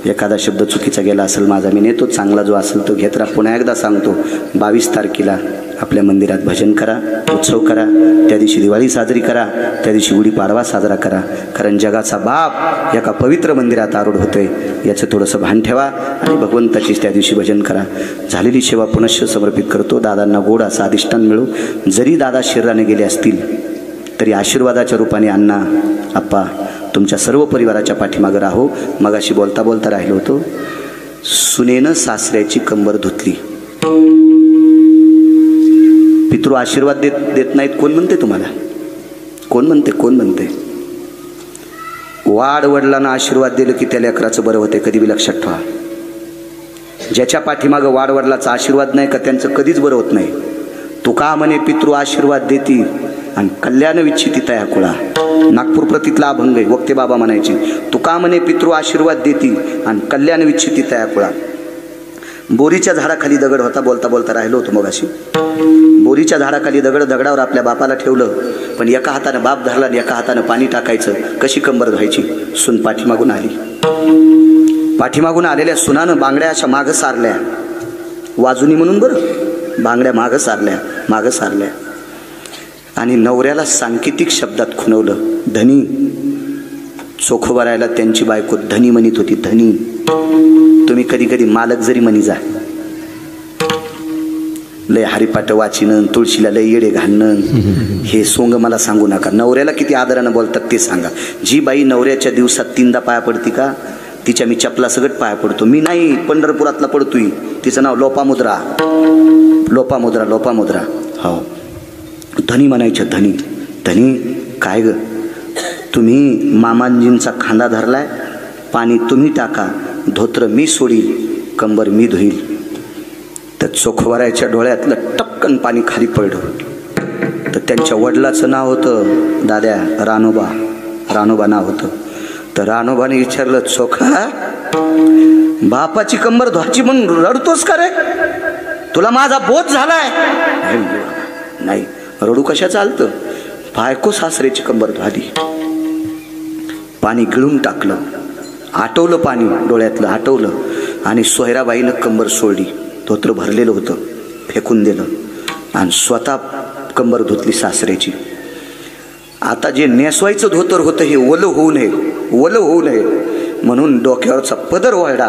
एखादा शब्द चुकीचा गेला असेल माझा मी नेतो, चांगला जो असेल तो घेत राहा. पुन्हा एकदा सांगतो, 22 तारखेला आपल्या मंदिरात भजन करा, उत्सव करा. त्या दिवशी दिवाळी साजरी करा, त्या दिवशी गुढीपाडवा साजरा करा. कारण जगाचा बाप एका पवित्र मंदिरात आरूढ होतोय याचं थोडंसं भान ठेवा आणि भगवंताचीच त्या दिवशी भजन करा. झालेली सेवा पुनश्च समर्पित करतो. दादांना गोड असं अधिष्ठान मिळू. जरी दादा शरीराने गेले असतील तरी आशीर्वादाच्या रूपाने अण्णा आप्पा तुमच्या सर्व परिवाराच्या पाठीमागं राहो. मगाशी बोलता बोलता राहिलो होतो. सुनेनं सासऱ्याची कंबर धुतली. पितृ आशीर्वाद देत नाहीत. कोण म्हणते तुम्हाला? कोण म्हणते? वाड वडिलांना आशीर्वाद दिलं की त्या लेकराचं बरं होते. कधी बी लक्षात ठेवा. ज्याच्या पाठीमागं वाड वडिलाचा आशीर्वाद नाही का त्यांचं कधीच बरं होत नाही. तुका म्हणे पितृ आशीर्वाद देती आणि कल्याण विच्छिती तया कुळा. नागपूर प्रतीतला अभंग आहे. वक्ते बाबा म्हणायचे, तुका म्हणे पितृ आशीर्वाद देती आणि कल्याण विच्छिती तया कुळा. बोरीच्या झाडाखाली दगड होता. बोलता बोलता राहिलो होतो मगाशी. बोरीच्या झाडाखाली दगडावर आपल्या बापाला ठेवलं, पण एका हातानं बाप धरला आणि एका हातानं पाणी टाकायचं. कशी कंबर धुवायची? सून पाठीमागून आली. पाठीमागून आलेल्या सुनानं बांगड्या अशा मागं सारल्या. वाजुनी म्हणून बरं, बांगड्या मागं सारल्या आणि नवऱ्याला सांकेतिक शब्दात खुणवलं, धनी. चोखोबरायला त्यांची बायको धनी म्हणत होती. धनी. तुम्ही कधी कधी मालक जरी म्हणी जा. लय हरिपाट वाचिनं, तुळशीला लय येडे घालणं, हे सोंग मला सांगू नका. नवऱ्याला किती आदरानं बोलतात ते सांगा. जी बाई नवऱ्याच्या दिवसात 3दा पाया पडती का, तिच्या मी चपला सगट पाया पडतो. मी नाही, पंढरपुरातला पडतोय. तिचं नाव लोपामुद्रा. हो. धनी म्हणायच्या. धनी काय ग, तुम्ही मामांजींचा खांदा धरलाय, पाणी तुम्ही टाका, धोत्र मी सोडील, कंबर मी धुईल. तर चोखवारायच्या डोळ्यातलं टपकन पाणी खाली पडलं. तर त्यांच्या वडिलाचं नाव होतं दाद्या, रानोबा नाव होतं. तर रानोबाने विचारलं, चोखा बापाची कंबर धुवायची म्हणून रडतोस का रे? तुला माझा बोध झालाय? नाही. रडू कशा चालतं? बायको सासऱ्याची कंबर धुवाली. पाणी गिळून टाकलं, आटवलं, पाणी डोळ्यातलं आटवलं आणि सोयराबाईनं कंबर सोडली. धोत्र भरलेलं होतं, फेकून दिलं आणि स्वतः कंबर धुतली सासऱ्याची. आता जे नेसवायचं धोतर होतं हे ओलं होऊ नये म्हणून डोक्यावरचा पदर वळडा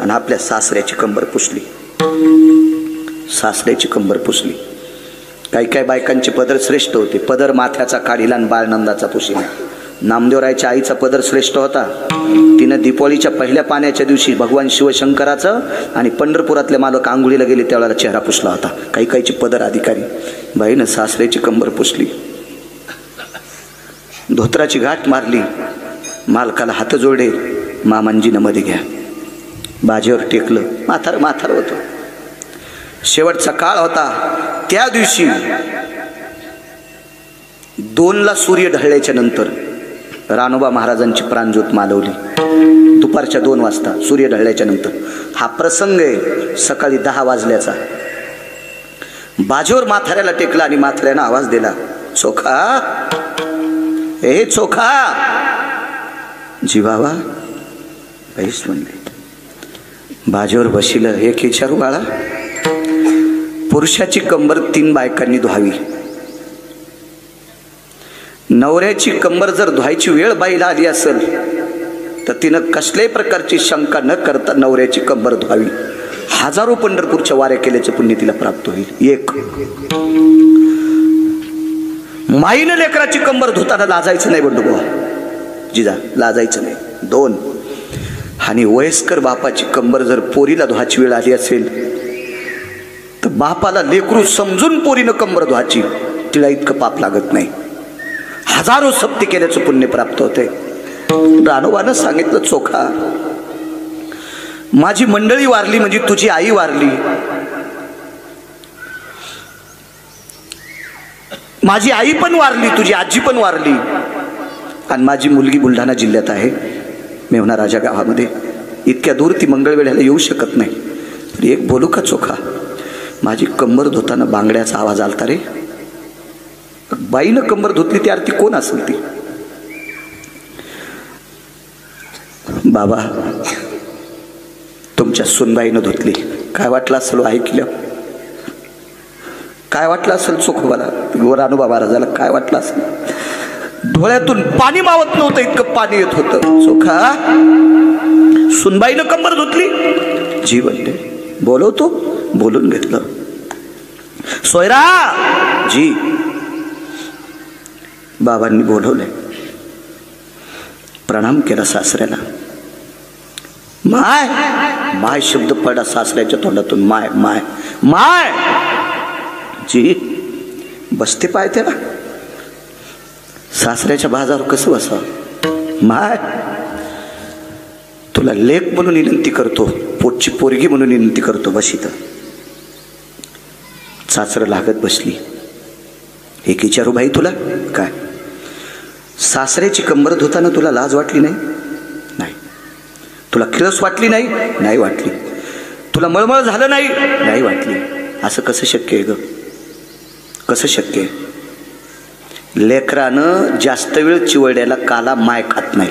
आणि आपल्या सासऱ्याची कंबर पुसली. काही बायकांचे पदर श्रेष्ठ होते. पदर माथ्याचा काढीला आणि बाळनंदाचा पुशिला. नामदेवरायच्या आईचा पदर श्रेष्ठ होता. तिनं दीपावलीच्या पहिल्या पाण्याच्या दिवशी भगवान शिवशंकराचं आणि पंढरपुरातले मालक आंघोळीला गेले त्यावेळेला चेहरा पुसला होता. काहीची पदर अधिकारी. बाईनं सासऱ्याची कंबर पुसली, धोत्राची गाठ मारली, मालकाला हात जोडे, मामांजीनं मध्ये घ्या. बाजेवर टेकलं. म्हातार होतं. शेवटचा काळ होता. त्या दिवशी 2ला सूर्य ढळल्याच्या नंतर रानोबा महाराजांची प्राणज्योत मालवली. दुपारच्या 2 वाजता सूर्य ढळल्याच्या नंतर. हा प्रसंग आहे सकाळी 10 वाजल्याचा. बाजेवर म्हाताऱ्याला टेकला आणि म्हाताऱ्यानं आवाज दिला, चोखा, ए चोखा. जीवावा बैस म्हणले. बाजेवर बशीलं. एक विचारू बाळा, पुरुषाची कंबर 3 बायकांनी धुवावी. नवऱ्याची कंबर जर धुवायची वेळ बाईला आली असेल तर तिनं कसल्याही प्रकारची शंका न करता नवऱ्याची कंबर धुवावी. हजारो पंढरपूरच्या वाऱ्या केल्याचं पुण्य तिला प्राप्त होईल. 1. माईनं लेकराची कंबर धुताना लाजायचं नाही बंडुबुवा, जिजा लाजायचं नाही. 2. आणि वयस्कर बापाची कंबर जर पोरीला धुवायची वेळ आली असेल तर बापाला लेकरू समजून पोरीनं कंबर धुवायची. तिला इतकं पाप लागत नाही. हजारो सप्ती केल्याचं पुण्य प्राप्त होते. रानोबानं सांगितलं, चोखा, माझी मंडळी वारली म्हणजे तुझी आई वारली, माझी आई पण वारली, तुझी आजी पण वारली आणि माझी मुलगी बुलढाणा जिल्ह्यात आहे, मेव्हणा राजा गावामध्ये. इतक्या दूर ती मंगळवेढ्याला येऊ शकत नाही. एक बोलू का चोखा, माझी कंबर धुताना बांगड्याचा आवाज आलता रे. बाईनं कंबर धुतली ती आरती कोण असेल ती? बाबा तुमच्या सुनबाईनं धुतली. काय वाटलं असेल ऐकलं? काय वाटलं असेल चोखोबाला, गोरानोबा महाराजाला काय वाटलं असेल? डोळ्यातून पाणी मावत नव्हतं, इतकं पाणी येत होतं. चोखा सुनबाईनं कंबर धुतली. जी म्हणले बोलवतो, बोलून घेतलं. सोयरा जी. बाबांनी बोलवले, प्रणाम केला सासऱ्याला. माय माय शब्द पडा सासऱ्याच्या तोंडातून. माय माय माय. जी बसते पाय त्याला. सासऱ्याच्या बाजावर कसं बसावं? माय तुला लेक म्हणून विनंती करतो, पोटची पोरगी म्हणून विनंती करतो, बस इथं. सासरं लागत बसली. एक विचारू बाई तुला, काय सासऱ्याची कंबर धुताना तुला लाज वाटली नाही? नाही. तुला किळस वाटली नाही? नाही वाटली. तुला मळमळ झालं नाही? नाही वाटली. असं कसं शक्य आहे ग? कसं शक्य आहे? लेकरानं जास्त वेळ चिवड्याला काला माय खात नाही.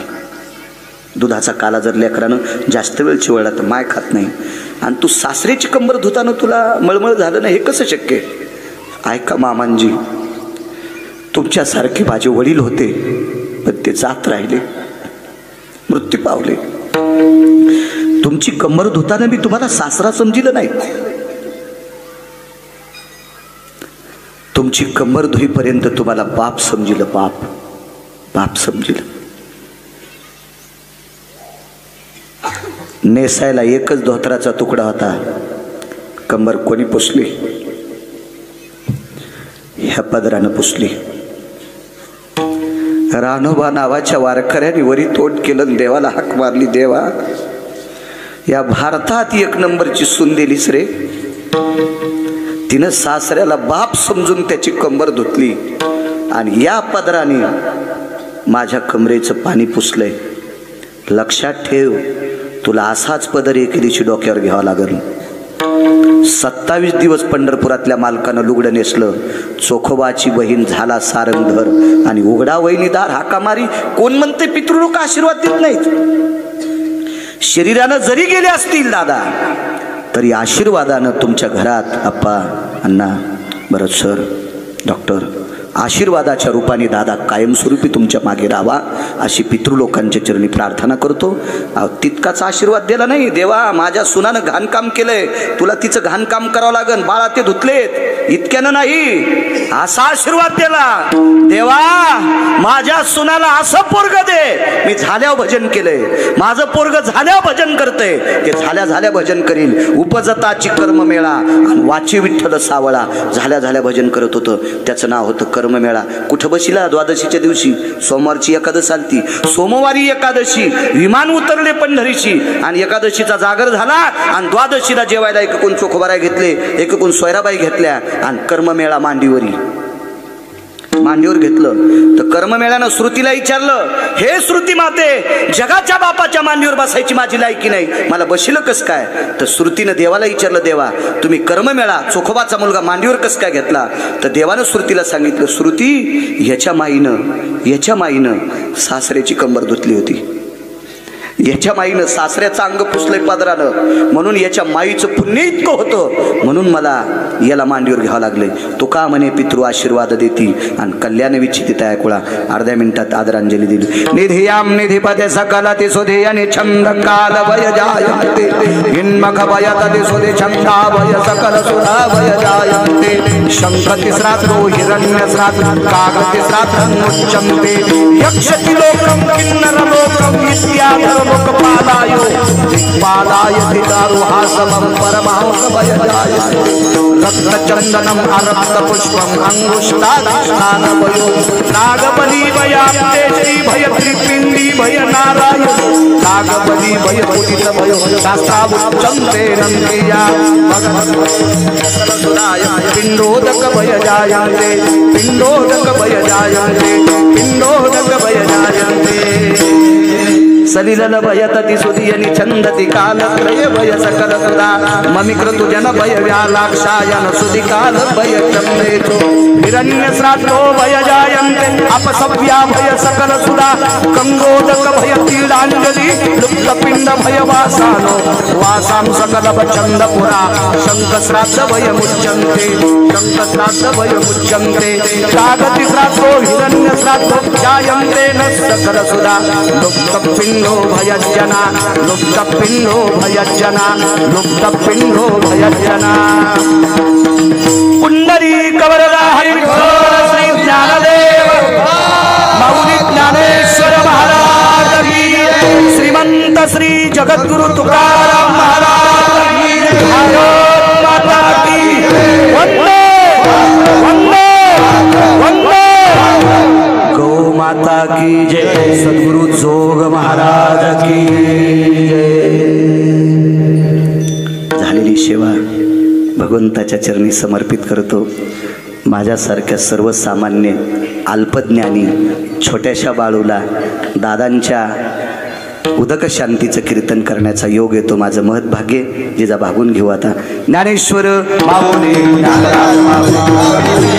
दुधाचा काला जर लेकरानं जास्त वेळ चिवळला तर माय खात नाही. आणि तू सासऱ्याची कंबर धुताना तुला मळमळ झालं नाही, हे कसं शक्य आहे? ऐका मामांजी, तुमच्यासारखे माझे वडील होते, पण ते जात राहिले, मृत्यू पावले. तुमची कंबर धुताना मी तुम्हाला सासरा समजिलं नाही. तुमची कंबर धुईपर्यंत तुम्हाला बाप समजिलं, बाप बाप समजिलं. नेसायला एकच धोतराचा तुकडा होता, कंबर कोणी पुसली? ह्या पदरानं पुसली. रानोबा नावाच्या वारकऱ्याने वरी तोंड केलं, देवाला हाक मारली, देवा या भारतात एक नंबरची सून दिलीस रे. तिनं सासऱ्याला बाप समजून त्याची कंबर धुतली आणि या पदराने माझ्या कमरेचं पाणी पुसलंय. लक्षात ठेव, तुला असाच पदर एके दिवशी डोक्यावर घ्यावा लागेल. 27 दिवस पंढरपुरातल्या मालकानं लुगडं नेसलं. चोखोबाची बहीण झाला सारंगधर आणि उघडा वहिनीदार हाका मारी. कोण म्हणते पितृलोक आशीर्वाद देत नाहीत? शरीरानं जरी गेले असतील दादा, तरी आशीर्वादानं तुमच्या घरात अप्पा, अण्णा, भरत सर, डॉक्टर, आशीर्वादाच्या रूपाने दादा कायमस्वरूपी तुमच्या मागे राहावा अशी पितृलोकांच्या चरणी प्रार्थना करतो. तितकाच आशीर्वाद दिला नाही. देवा माझ्या सुनानं घाणकाम केलंय, तुला तिचं घाणकाम करावं लागेल, बाळा ते धुतलेत, इतक्यानं नाही, असा आशीर्वाद दिला. देवा माझ्या सुनाला असं पोरग दे, मी झाल्यावर भजन केलंय, माझं पोरग झाल्यावर भजन करतंय, ते झाल्या झाल्या भजन करील. उपजताची कर्म मेळा आणि वाची विठ्ठल सावळा झाल्या झाल्या भजन करत होतं. त्याचं नाव होतं कर्ममेळा. कुठं बसिला? द्वादशीच्या दिवशी. सोमवारची एकादश आलती, सोमवारी एकादशी विमान उतरले पंढरीशी आणि एकादशीचा जागर झाला आणि द्वादशीला जेवायला एक कोण चोखोबाराय घेतले, एक कोण सोयराबाई घेतल्या आणि कर्ममेळा मांडीवर घेतलं. तर कर्ममेळ्यानं श्रुतीला विचारलं, हे श्रुती माते, जगाच्या बापाच्या मांडीवर बसायची माझी लायकी नाही, मला बशिलं कस काय? तर श्रुतीनं देवाला विचारलं, देवा तुम्ही कर्ममेळा चोखोबाचा मुलगा मांडीवर कस काय घेतला? तर देवानं श्रुतीला सांगितलं, श्रुती याच्या माईनं सासऱ्याची कंबर धुतली होती, याच्या माईनं सासऱ्याचं अंग पुसलंय पदरानं, म्हणून याच्या माईचं पुण्य इतकं होतं, म्हणून मला याला मांडीवर घ्यावं लागले. तुका म्हणे पितृ आशीर्वाद देती आणि कल्याण विच्छित ऐकुळा. अर्ध्या मिनिटात आदरांजली दिली. निधियाम निधिपते सकल ते सुधेयने छंद काल वय जायते हिन्मख वयत ते सुधे छंदा वय सकल सुधा वय जायते. शंख तिसरात रो हिरण्यस्रात काग तिसरात मुच्चंते यक्ष लोकम किन्नर लोकम इत्यादि लोकपालायो दिक्पालाय दिदारुहासमं परमहंस वयजाय रक्तचन्दनम् अरक्तपुष्पम् अंगुष्ठाधिष्ठानवयो नागबली वयाप्ते श्रीभयत्रिपिण्डी भय नारायण नागबली भय उदित भयो शास्त्रावुच्चन्ते रन्तिया भगवत्सुराय पिण्डोदक वयजायन्ते पिण्डोदक वयजायन्ते पिण्डोदक वयजायन्ते. सलिल भयतति सुदियनि छन्दति कालत्रय भय सकल सुधा ममिकृतु जन भय व्यालाक्षायन सुदि काल भय चम्रेचो हिरण्य श्राद्धो भय जायन्ते अपसव्या भय सकल सुधा कंगोदक भय तीडांजलि लुप्त पिंड भय वासानो वासां सकल चंदपुरा शंख श्राद्ध भय मुच्यन्ते शंख श्राद्ध भय मुच्यन्ते जागति श्राद्धो हिरण्य श्राद्धो जायन्ते न सकल सुधा लुप्त पिंडो भयजना लुप्त पिंडो भयजना लुप्त पिंडो भयजना पुंडरी कवरदा हरि श्री ज्ञानदेव मौली ज्ञानेश्वर महाराज की श्रीमंत श्री जगद्गुरु तुकाराम महाराज की भारत माता की वंदे वंदे वंदे गौ माता की जय सद्गुरु जोग महाराज की जय। झालेली सेवा भगवंताच्या चरणी समर्पित करतो। माझ्यासारख्या सर्वसामान्य अल्पज्ञानी छोट्याशा बाळूला दादांच्या उदक शांतीचं कीर्तन करण्याचा योग येतो। माझं महत् भाग्य जिजा भागून घेऊ आता। ज्ञानेश्वर माऊली ज्ञानराज माऊली